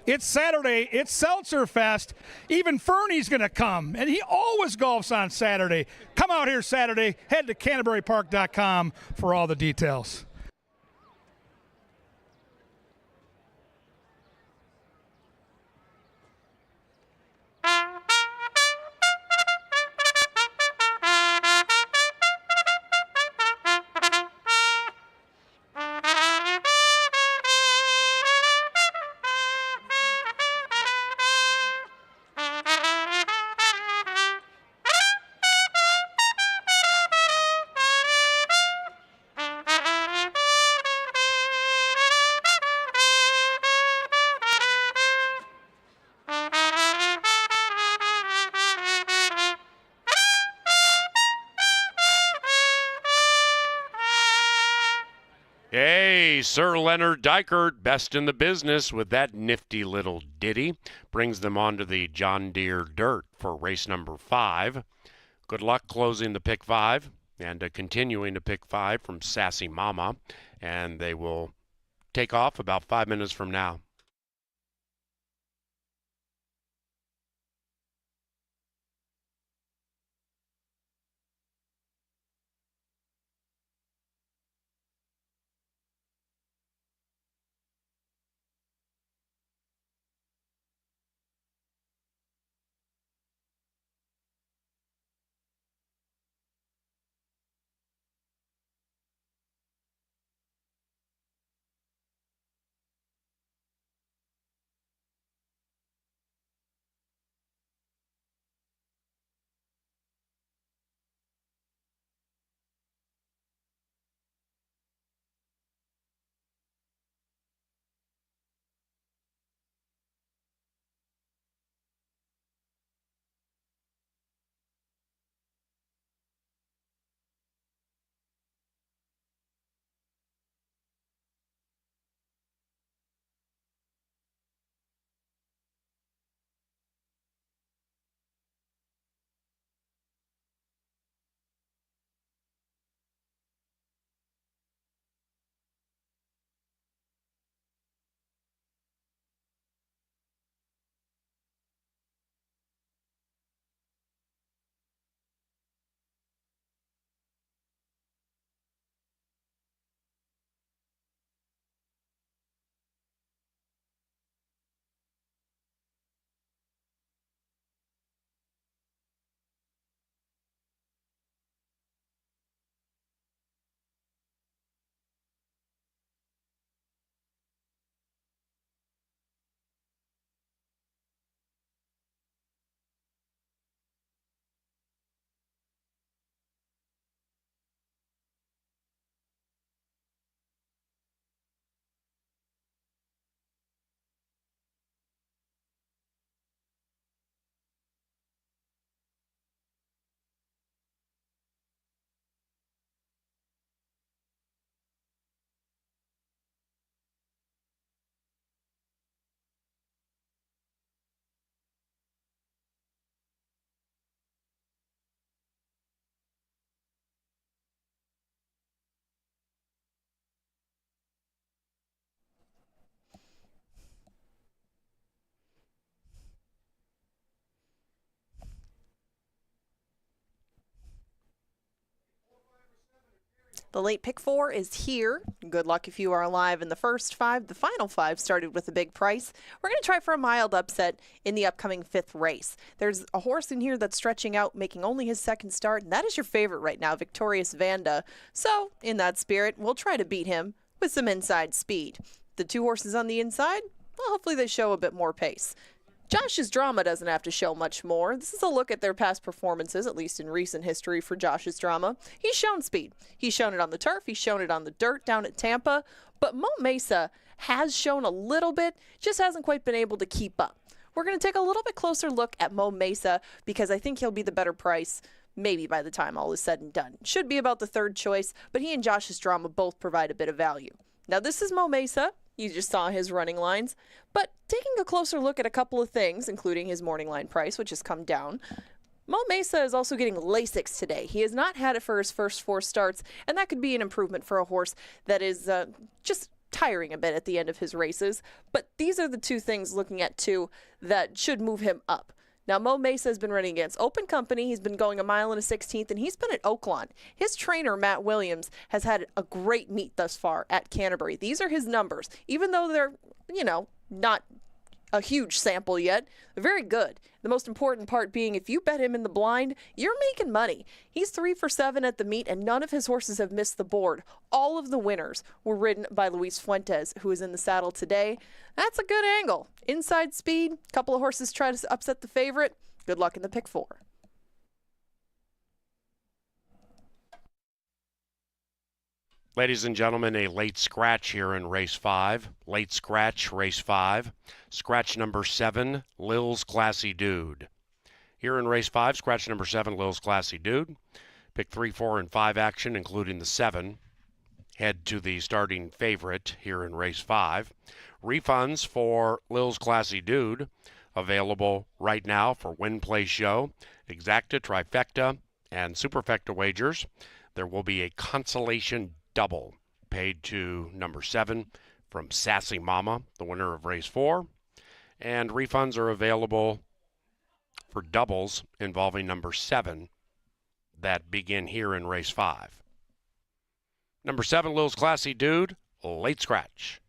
It's Saturday. It's Seltzer Fest. Even Fernie's going to come, and he always golfs on Saturday. Come out here Saturday. Head to CanterburyPark.com for all the details. Hey, Sir Leonard Dykert, best in the business with that nifty little ditty, brings them onto the John Deere dirt for race number 5. Good luck closing the pick 5 and continuing to pick 5 from Sassy Mama, and they will take off about 5 minutes from now. The late pick 4 is here. Good luck if you are alive in the first 5. The final 5 started with a big price. We're going to try for a mild upset in the upcoming 5th race. There's a horse in here that's stretching out, making only his second start, and that is your favorite right now, Victorious Vanda. So, in that spirit, we'll try to beat him with some inside speed. The 2 horses on the inside, well, hopefully they show a bit more pace. Josh's Drama doesn't have to show much more. This is a look at their past performances, at least in recent history for Josh's Drama. He's shown speed. He's shown it on the turf. He's shown it on the dirt down at Tampa. But Mo Mesa has shown a little bit, just hasn't quite been able to keep up. We're going to take a little bit closer look at Mo Mesa because I think he'll be the better price maybe by the time all is said and done. Should be about the 3rd choice, but he and Josh's Drama both provide a bit of value. Now this is Mo Mesa. You just saw his running lines. But taking a closer look at a couple of things, including his morning line price, which has come down, Mo Mesa is also getting Lasix today. He has not had it for his first 4 starts, and that could be an improvement for a horse that is just tiring a bit at the end of his races. But these are the 2 things looking at 2 that should move him up. Now, Mo Mesa has been running against Open Company. He's been going a mile and a 16th, and he's been at Oaklawn. His trainer, Matt Williams, has had a great meet thus far at Canterbury. These are his numbers. Even though they're, not a huge sample yet, they're very good. The most important part being if you bet him in the blind, you're making money. He's 3 for 7 at the meet, and none of his horses have missed the board. All of the winners were ridden by Luis Fuentes, who is in the saddle today. That's a good angle. Inside speed, a couple of horses try to upset the favorite. Good luck in the pick 4. Ladies and gentlemen, a late scratch here in race 5. Late scratch, race 5. Scratch number 7, Lil's Classy Dude. Here in race 5, scratch number 7, Lil's Classy Dude. Pick 3, 4, and 5 action, including the 7. Head to the starting favorite here in race 5. Refunds for Lil's Classy Dude available right now for Win Play Show, Exacta, Trifecta, and Superfecta wagers. There will be a consolation double paid to number 7 from Sassy Mama, the winner of race 4. And refunds are available for doubles involving number 7 that begin here in race 5. Number 7, Lil's Classy Dude, late scratch.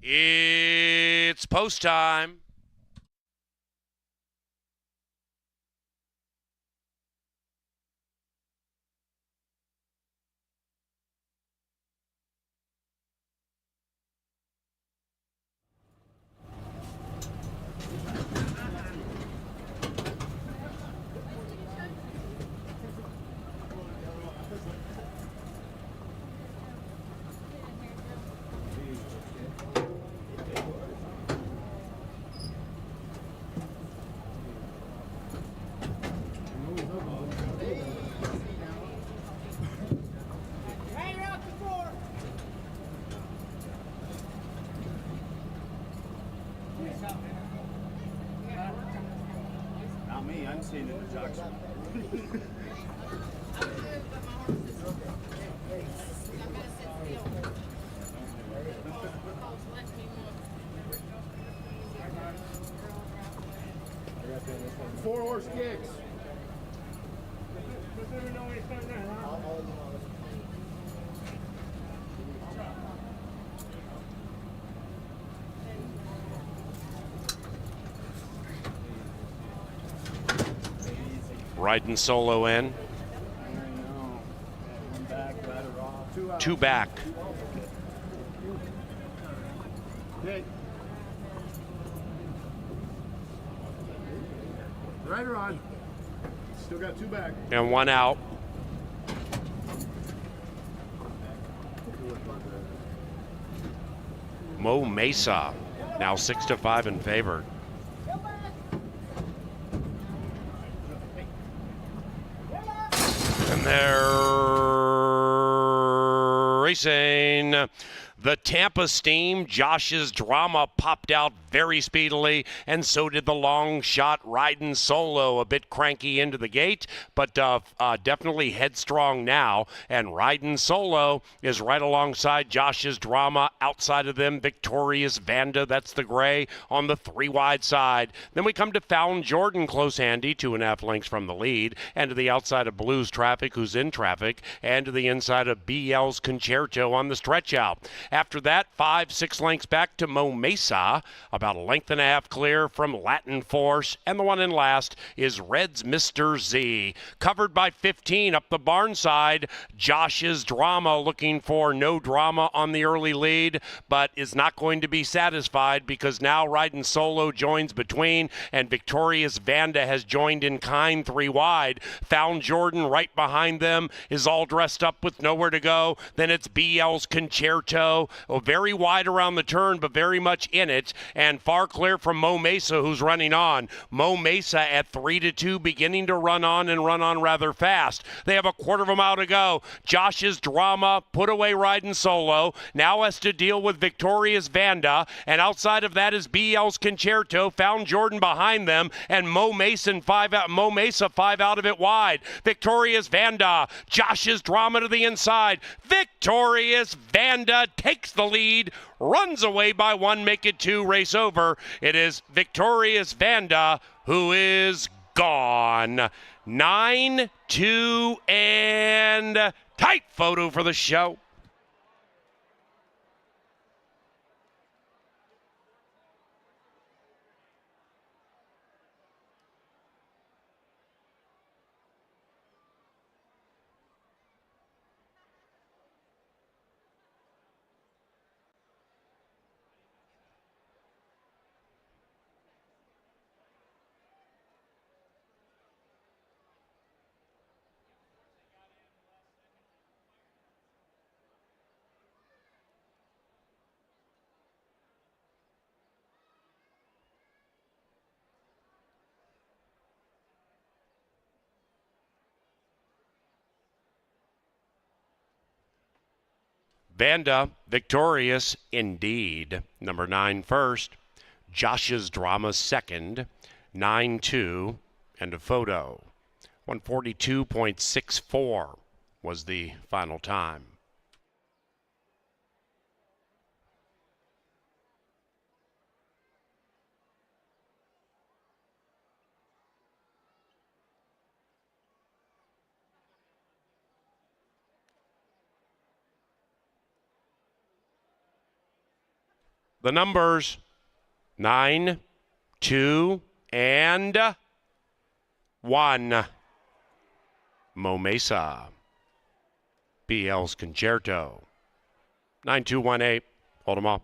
It's post time. Not me, I'm seeing it in the Jockey. Four-horse kicks. Riding solo in. Two back. Okay. Rider on. Still got two back. And one out. Mo Mesa now 6-5 in favor. And they're racing. The Tampa Steam, Josh's Drama popped out very speedily, and so did the long shot Riding Solo, a bit cranky into the gate, but definitely headstrong now. And Riding Solo is right alongside Josh's Drama. Outside of them, Victorious Vanda, that's the gray, on the 3 wide side. Then we come to Fallon Jordan, close handy, 2.5 lengths from the lead, and to the outside of Blues Traffic, who's in traffic, and to the inside of BL's Concerto on the stretch out. After that, 5-6 lengths back to Mo Mesa, about 1.5 lengths clear from Latin Force, and the one in last is Red's Mr. Z. Covered by 15 up the barn side, Josh's Drama looking for no drama on the early lead, but is not going to be satisfied because now Riding Solo joins between, and Victorious Vanda has joined in kind 3 wide. Found Jordan right behind them, is all dressed up with nowhere to go. Then it's BL's Concerto. Very wide around the turn, but very much in it, and far clear from Mo Mesa, who's running on. Mo Mesa at 3-2, beginning to run on and run on rather fast. They have a quarter of a mile to go. Josh's Drama put away Riding Solo, now has to deal with Victorious Vanda, and outside of that is BL's Concerto. Found Jordan behind them, and Mo Mesa 5 out of it wide. Victorious Vanda, Josh's Drama to the inside. Victorious Vanda takes the lead, runs away by 1, make it 2, race over. It is Victorious Vanda who is gone. 9-2 and tight photo for the show. Vanda, victorious indeed. Number 9 first. Josh's Drama second. 9-2 and a photo. 142.64 was the final time. The numbers 9, 2, and 1. Mo Mesa. BL's Concerto. 9218. Hold them all.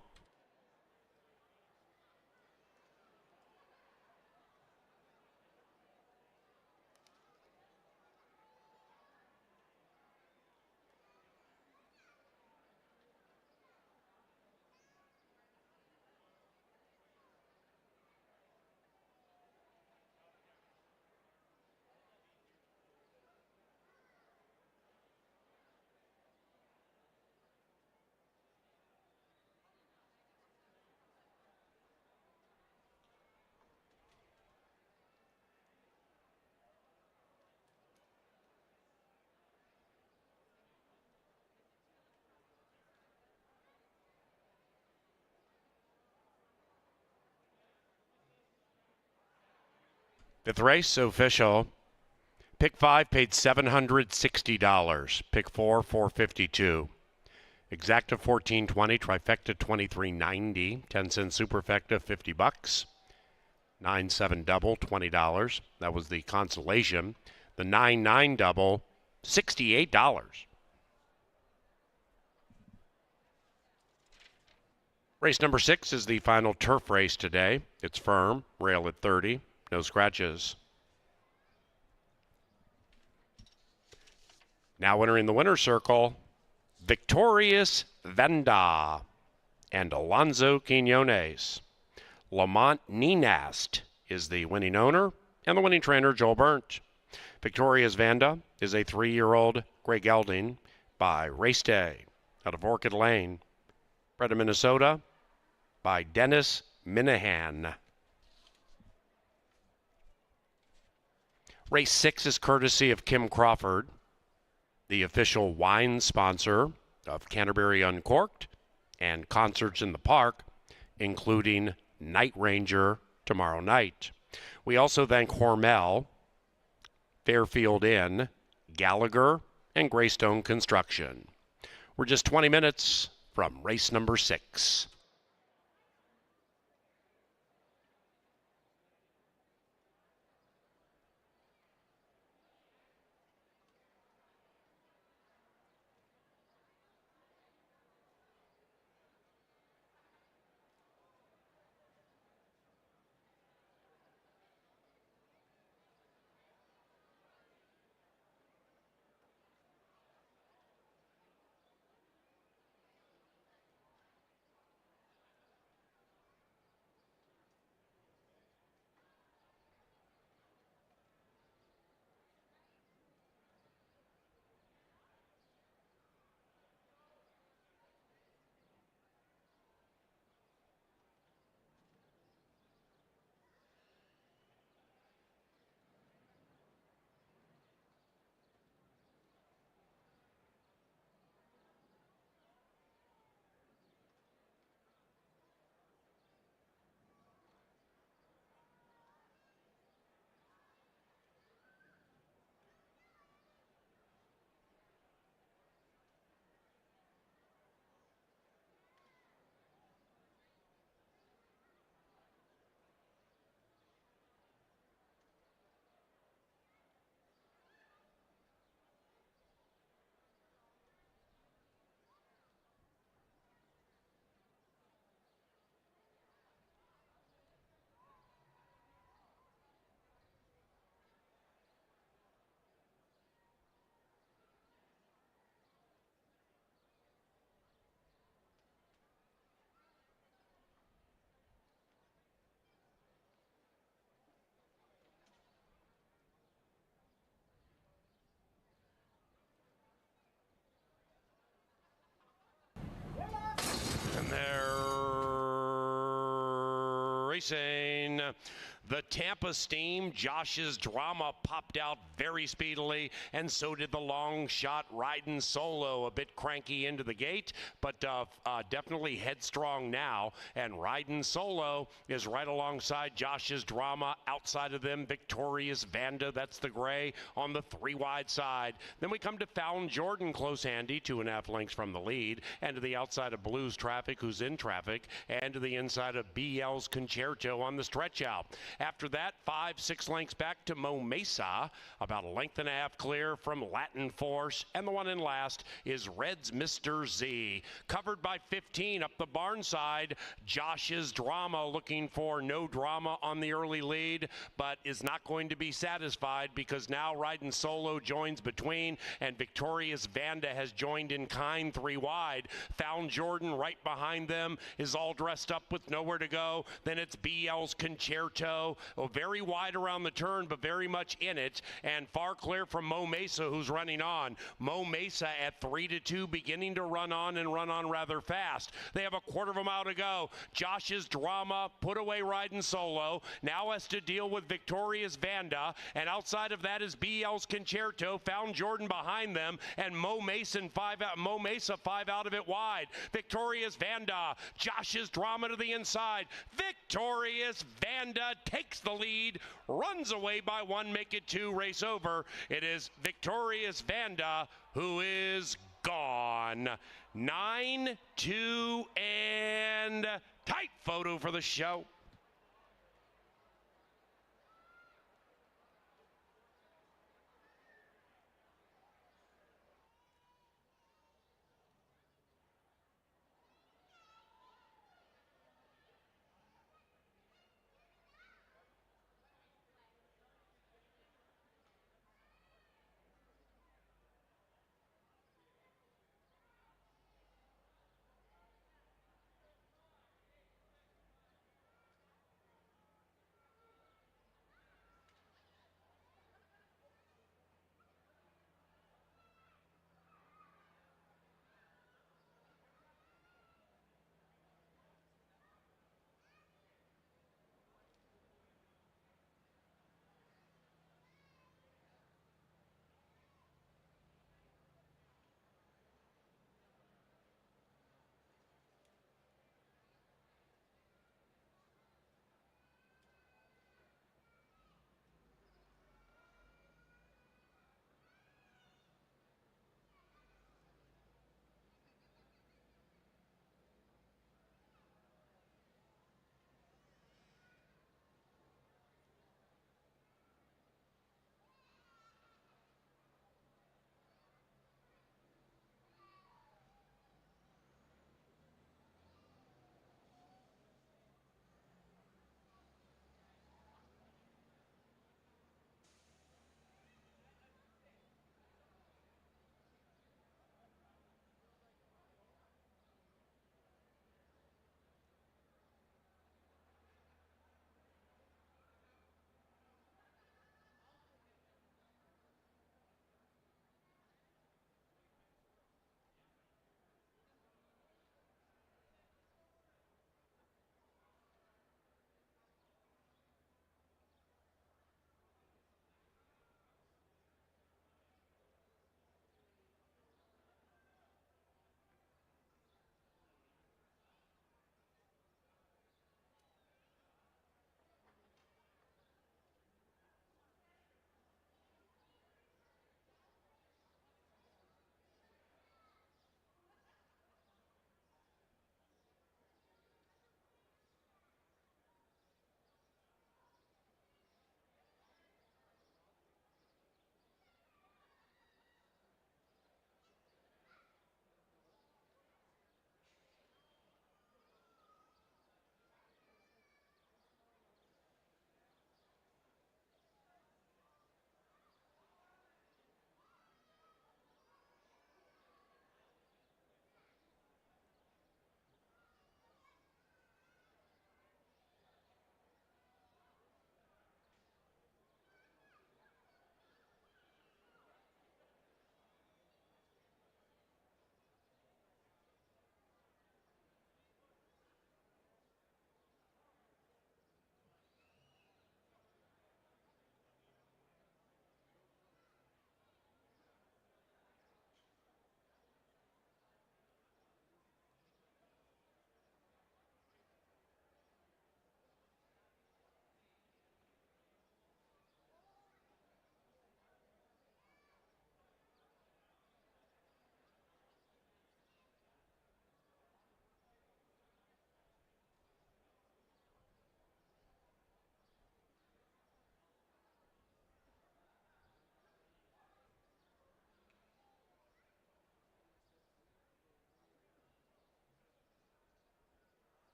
Fifth race official. Pick 5 paid $760. Pick 4, $452. Exacta $14.20. Trifecta $23.90. 10-cent superfecta $50. 9-7 double $20. That was the consolation. The 9-9 double $68. Race number 6 is the final turf race today. It's firm, rail at 30, no scratches. Now entering the winner's circle, Victorious Venda and Alonzo Quinones. Lamont Nenast is the winning owner and the winning trainer, Joel Burnt. Victorious Venda is a 3-year-old gray gelding by Race Day out of Orchid Lane. Bred in Minnesota by Dennis Minahan. Race 6 is courtesy of Kim Crawford, the official wine sponsor of Canterbury Uncorked and concerts in the park, including Night Ranger tomorrow night. We also thank Hormel, Fairfield Inn, Gallagher, and Greystone Construction. We're just 20 minutes from race number 6. And they're racing. The Tampa Steam, Josh's Drama, popped out very speedily, and so did the long shot Riding Solo. A bit cranky into the gate, but definitely headstrong now. And Riding Solo is right alongside Josh's Drama. Outside of them, Victorious Vanda, that's the gray, on the 3 wide side. Then we come to Fallon Jordan, close handy, 2.5 lengths from the lead, and to the outside of Blues Traffic, who's in traffic, and to the inside of BL's Concerto on the stretch out. After that, 5-6 lengths back to Mo Mesa, about 1.5 lengths clear from Latin Force, and the one in last is Red's Mr. Z. Covered by 15 up the barn side, Josh's Drama, looking for no drama on the early lead, but is not going to be satisfied because now Riding Solo joins between, and Victorious Vanda has joined in kind 3 wide. Fallon Jordan right behind them is all dressed up with nowhere to go. Then it's BL's Concerto. Very wide around the turn, but very much in it, and far clear from Mo Mesa, who's running on. Mo Mesa at 3-2, beginning to run on and run on rather fast. They have a quarter of a mile to go. Josh's Drama put away Riding Solo, now has to deal with Victorious Vanda, and outside of that is BL's Concerto. Found Jordan behind them, and Mo Mesa 5 out of it wide. Victorious Vanda, Josh's Drama to the inside. Victorious Vanda takes the lead, runs away by 1, make it 2, race over. It is Victorious Vanda who is gone. 9-2 and tight photo for the show.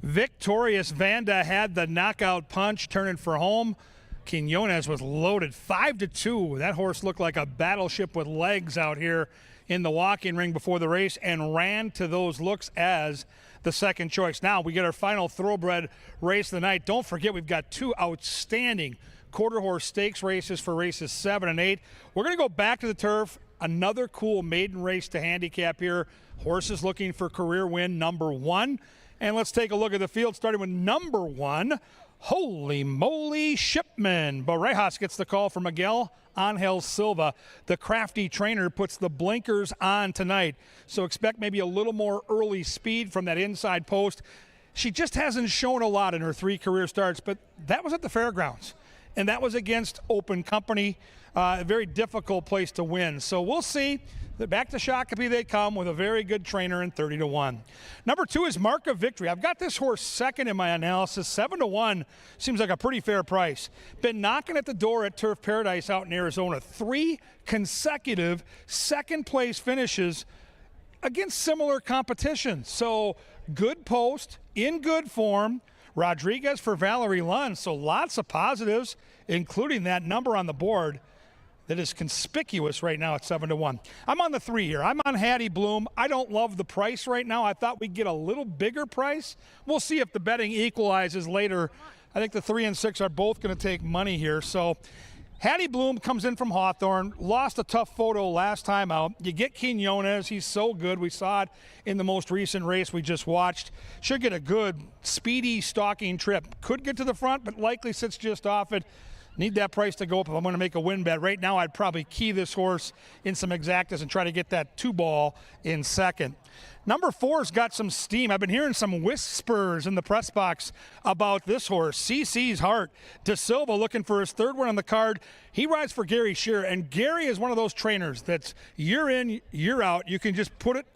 Victorious Vanda had the knockout punch, turning for home. Quinones was loaded 5-2. That horse looked like a battleship with legs out here in the walking ring before the race and ran to those looks as the second choice. Now we get our final thoroughbred race of the night. Don't forget we've got two outstanding quarter horse stakes races for races 7 and 8. We're going to go back to the turf. Another cool maiden race to handicap here. Horses looking for career win number 1. And let's take a look at the field, starting with number 1. Holy moly, Shipman. Barrejas gets the call from Miguel Angel Silva. The crafty trainer puts the blinkers on tonight. So expect maybe a little more early speed from that inside post. She just hasn't shown a lot in her 3 career starts, but that was at the fairgrounds. And that was against Open Company. A very difficult place to win. So we'll see. Back to Shakopee they come with a very good trainer in 30-1. Number 2 is Mark of Victory. I've got this horse second in my analysis. 7-1 seems like a pretty fair price. Been knocking at the door at Turf Paradise out in Arizona. 3 consecutive second-place finishes against similar competition. So good post, in good form. Rodriguez for Valerie Lund. So lots of positives, including that number on the board that is conspicuous right now at 7-1. I'm on the 3 here. I'm on Hattie Bloom. I don't love the price right now. I thought we'd get a little bigger price. We'll see if the betting equalizes later. I think the 3 and 6 are both going to take money here. So Hattie Bloom comes in from Hawthorne, lost a tough photo last time out. You get Quinones. He's so good. We saw it in the most recent race we just watched. Should get a good, speedy stalking trip. Could get to the front, but likely sits just off it. Need that price to go up if I'm going to make a win bet. Right now, I'd probably key this horse in some exactas and try to get that 2-ball in second. Number 4's got some steam. I've been hearing some whispers in the press box about this horse. CC's Heart. De Silva looking for his 3rd one on the card. He rides for Gary Shearer, and Gary is one of those trainers that's year in, year out. You can just put it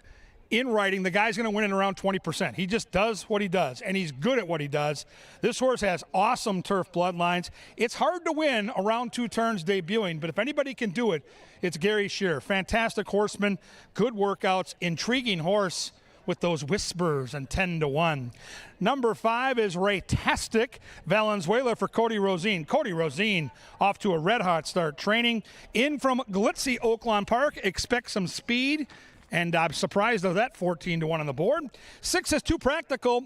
in writing, the guy's going to win in around 20%. He just does what he does, and he's good at what he does. This horse has awesome turf bloodlines. It's hard to win around 2 turns debuting, but if anybody can do it, it's Gary Shearer. Fantastic horseman, good workouts, intriguing horse with those whispers, and 10-1. Number 5 is Raytastic Valenzuela for Cody Rosine. Cody Rosine off to a red-hot start training. In from glitzy Oaklawn Park, expect some speed. And I'm surprised of that 14-1 on the board. 6 is too practical.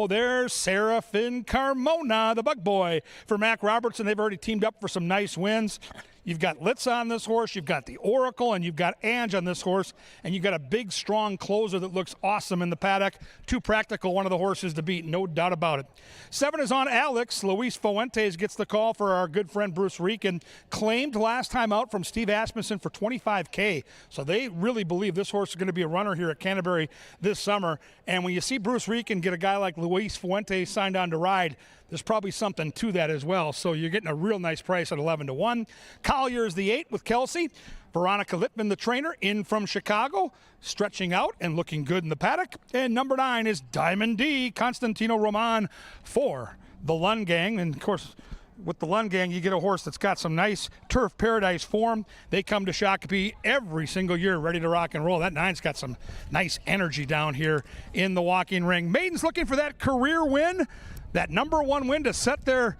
There's Serafin Carmona, the bug boy for Mac Robertson. They've already teamed up for some nice wins. You've got Litz on this horse, you've got the Oracle, and you've got Ange on this horse, and you've got a big, strong closer that looks awesome in the paddock. Too practical, one of the horses to beat, no doubt about it. 7 is on Alex. Luis Fuentes gets the call for our good friend Bruce Rieken. Claimed last time out from Steve Asmussen for $25K. So they really believe this horse is going to be a runner here at Canterbury this summer. And when you see Bruce Rieken get a guy like Luis Fuentes signed on to ride, there's probably something to that as well. So you're getting a real nice price at 11-1. Collier's the 8 with Kelsey. Veronica Littman, the trainer, in from Chicago, stretching out and looking good in the paddock. And number 9 is Diamond D, Constantino Roman for the Lund Gang. And, of course, with the Lund Gang, you get a horse that's got some nice Turf Paradise form. They come to Shakopee every single year ready to rock and roll. That 9's got some nice energy down here in the walking ring. Maiden's looking for that career win, that number 1 win to set their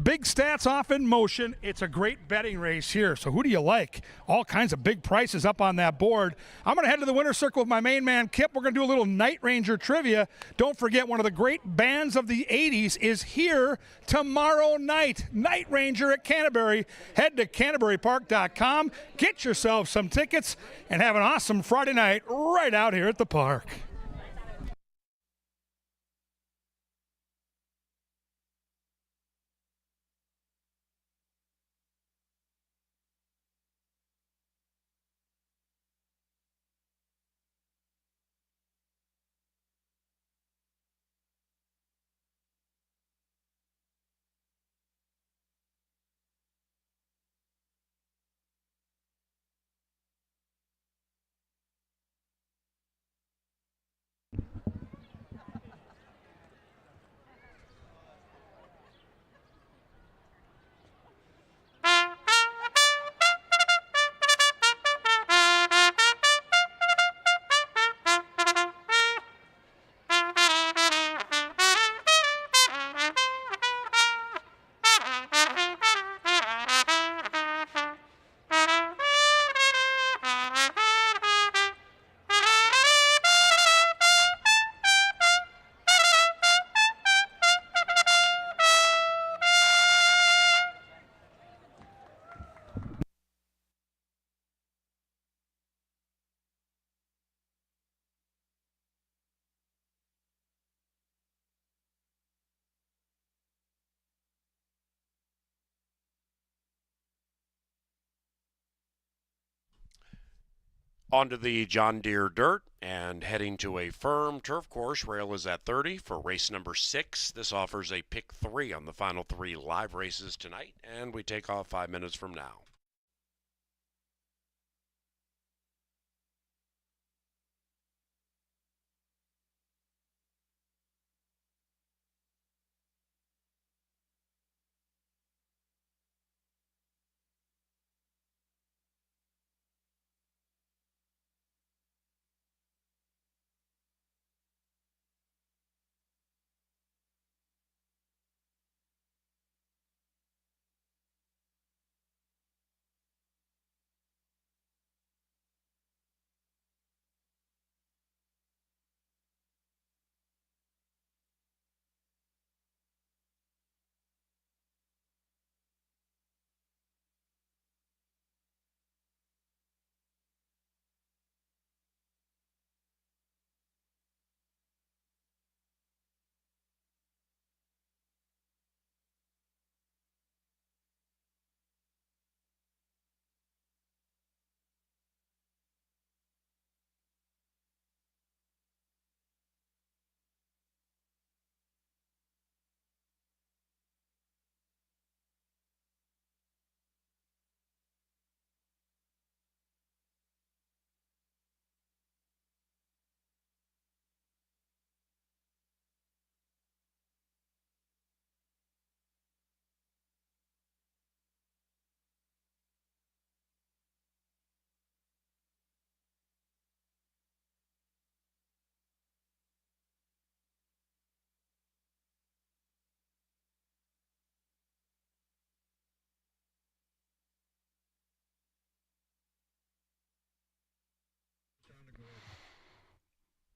big stats off in motion. It's a great betting race here. So who do you like? All kinds of big prices up on that board. I'm going to head to the winner's circle with my main man, Kip. We're going to do a little Night Ranger trivia. Don't forget, one of the great bands of the 80s is here tomorrow night. Night Ranger at Canterbury. Head to CanterburyPark.com. Get yourself some tickets and have an awesome Friday night right out here at the park. Onto the John Deere dirt and heading to a firm turf course. Rail is at 30 for race number 6. This offers a pick 3 on the final 3 live races tonight, and we take off 5 minutes from now.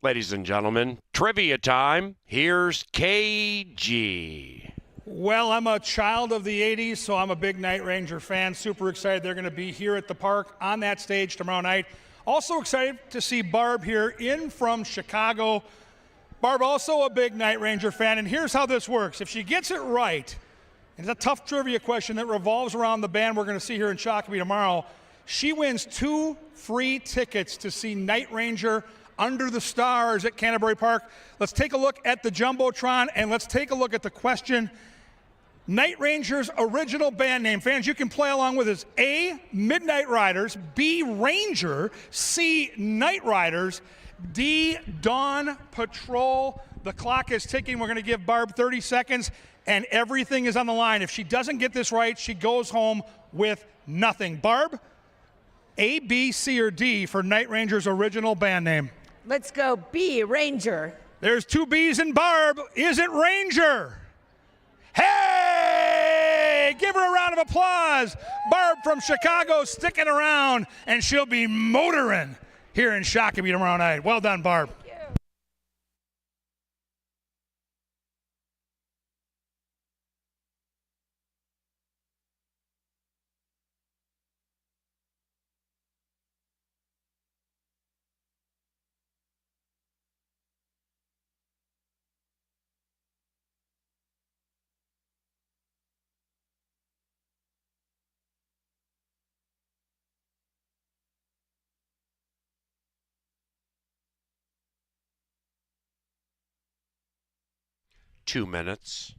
Ladies and gentlemen, trivia time. Here's KG. Well, I'm a child of the 80s, so I'm a big Night Ranger fan. Super excited they're going to be here at the park on that stage tomorrow night. Also excited to see Barb here in from Chicago. Barb, also a big Night Ranger fan, and here's how this works. If she gets it right, and it's a tough trivia question that revolves around the band we're going to see here in Shakopee tomorrow, she wins 2 free tickets to see Night Ranger Under the Stars at Canterbury Park. Let's take a look at the Jumbotron, and let's take a look at the question. Night Ranger's original band name. Fans, you can play along with us. A, Midnight Riders. B, Ranger. C, Night Riders. D, Dawn Patrol. The clock is ticking. We're going to give Barb 30 seconds, and everything is on the line. If she doesn't get this right, she goes home with nothing. Barb, A, B, C, or D for Night Ranger's original band name? Let's go B, Ranger. There's 2 B's in Barb. Is it Ranger? Hey! Give her a round of applause. Barb from Chicago sticking around, and she'll be motoring here in Shakopee tomorrow night. Well done, Barb. Thank you. 2 minutes.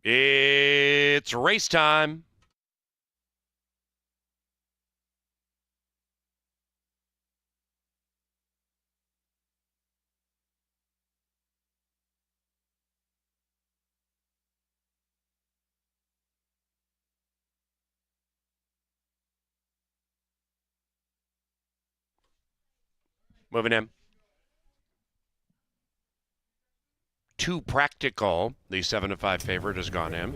It's race time. Moving in. Too Practical, the 7-5 favorite, has gone in.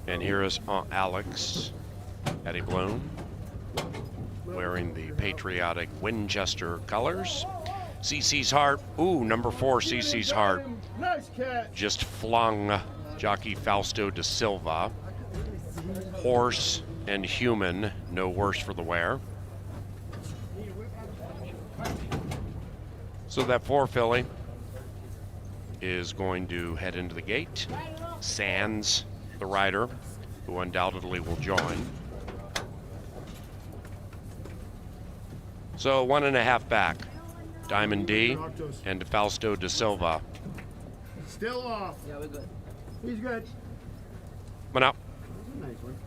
And here is Alex, Eddie Bloom, wearing the patriotic Winchester colors. CC's Heart, number 4, CC's Heart, just flung Jockey Fausto da Silva. Horse and Human, no worse for the wear. So that 4 filly is going to head into the gate. Sands, the rider, who undoubtedly will join. So 1.5 back. Diamond D and Fausto da Silva. Still off. Yeah, we're good. He's good. Come on out. Nice one.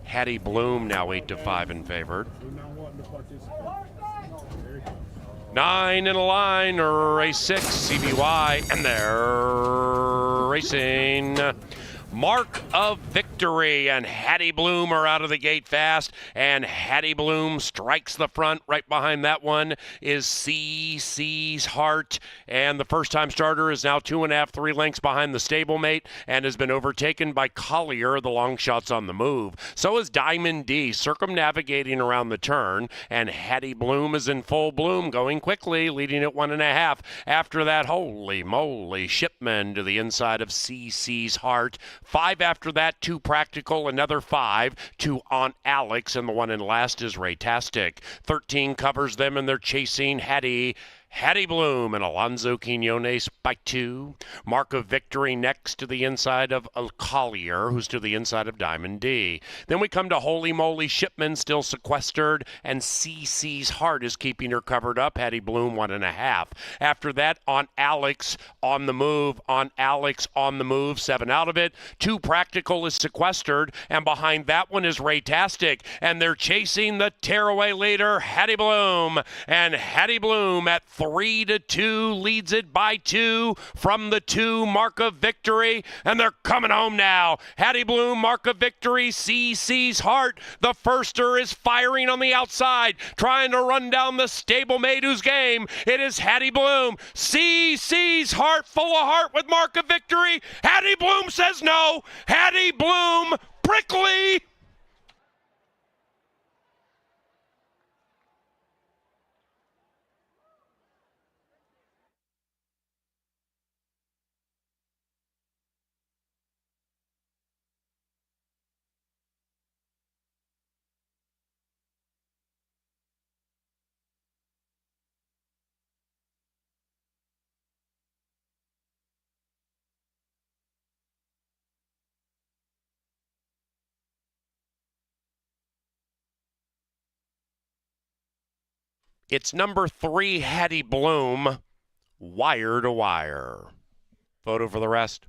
Hattie Bloom now 8-5 in favored. 9 in a line, race 6, CBY, and they're racing. Mark of Victory, and Hattie Bloom are out of the gate fast, and Hattie Bloom strikes the front. Right behind that one is CC's Heart, and the first-time starter is now 2.5, 3 lengths behind the stablemate and has been overtaken by Collier, the long shots on the move. So is Diamond D, circumnavigating around the turn, and Hattie Bloom is in full bloom, going quickly, leading at 1.5. After that, holy moly, Shipman to the inside of CC's Heart. 5 after that, Too Practical, another 5 to Aunt Alex, and the one in last is Raytastic. 13 covers them, and they're chasing Hattie Bloom and Alonzo Quinones by 2. Mark of Victory next to the inside of Collier, who's to the inside of Diamond D. Then we come to Holy Moly Shipman, still sequestered, and CC's Heart is keeping her covered up. Hattie Bloom 1.5. After that, on Alex on the move. On Alex on the move, 7 out of it. Too Practical is sequestered, and behind that one is Raytastic, and they're chasing the tearaway leader, Hattie Bloom, and Hattie Bloom at 3-2 leads it by 2 from the 2, Mark of Victory, and they're coming home now. Hattie Bloom, Mark of Victory, CC's Heart. The firster is firing on the outside, trying to run down the stablemate who's game. It is Hattie Bloom. CC's Heart, full of heart with Mark of Victory. Hattie Bloom says no. Hattie Bloom, prickly. It's number 3, Hattie Bloom, wire to wire. Photo for the rest.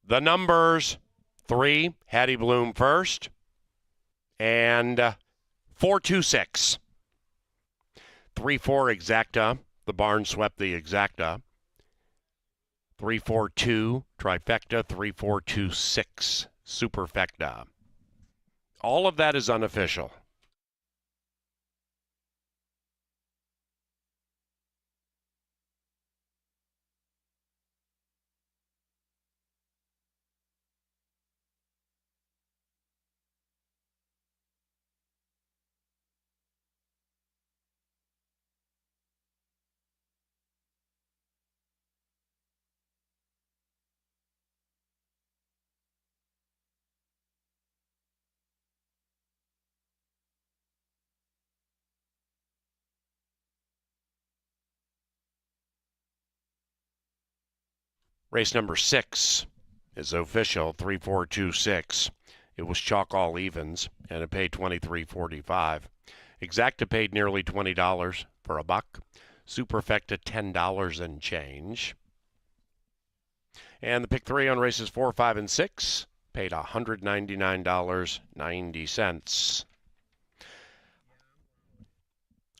The numbers: 3, Hattie Bloom first, and 426. 3-4 Exacta. The barn swept the Exacta. 3-4-2 Trifecta. 3-4-2-6 Superfecta. All of that is unofficial. Race number 6 is official, 3426. It was chalk all evens, and it paid $23.45. Exacta paid nearly $20 for a buck. Superfecta $10 and change. And the pick 3 on races 4, 5, and 6 paid $199.90.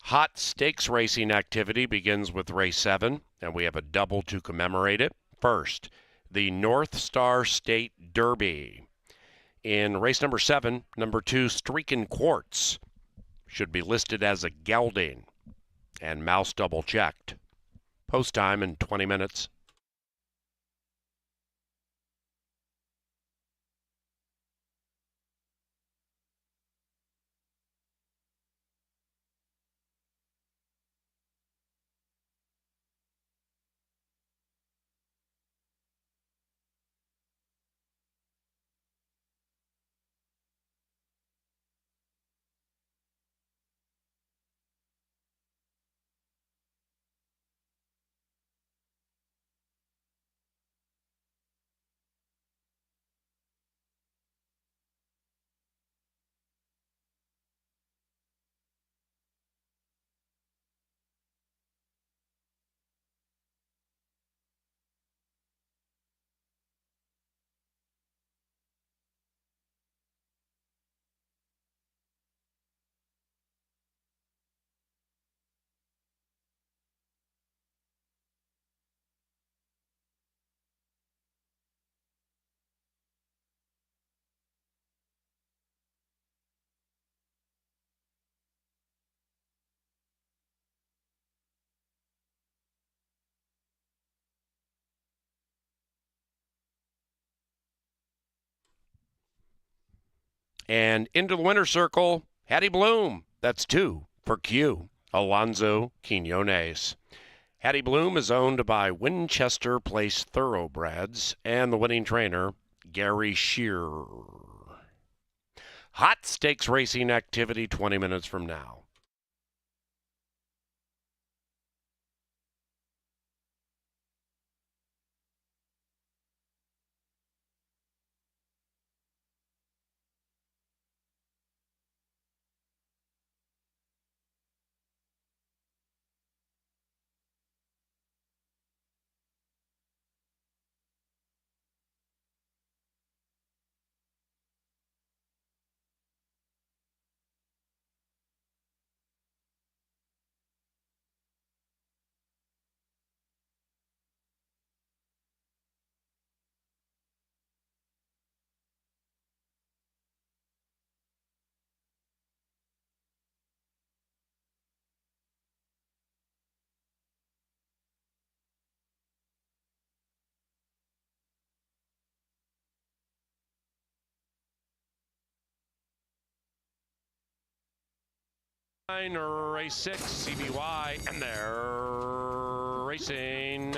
Hot stakes racing activity begins with race 7, and we have a double to commemorate it. First, the North Star State Derby. In race number 7, number 2, Streakin' Quartz should be listed as a gelding, and Mouse double checked. Post time in 20 minutes. And into the winner's circle, Hattie Bloom. That's 2 for Q. Alonzo Quinones. Hattie Bloom is owned by Winchester Place Thoroughbreds and the winning trainer, Gary Shearer. Hot stakes racing activity 20 minutes from now. Race 6, CBY, and they're racing.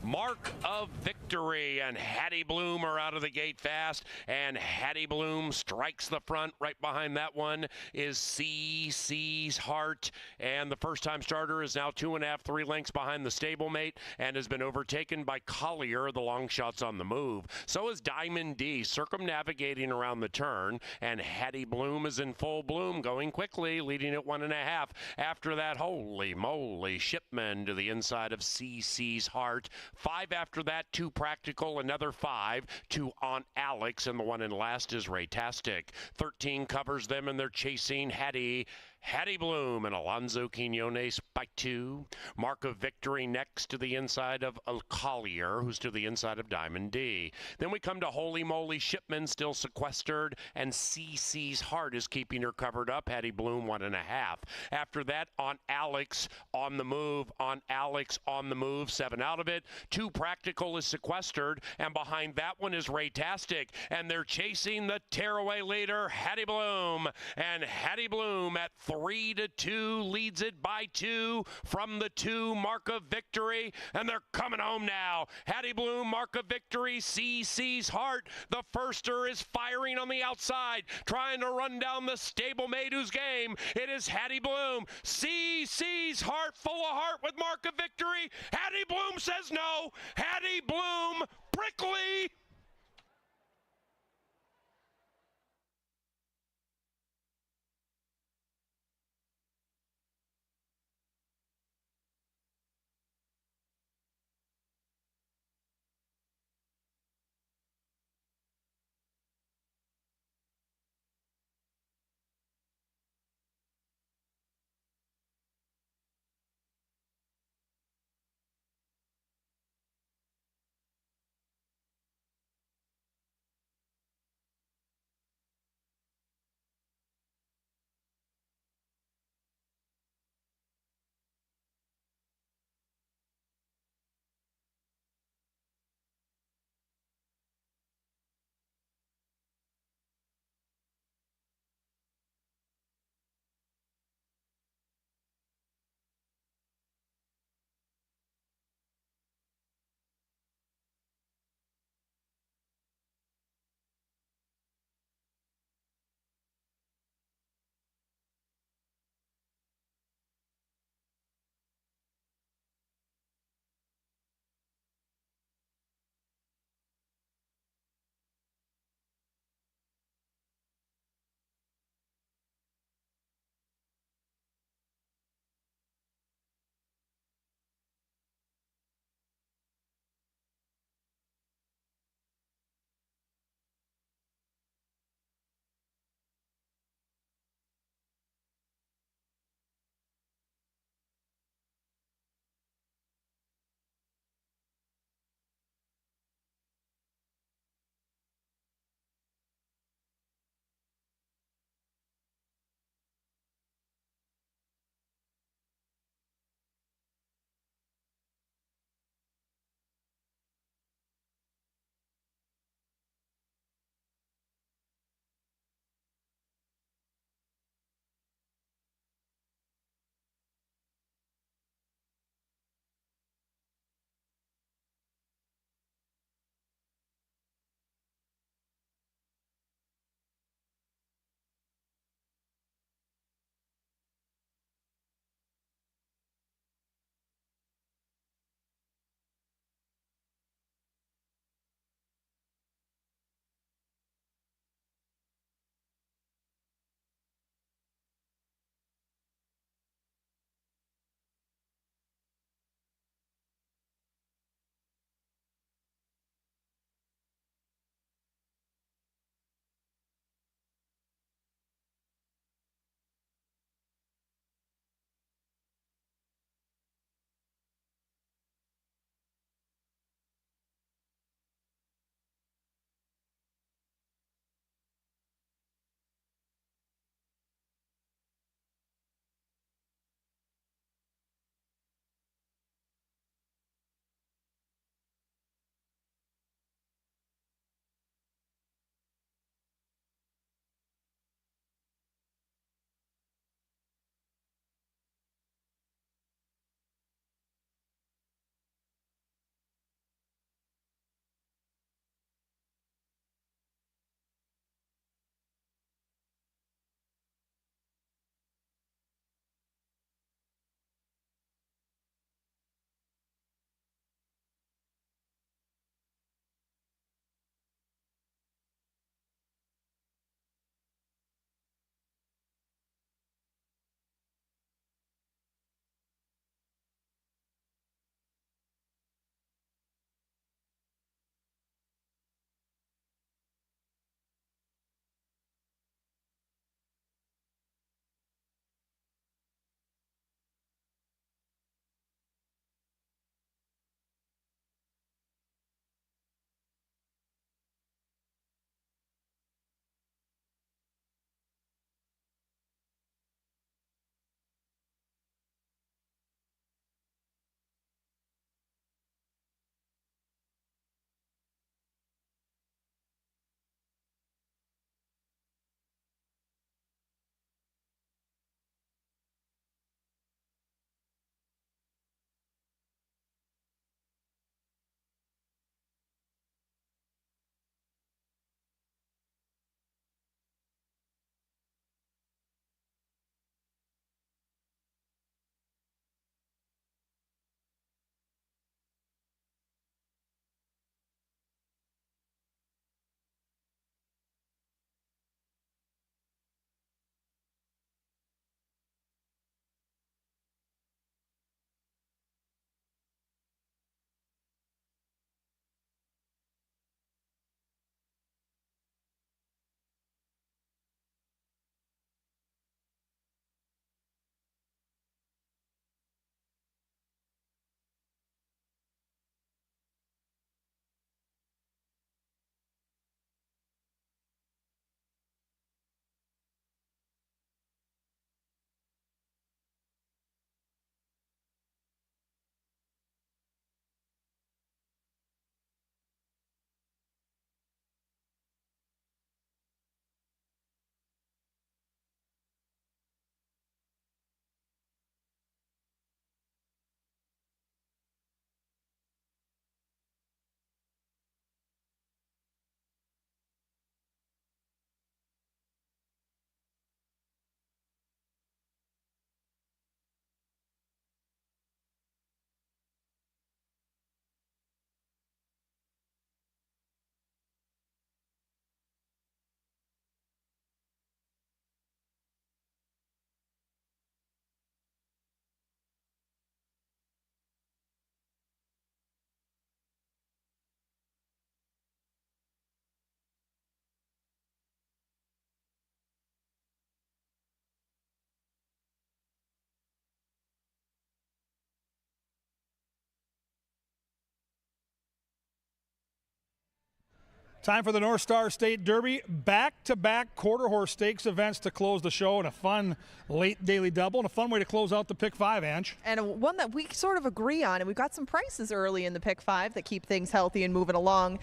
Mark of Victory and Hattie Bloom are out of the gate fast, and Hattie Bloom strikes the front. Right behind that one is CC's Heart, and the first-time starter is now 2.5, 3 lengths behind the stablemate and has been overtaken by Collier. The long shot's on the move. So is Diamond D, circumnavigating around the turn, and Hattie Bloom is in full bloom, going quickly, leading at 1.5. After that, holy moly, Shipman to the inside of CC's Heart. 5 after that, 2 Practical, another 5, 2 on Alex, and the one in last is Raytastic. 13 covers them, and they're chasing Hattie Bloom and Alonzo Quinones by 2. Mark of Victory next to the inside of Collier, who's to the inside of Diamond D. Then we come to Holy Moly Shipman, still sequestered, and CC's Heart is keeping her covered up. Hattie Bloom 1.5. After that, on Alex, on the move, on Alex, on the move, 7 out of it. 2 Practical is sequestered, and behind that one is Raytastic, and they're chasing the tearaway leader, Hattie Bloom, and Hattie Bloom at 3-2, leads it by 2 from the 2, mark of victory, and they're coming home now. Hattie Bloom, mark of victory, CC's Heart. The firster is firing on the outside, trying to run down the stablemate whose game. It is Hattie Bloom. CC's Heart, full of heart with mark of victory. Hattie Bloom says no. Hattie Bloom, Brickley. Time for the North Star State Derby. Back-to-back quarter horse stakes events to close the show, and a fun late daily double, and a fun way to close out the Pick 5, Ange. And one that we sort of agree on, and we've got some prices early in the Pick 5 that keep things healthy and moving along.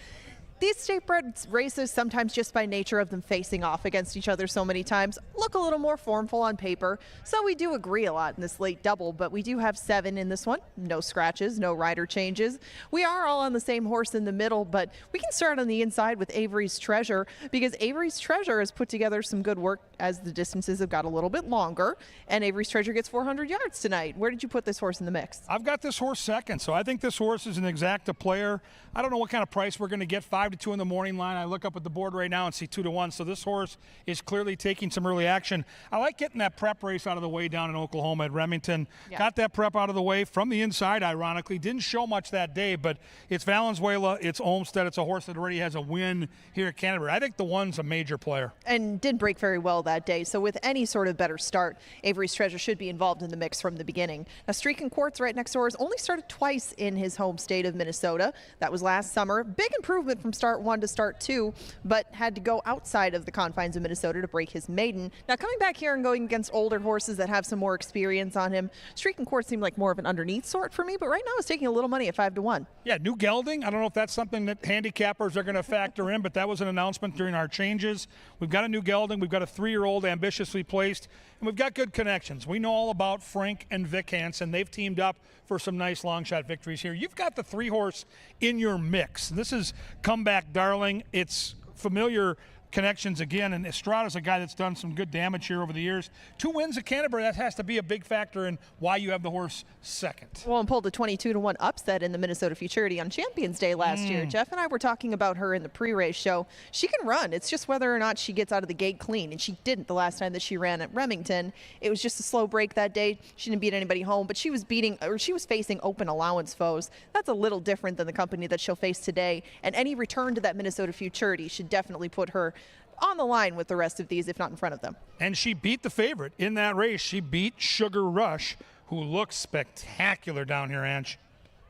These state-bred races, sometimes just by nature of them facing off against each other so many times, look a little more formful on paper. So we do agree a lot in this late double, but we do have 7 in this one. No scratches, no rider changes. We are all on the same horse in the middle, but we can start on the inside with Avery's Treasure, because Avery's Treasure has put together some good work as the distances have got a little bit longer, and Avery's Treasure gets 400 yards tonight. Where did you put this horse in the mix? I've got this horse second, so I think this horse is an exacta player. I don't know what kind of price we're going to get, 5-2 in the morning line. I look up at the board right now and see 2-1, so this horse is clearly taking some early action. I like getting that prep race out of the way down in Oklahoma at Remington. Yeah. Got that prep out of the way from the inside, ironically. Didn't show much that day, but it's Valenzuela, it's Olmsted, it's a horse that already has a win here at Canterbury. I think the one's a major player. And did break very well that day, so with any sort of better start, Avery's Treasure should be involved in the mix from the beginning. Now, Streakin' Quartz right next door has only started twice in his home state of Minnesota. That was last summer. Big improvement from start 1 to start 2, but had to go outside of the confines of Minnesota to break his maiden. Now, coming back here and going against older horses that have some more experience on him, Streakin' Quartz seemed like more of an underneath sort for me, but right now it's taking a little money at 5-1. Yeah, new gelding. I don't know if that's something that handicappers are going to factor in, but that was an announcement during our changes. We've got a new gelding. We've got a 3-year-old ambitiously placed, and we've got good connections. We know all about Frank and Vic Hansen. They've teamed up for some nice long shot victories here. You've got the 3-horse in your mix. This is Comeback Darling. It's familiar connections again, and Estrada's a guy that's done some good damage here over the years. 2 wins at Canterbury, that has to be a big factor in why you have the horse second. Well, and pulled a 22-1 upset in the Minnesota Futurity on Champions Day last year. Jeff and I were talking about her in the pre-race show. She can run. It's just whether or not she gets out of the gate clean, and she didn't the last time that she ran at Remington. It was just a slow break that day. She didn't beat anybody home, but she was facing open allowance foes. That's a little different than the company that she'll face today, and any return to that Minnesota Futurity should definitely put her on the line with the rest of these, if not in front of them. And she beat the favorite in that race. She beat Sugar Rush, who looks spectacular down here, Ange.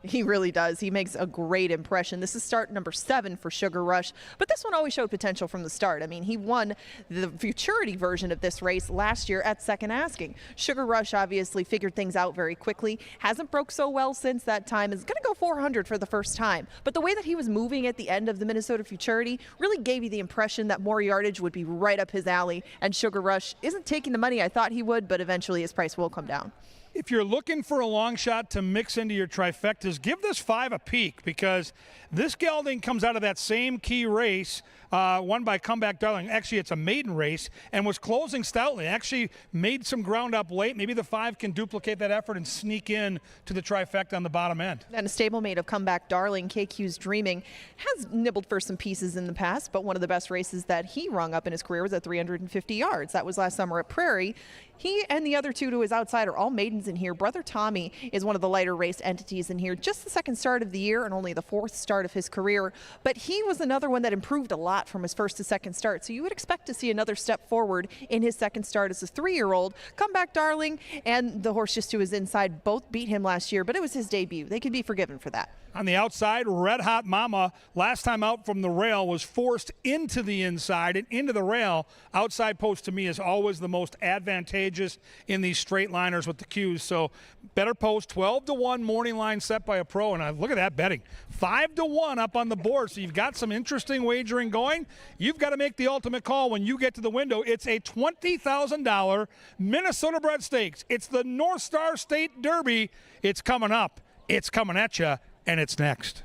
He really does. He makes a great impression. This is start number 7 for Sugar Rush, but this one always showed potential from the start. I mean, he won the Futurity version of this race last year at second asking. Sugar Rush obviously figured things out very quickly, hasn't broke so well since that time, is going to go 400 for the first time. But the way that he was moving at the end of the Minnesota Futurity really gave you the impression that more yardage would be right up his alley, and Sugar Rush isn't taking the money I thought he would, but eventually his price will come down. If you're looking for a long shot to mix into your trifectas, give this 5 a peek, because this gelding comes out of that same key race, won by Comeback Darling. Actually, it's a maiden race, and was closing stoutly. Actually made some ground up late. Maybe the 5 can duplicate that effort and sneak in to the trifecta on the bottom end. And a stablemate of Comeback Darling, KQ's Dreaming, has nibbled for some pieces in the past, but one of the best races that he rung up in his career was at 350 yards. That was last summer at Prairie. He and the other 2 to his outside are all maidens in here. Brother Tommy is one of the lighter race entities in here. Just the second start of the year and only the 4th start of his career. But he was another one that improved a lot from his first to second start. So you would expect to see another step forward in his second start as a 3-year-old. Comeback Darling and the horse just to his inside both beat him last year, but it was his debut. They could be forgiven for that. On the outside, Red Hot Mama, last time out from the rail, was forced into the inside and into the rail. Outside post to me is always the most advantageous in these straight liners with the cues. So better post, 12-1 morning line set by a pro. And look at that betting, 5-1 up on the board. So you've got some interesting wagering going. You've got to make the ultimate call when you get to the window. It's a $20,000 Minnesota bred stakes. It's the North Star State Derby. It's coming up. It's coming at you. And it's next.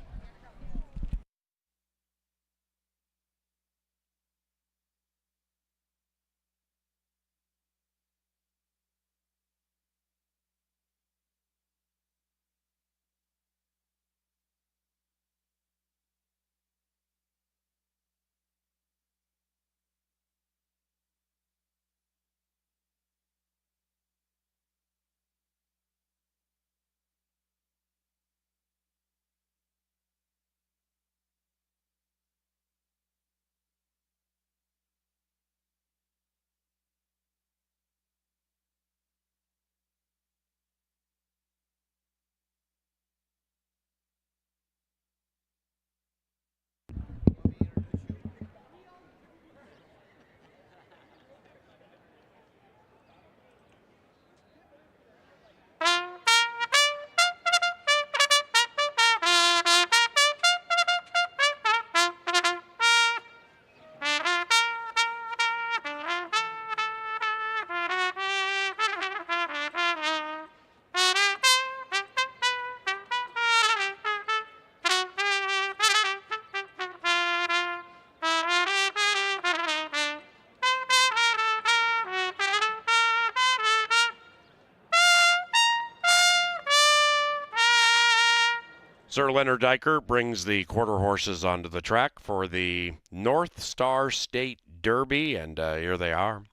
Sir Leonard Diker brings the quarter horses onto the track for the North Star State Derby, and here they are.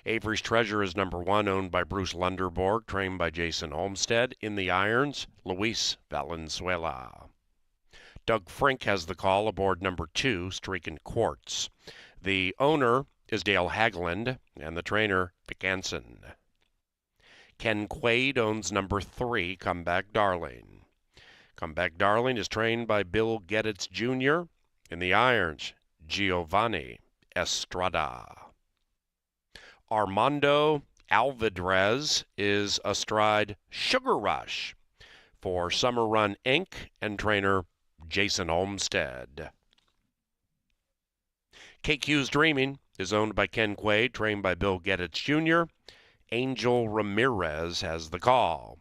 Avery's Treasure is number 1, owned by Bruce Lunderborg, trained by Jason Olmsted. In the irons, Luis Valenzuela. Doug Frink has the call aboard number 2, Streakin' Quartz. The owner is Dale Hagland, and the trainer, Vic Anson. Ken Quaid owns number 3, Comeback Darling. Comeback Darling is trained by Bill Gedditz Jr. In the irons, Giovanni Estrada. Armando Alvidrez is astride Sugar Rush for Summer Run Inc. and trainer Jason Olmsted. KQ's Dreaming is owned by Ken Quaid, trained by Bill Gedditz Jr. Angel Ramirez has the call.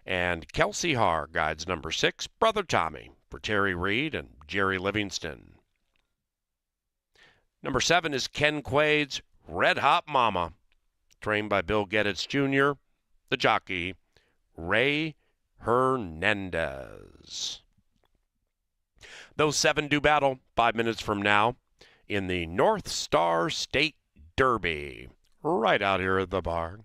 And Kelsey Haar guides number 6, Brother Tommy, for Terry Reed and Jerry Livingston. Number 7 is Ken Quaid's Red Hot Mama, trained by Bill Gedditz Jr., the jockey, Ray Hernandez. Those 7 do battle 5 minutes from now in the North Star State Derby, right out here at the bar.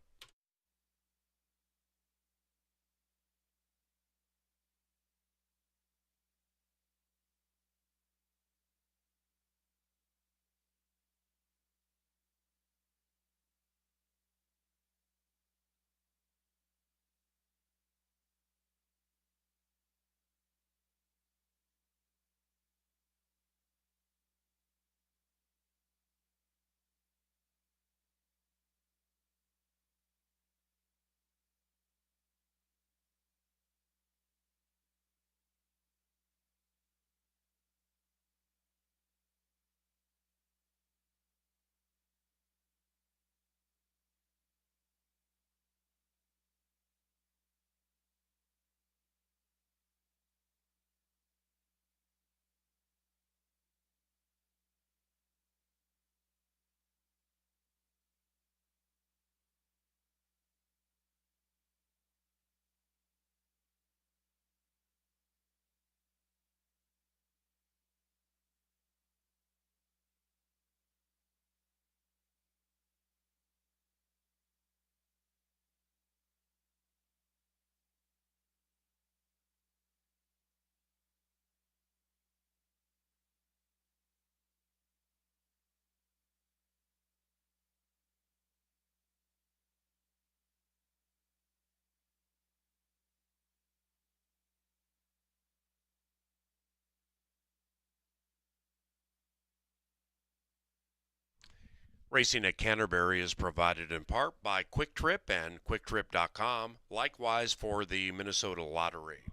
Racing at Canterbury is provided in part by Quick Trip and QuickTrip.com, likewise for the Minnesota Lottery.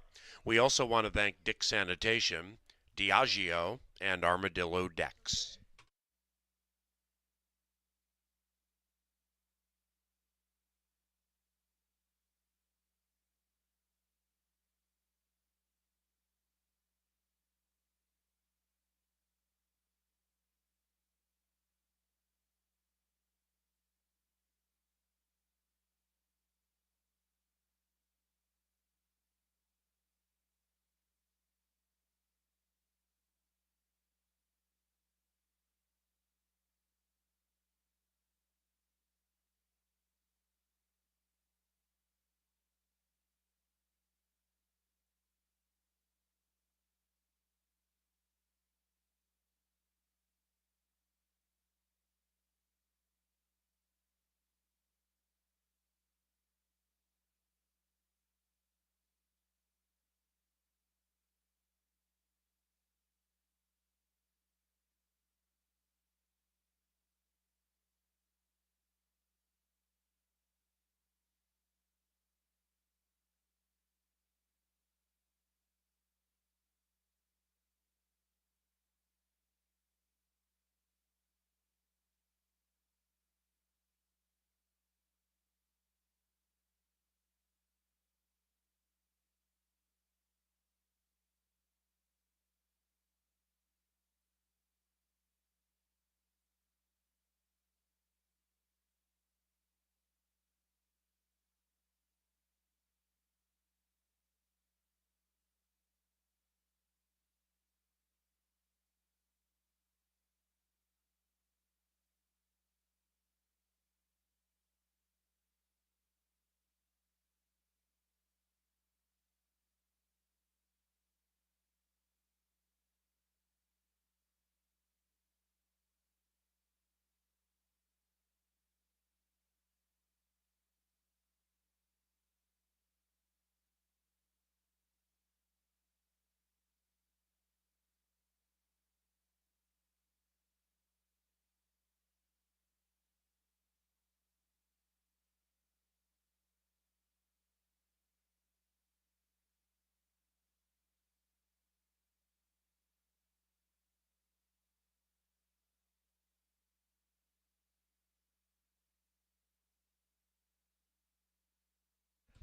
We also want to thank Dick Sanitation, Diageo, and Armadillo Decks.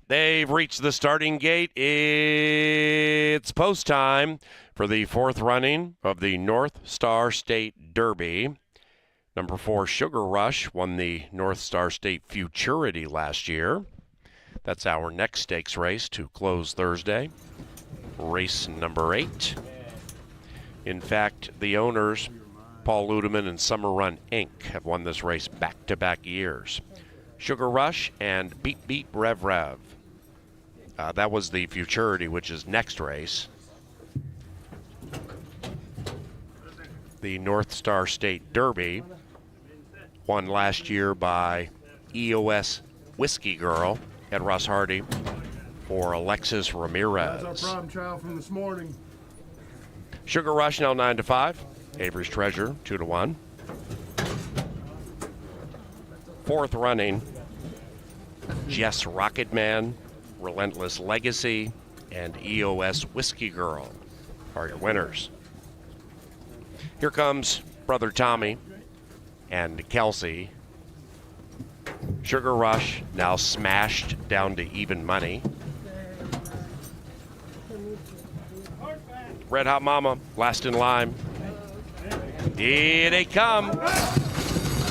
They've reached the starting gate. It's post time for the fourth running of the North Star State Derby. Number 4, Sugar Rush, won the North Star State Futurity last year. That's our next stakes race to close Thursday. Race number 8. In fact, the owners, Paul Ludeman and Summer Run Inc., have won this race back-to-back years. Sugar Rush and Beat Beat Rev Rev. That was the Futurity, which is next race. The North Star State Derby, won last year by EOS Whiskey Girl at Russ Hardy for Alexis Ramirez. That's our problem child from this morning. Sugar Rush now 9-5. Avery's Treasure 2-1. Fourth running, Jess Rocketman, Relentless Legacy, and EOS Whiskey Girl are your winners. Here comes Brother Tommy and Kelsey. Sugar Rush now smashed down to even money. Red Hot Mama, last in line. Here they come.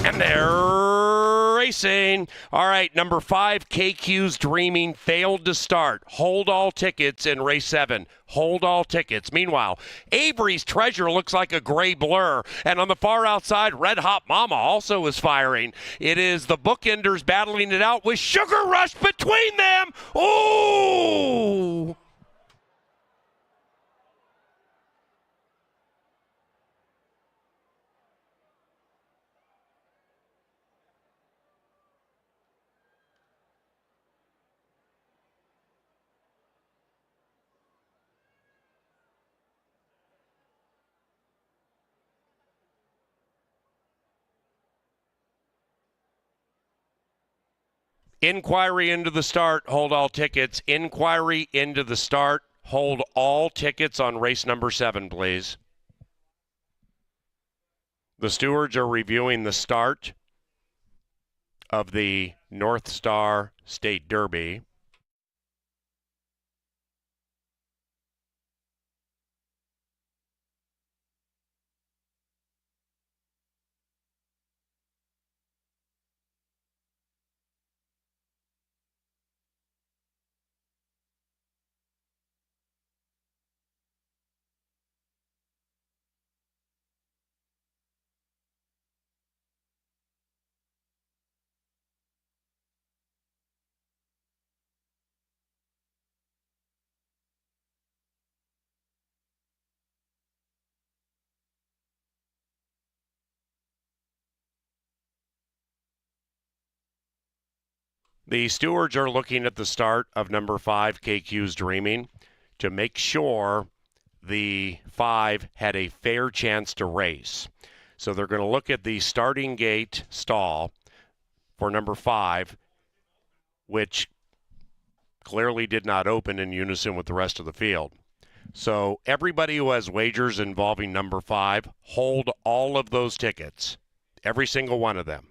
And they're racing. All right, number 5, KQ's Dreaming, failed to start. Hold all tickets in race 7. Hold all tickets. Meanwhile, Avery's Treasure looks like a gray blur. And on the far outside, Red Hot Mama also is firing. It is the bookenders battling it out with Sugar Rush between them. Ooh! Inquiry into the start, hold all tickets. Inquiry into the start, hold all tickets on race number 7, please. The stewards are reviewing the start of the North Star State Derby. The stewards are looking at the start of number 5, KQ's Dreaming, to make sure the 5 had a fair chance to race. So they're going to look at the starting gate stall for number 5, which clearly did not open in unison with the rest of the field. So everybody who has wagers involving number 5, hold all of those tickets, every single one of them.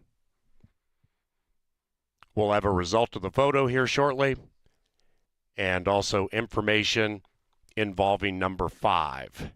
We'll have a result of the photo here shortly, and also information involving number 5.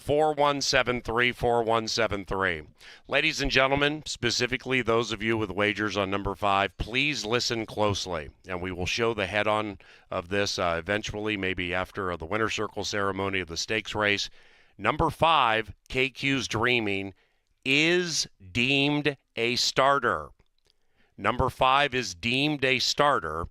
4173 4173. Ladies and gentlemen, specifically those of you with wagers on number 5, please listen closely, and we will show the head-on of this eventually, maybe after the winner circle ceremony of the stakes race. Number 5, KQ's Dreaming, is deemed a starter. Number 5 is deemed a starter,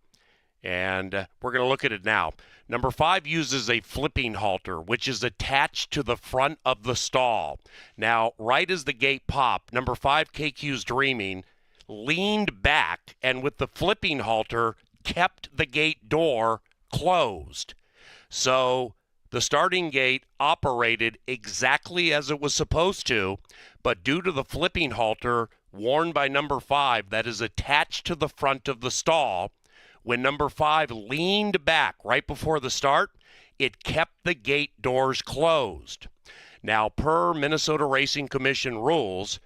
and we're going to look at it now. Number 5 uses a flipping halter, which is attached to the front of the stall. Now, right as the gate popped, number 5, KQ's Dreaming, leaned back and with the flipping halter kept the gate door closed. So the starting gate operated exactly as it was supposed to, but due to the flipping halter worn by number 5 that is attached to the front of the stall, when number 5 leaned back right before the start, it kept the gate doors closed. Now, per Minnesota Racing Commission rules,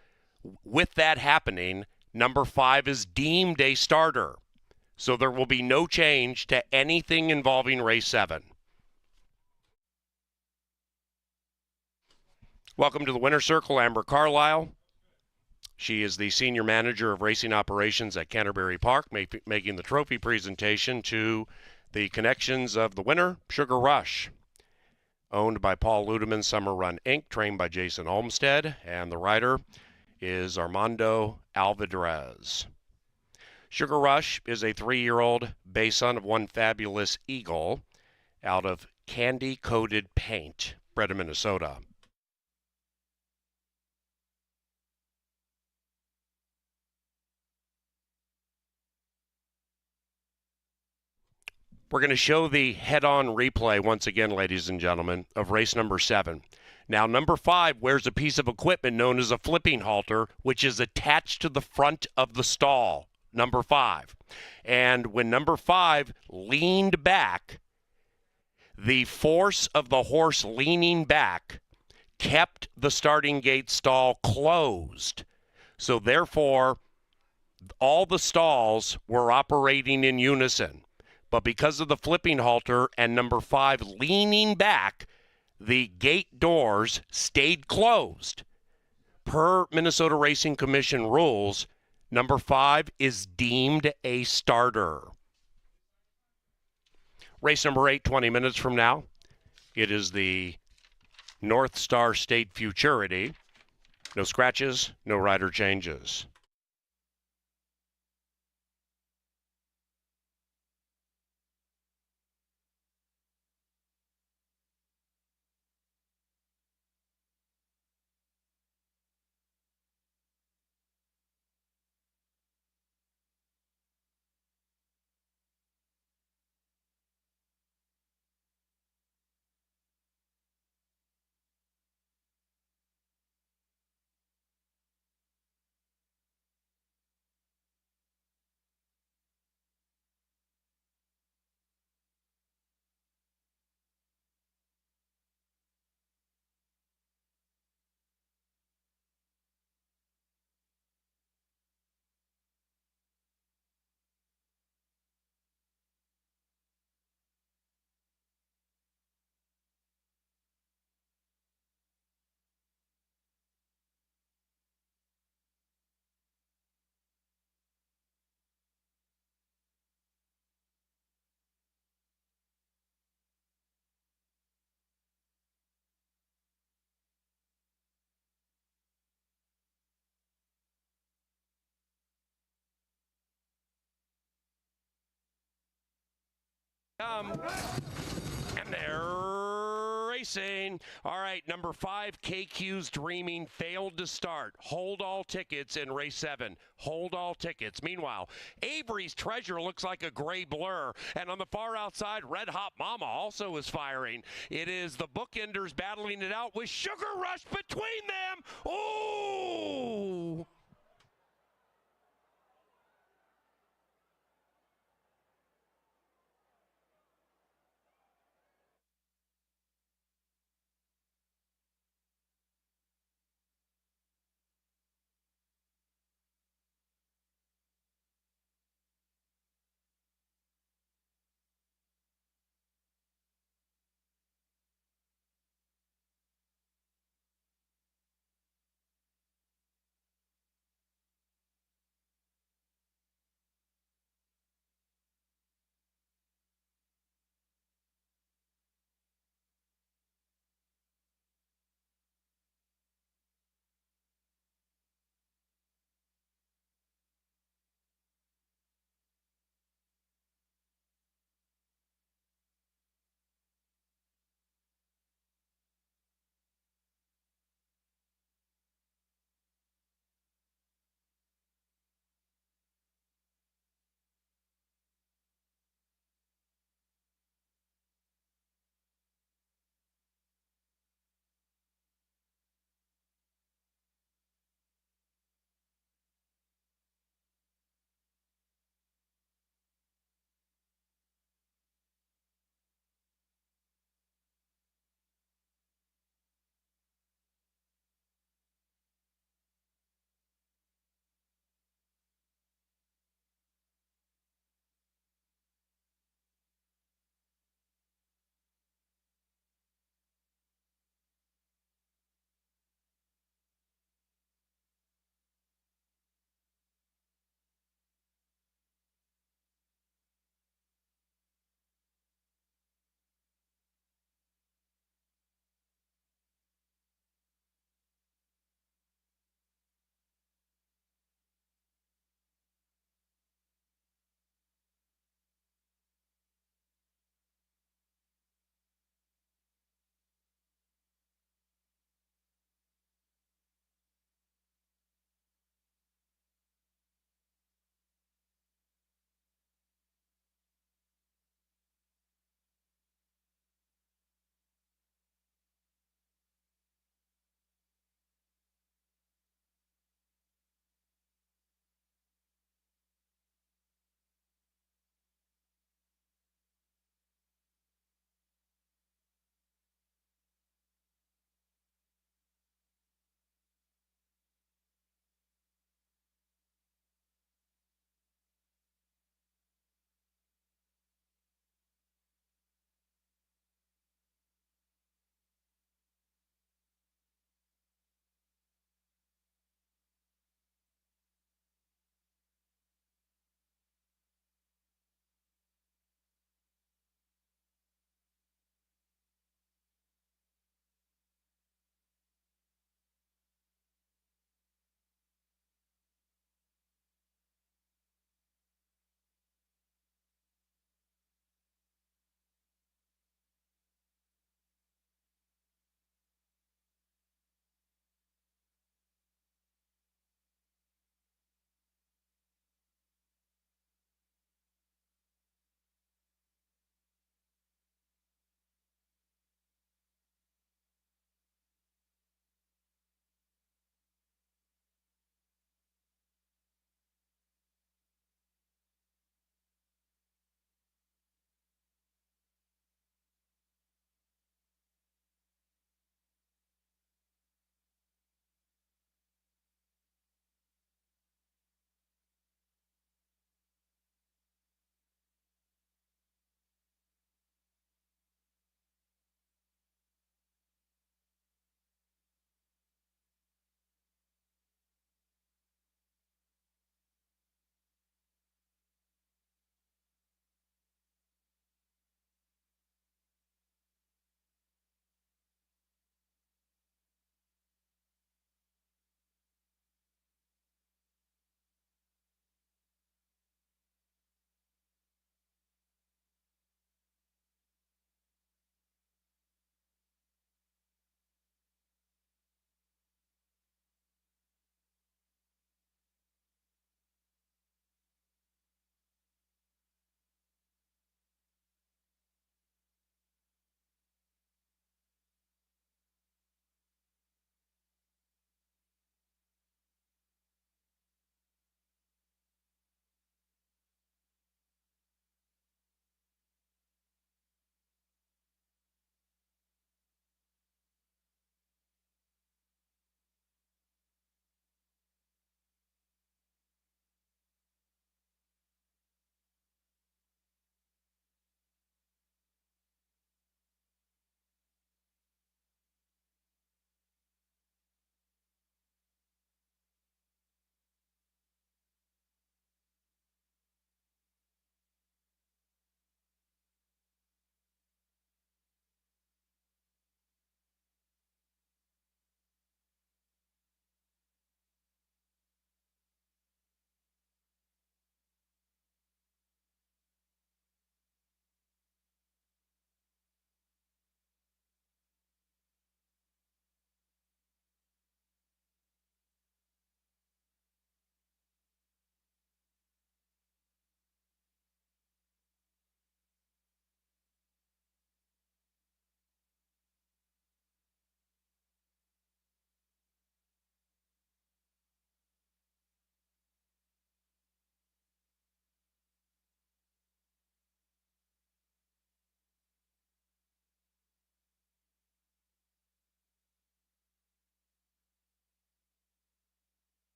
with that happening, number 5 is deemed a starter. So there will be no change to anything involving race 7. Welcome to the winner's circle, Amber Carlisle. She is the senior manager of racing operations at Canterbury Park, making the trophy presentation to the connections of the winner, Sugar Rush. Owned by Paul Ludeman, Summer Run Inc., trained by Jason Olmstead, and the rider is Armando Alvidrez. Sugar Rush is a 3-year-old bay son of one fabulous eagle out of candy-coated paint, bred in Minnesota. We're going to show the head-on replay once again, ladies and gentlemen, of race number 7. Now, number 5 wears a piece of equipment known as a flipping halter, which is attached to the front of the stall, number 5. And when number 5 leaned back, the force of the horse leaning back kept the starting gate stall closed. So, therefore, all the stalls were operating in unison. But because of the flipping halter and number 5 leaning back, the gate doors stayed closed. Per Minnesota Racing Commission rules, number 5 is deemed a starter. Race number 8, 20 minutes from now. It is the North Star State Futurity. No scratches, no rider changes. And they're racing. All right, number 5, KQ's Dreaming, failed to start. Hold all tickets in race 7. Hold all tickets. Meanwhile, Avery's Treasure looks like a gray blur. And on the far outside, Red Hot Mama also is firing. It is the bookenders battling it out with Sugar Rush between them. Ooh!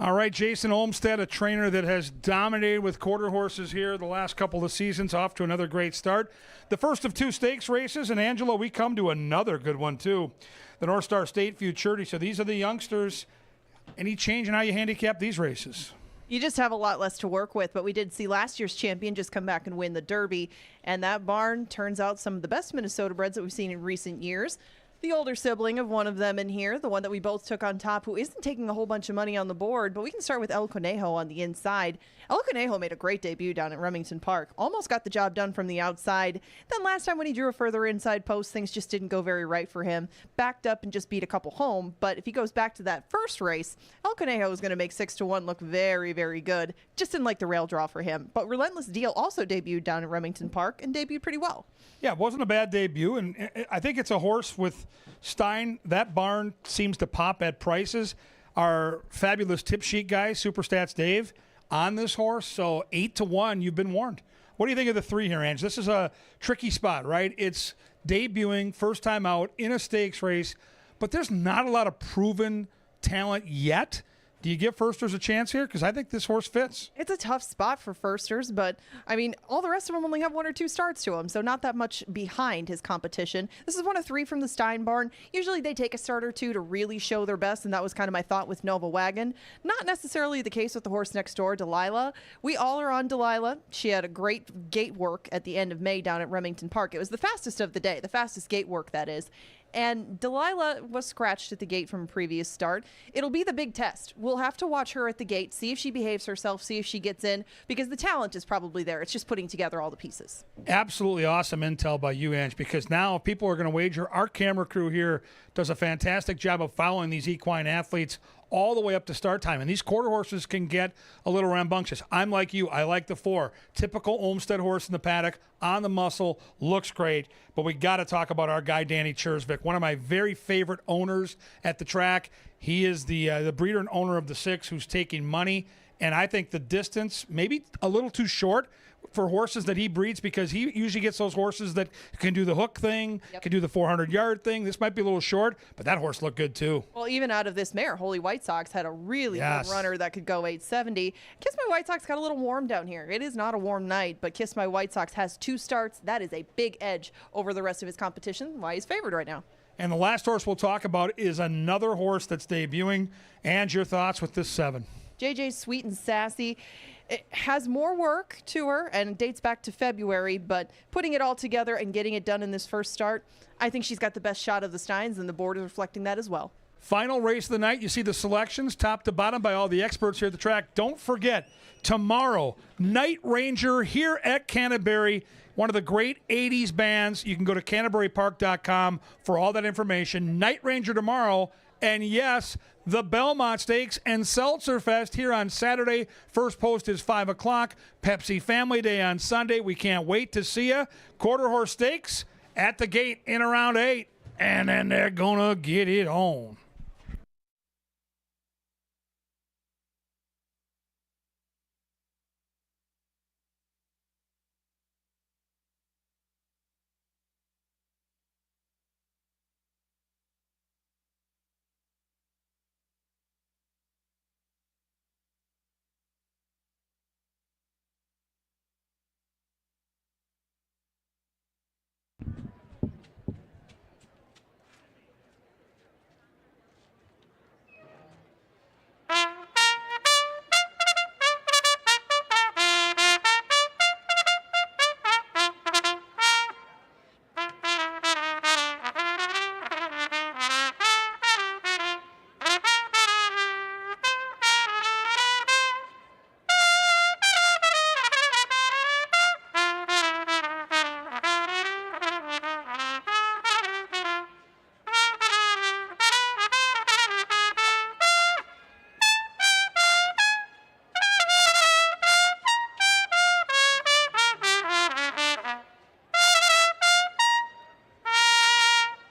All right, Jason Olmstead, a trainer that has dominated with quarter horses here the last couple of seasons, off to another great start. The first of 2 stakes races, and Angela, we come to another good one too. The North Star State Futurity. So these are the youngsters. Any change in how you handicap these races? You just have a lot less to work with, but we did see last year's champion just come back and win the Derby, and that barn turns out some of the best Minnesota breds that we've seen in recent years. The older sibling of one of them in here, the one that we both took on top, who isn't taking a whole bunch of money on the board, but we can start with El Conejo on the inside. El Conejo made a great debut down at Remington Park. Almost got the job done from the outside. Then last time when he drew a further inside post, things just didn't go very right for him. Backed up and just beat a couple home. But if he goes back to that first race, El Conejo is going to make 6-1 look very, very good. Just didn't like the rail draw for him. But Relentless Deal also debuted down at Remington Park and debuted pretty well. Yeah, it wasn't a bad debut, and I think it's a horse with Stein. That barn seems to pop at prices. Our fabulous tip sheet guy, Superstats Dave, on this horse, so 8-1, you've been warned. What do you think of the 3 here, Ange? This is a tricky spot, right? It's debuting, first time out in a stakes race, but there's not a lot of proven talent yet. Do you give Firsters a chance here? Because I think this horse fits. It's a tough spot for Firsters, but, I mean, all the rest of them only have 1 or 2 starts to them, so not that much behind his competition. This is one of 3 from the Stein barn. Usually they take a start or 2 to really show their best, and that was kind of my thought with Nova Wagon. Not necessarily the case with the horse next door, Delilah. We all are on Delilah. She had a great gate work at the end of May down at Remington Park. It was the fastest of the day, the fastest gate work, that is. And Delilah was scratched at the gate from a previous start. It'll be the big test. We'll have to watch her at the gate, see if she behaves herself, see if she gets in, because the talent is probably there. It's just putting together all the pieces. Absolutely awesome intel by you, Ange, because now people are going to wager. Our camera crew here does a fantastic job of following these equine athletes all the way up to start time. And these quarter horses can get a little rambunctious. I'm like you. I like the 4. Typical Olmstead horse in the paddock, on the muscle, looks great. But we got to talk about our guy, Danny Chersvik, one of my very favorite owners at the track. He is the breeder and owner of the 6 who's taking money. And I think the distance, maybe a little too short for horses that he breeds, because he usually gets those horses that can do the hook thing, can do the 400-yard thing. This might be a little short, but that horse looked good too. Well, even out of this mare, Holy White Sox had a really good runner that could go 870. Kiss My White Sox got a little warm down here. It is not a warm night, but Kiss My White Sox has 2 starts. That is a big edge over the rest of his competition, why he's favored right now. And the last horse we'll talk about is another horse that's debuting. And your thoughts with this 7? JJ Sweet and Sassy. It has more work to her and dates back to February, but putting it all together and getting it done in this first start, I think she's got the best shot of the Steins, and the board is reflecting that as well. Final race of the night. You see the selections top to bottom by all the experts here at the track. Don't forget, tomorrow, Night Ranger here at Canterbury, one of the great 80s bands. You can go to CanterburyPark.com for all that information. Night Ranger tomorrow. And yes, the Belmont Stakes and Seltzer Fest here on Saturday. First post is 5 o'clock. Pepsi Family Day on Sunday. We can't wait to see you. Quarter Horse Stakes at the gate in around 8. And then they're going to get it on.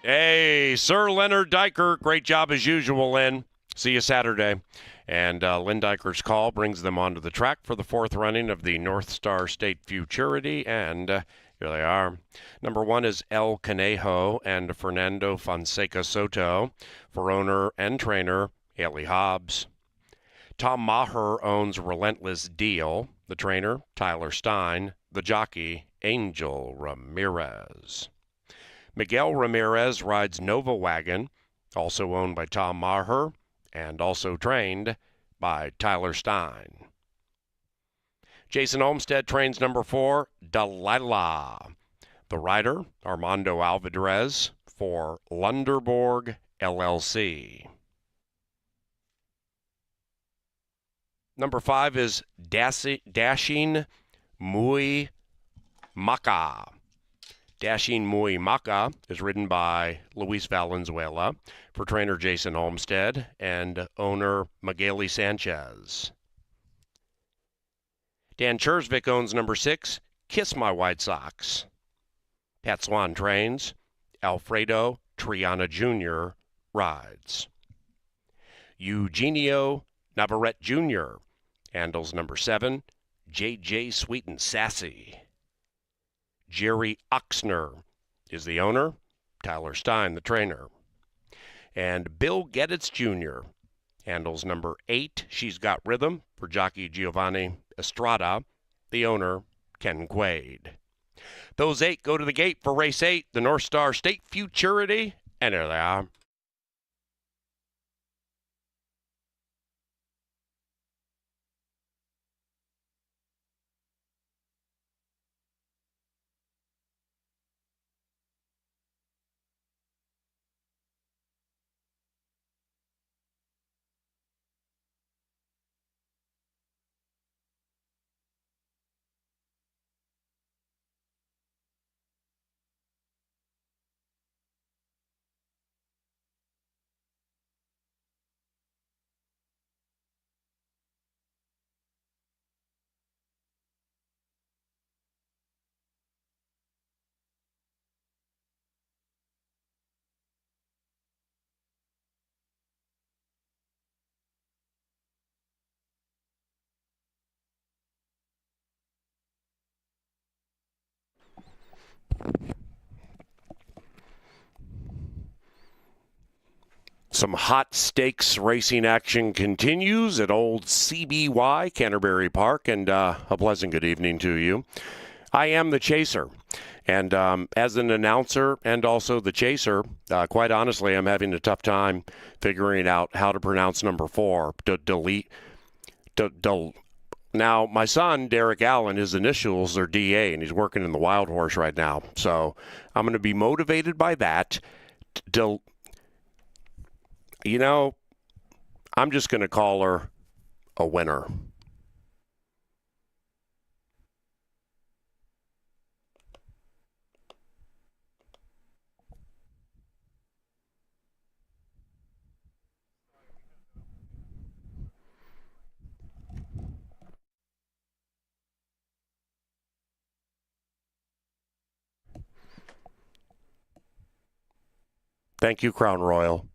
Hey, Sir Leonard Diker, great job as usual, Lynn. See you Saturday. And Lynn Diker's call brings them onto the track for the 4th running of the North Star State Futurity. And here they are. Number 1 is El Conejo and Fernando Fonseca Soto for owner and trainer Haley Hobbs. Tom Maher owns Relentless Deal. The trainer, Tyler Stein. The jockey, Angel Ramirez. Miguel Ramirez rides Nova Wagon, also owned by Tom Maher and also trained by Tyler Stein. Jason Olmstead trains number 4, Delilah. The rider, Armando Alvarez for Lunderborg LLC. Number 5 is Dashing Muy Maca. Dashing Muy Maca is ridden by Luis Valenzuela for trainer Jason Olmstead and owner Migueli Sanchez. Dan Chersvik owns number 6, Kiss My White Sox. Pat Swan trains. Alfredo Triana Jr. rides. Eugenio Navarrete Jr. handles number 7, J.J. Sweet and Sassy. Jerry Oxner is the owner, Tyler Stein the trainer. And Bill Gedditz Jr. handles number 8, She's Got Rhythm, for jockey Giovanni Estrada, the owner, Ken Quaid. Those 8 go to the gate for race 8, the North Star State Futurity, and there they are. Some hot stakes racing action continues at old CBY, Canterbury Park, and a pleasant good evening to you. I am the Chaser, and as an announcer and also the Chaser, quite honestly, I'm having a tough time figuring out how to pronounce number 4. Now, my son, Derek Allen, his initials are DA, and he's working in the Wild Horse right now, so I'm going to be motivated by that. You know, I'm just going to call her a winner. Thank you, Crown Royal.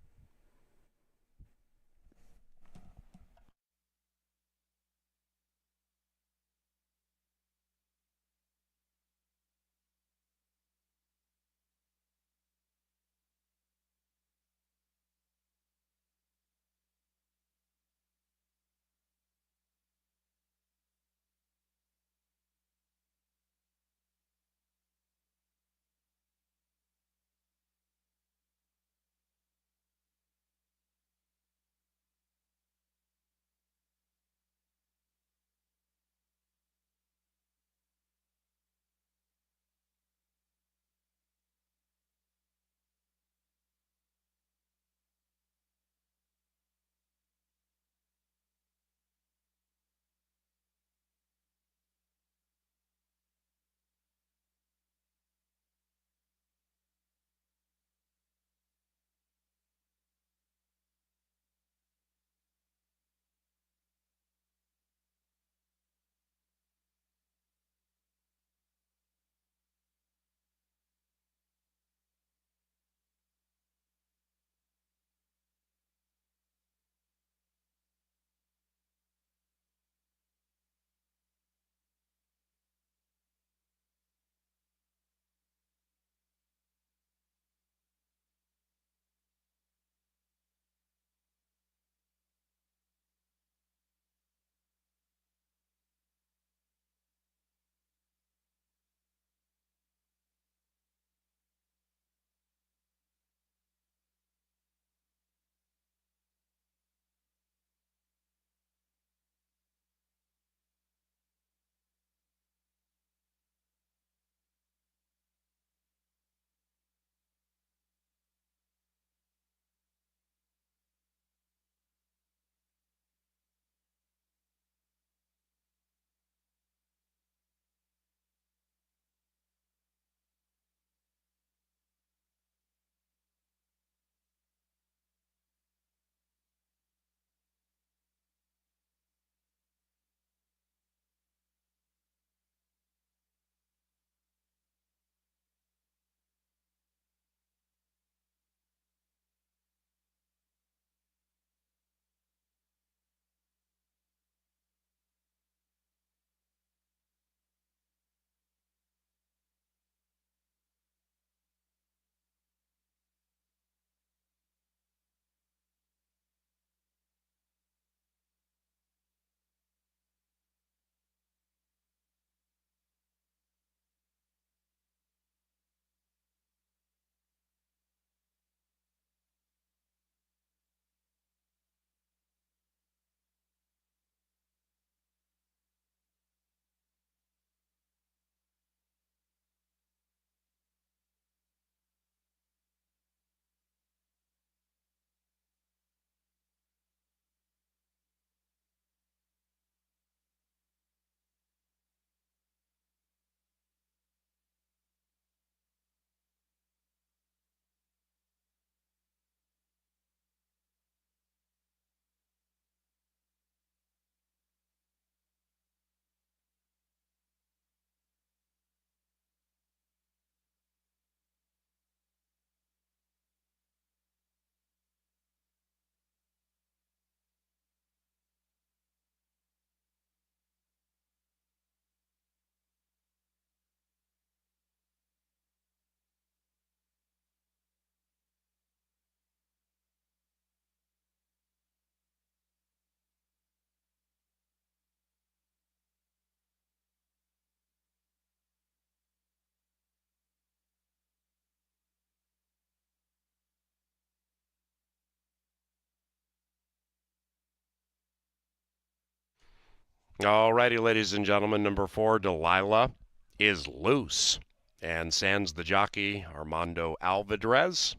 All righty, ladies and gentlemen, number 4, Delilah, is loose. And sans the jockey, Armando Alvarez.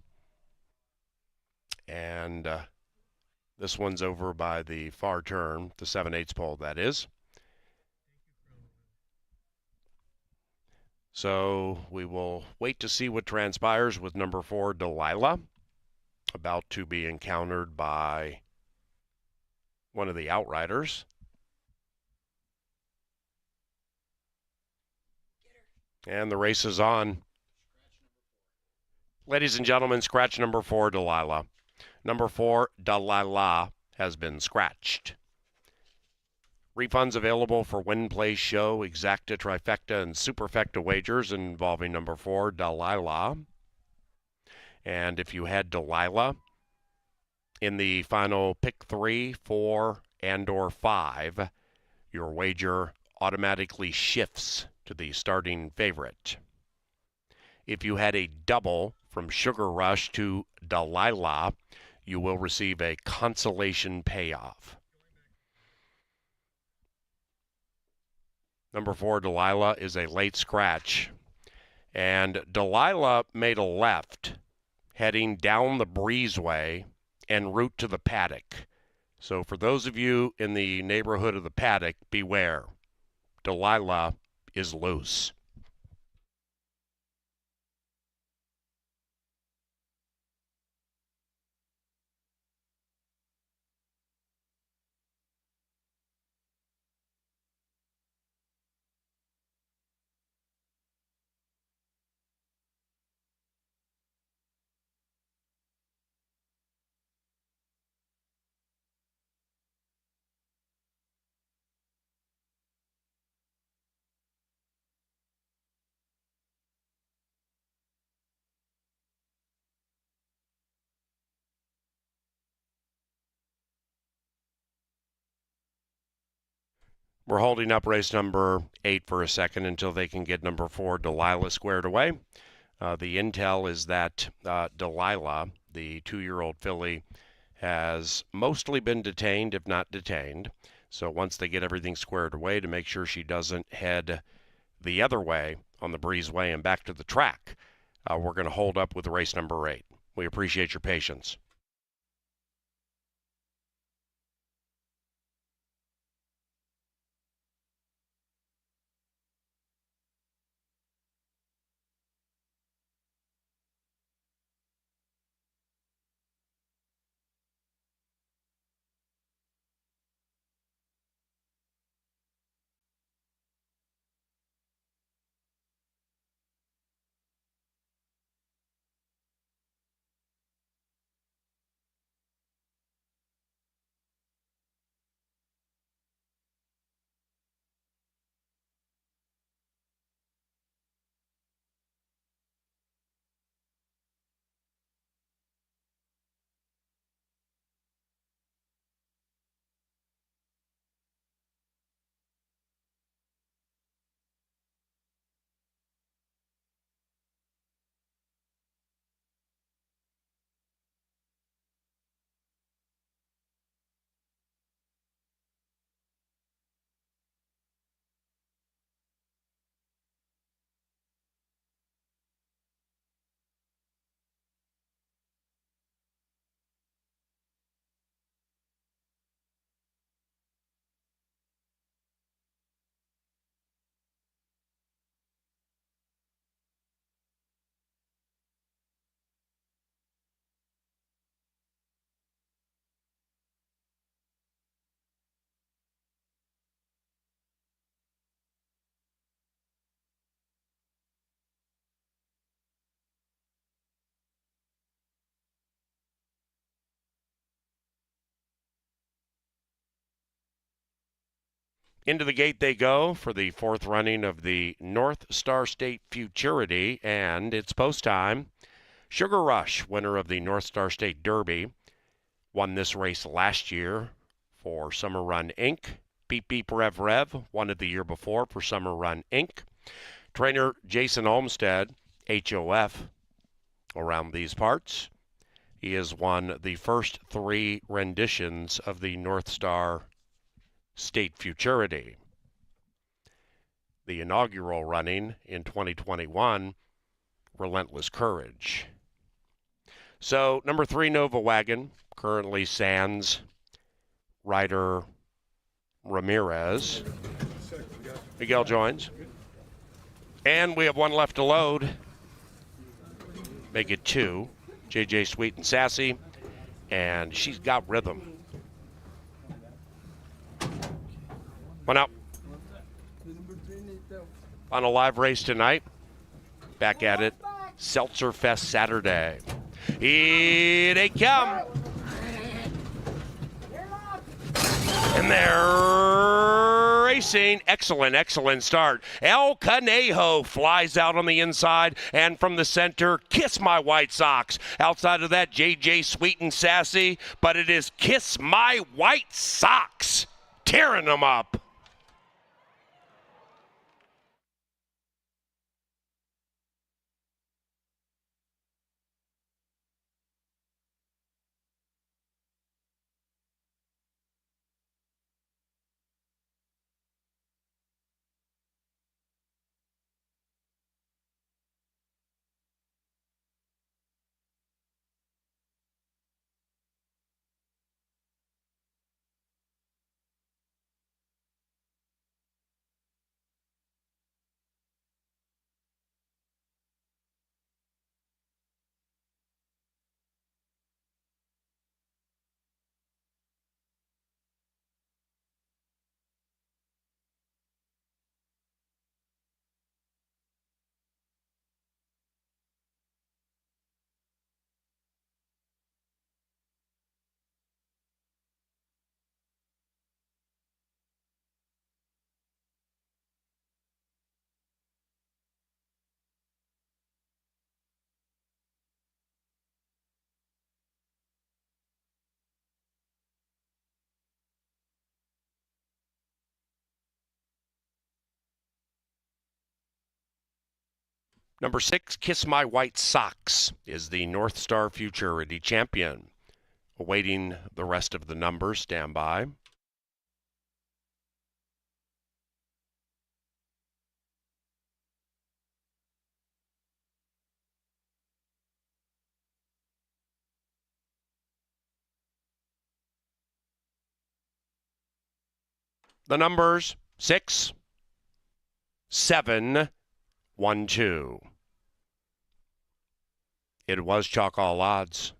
And this one's over by the far turn, the 7/8 pole, that is. So we will wait to see what transpires with number 4, Delilah, about to be encountered by one of the outriders. And the race is on. Ladies and gentlemen, scratch number 4, Delilah. Number 4, Delilah, has been scratched. Refunds available for win, play, show, exacta, trifecta, and superfecta wagers involving number 4, Delilah. And if you had Delilah in the final pick 3, 4, and or 5, your wager automatically shifts to the starting favorite. If you had a double from Sugar Rush to Delilah, you will receive a consolation payoff. Number 4, Delilah, is a late scratch. And Delilah made a left, heading down the breezeway en route to the paddock. So for those of you in the neighborhood of the paddock, beware. Delilah is loose. We're holding up race number 8 for a second until they can get number 4, Delilah, squared away. The intel is that Delilah, the 2-year-old filly, has mostly been detained, if not detained. So once they get everything squared away to make sure she doesn't head the other way on the breezeway and back to the track, we're going to hold up with race number 8. We appreciate your patience. Into the gate they go for the 4th running of the North Star State Futurity, and it's post time. Sugar Rush, winner of the North Star State Derby, won this race last year for Summer Run Inc. Beep Beep Rev Rev won it the year before for Summer Run Inc. Trainer Jason Olmstead, HOF, around these parts. He has won the first 3 renditions of the North Star State Futurity. The inaugural running in 2021, Relentless Courage. So, number 3, Nova Wagon, currently sans rider Ramirez. Miguel joins. And we have one left to load. Make it 2. JJ Sweet and Sassy. And she's got rhythm. One out. On a live race tonight. Back at it. Seltzer Fest Saturday. Here they come. And they're racing. Excellent start. El Conejo flies out on the inside, and from the center, Kiss My White Sox. Outside of that, JJ Sweet and Sassy, but it is Kiss My White Sox tearing them up. Number 6, Kiss My White Sox, is the North Star Futurity champion. Awaiting the rest of the numbers. Stand by. The numbers 6, 7, 1, 2. It was chalk all odds.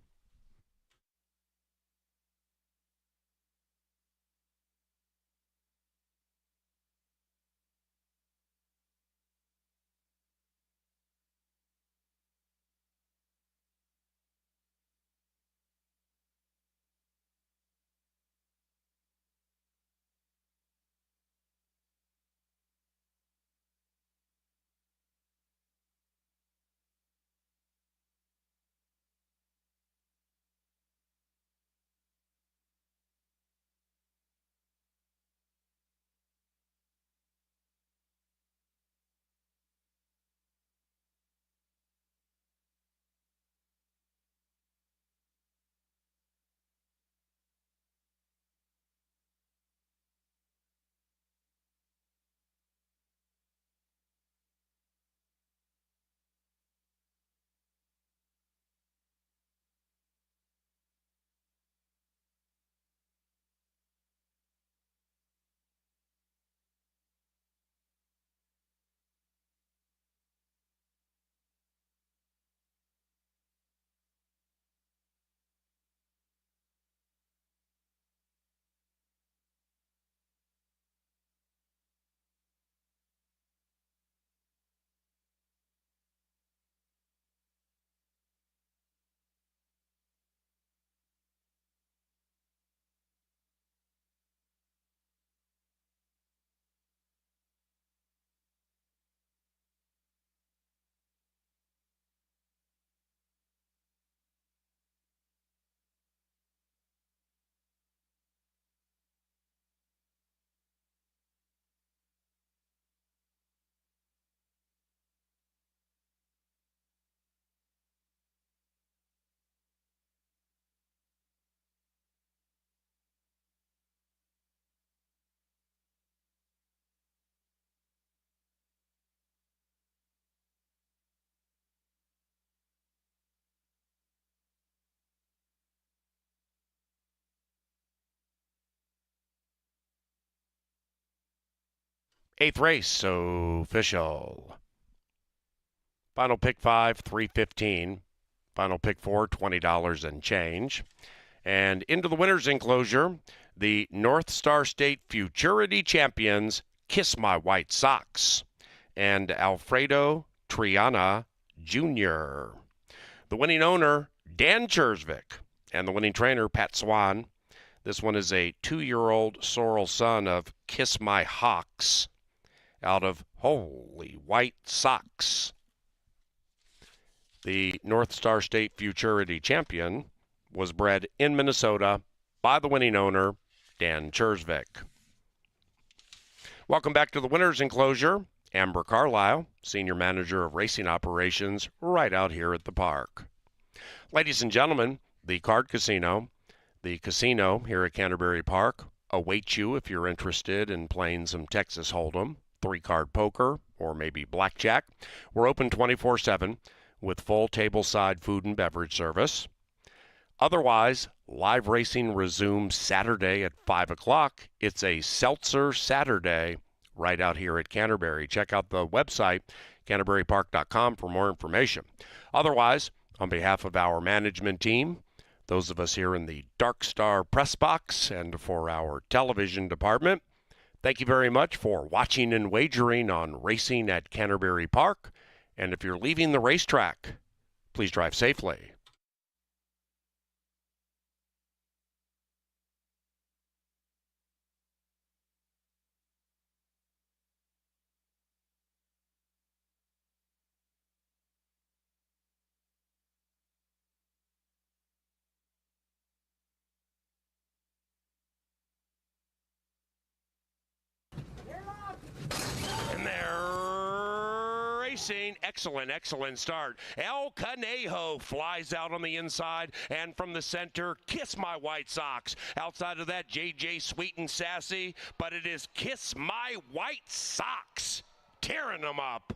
Eighth race official. Final pick 5, $3.15. Final pick 4, $20 and change. And into the winner's enclosure, the North Star State Futurity Champions, Kiss My White Socks, and Alfredo Triana Jr. The winning owner, Dan Chersvik, and the winning trainer, Pat Swan. This one is a 2-year-old sorrel son of Kiss My Hawks out of Holy White Socks. The North Star State Futurity Champion was bred in Minnesota by the winning owner, Dan Chersvik. Welcome back to the winner's enclosure. Amber Carlisle, Senior Manager of Racing Operations, right out here at the park. Ladies and gentlemen, the card casino, the casino here at Canterbury Park, awaits you if you're interested in playing some Texas Hold'em, 3-card poker, or maybe blackjack. We're open 24/7 with full tableside food and beverage service. Otherwise, live racing resumes Saturday at 5 o'clock. It's a Seltzer Saturday right out here at Canterbury. Check out the website, canterburypark.com, for more information. Otherwise, on behalf of our management team, those of us here in the Dark Star press box, and for our television department, thank you very much for watching and wagering on racing at Canterbury Park. And if you're leaving the racetrack, please drive safely. And they're racing. Excellent start. El Conejo flies out on the inside, and from the center, Kiss My White Socks. Outside of that, JJ Sweet and Sassy, but it is Kiss My White Socks tearing them up.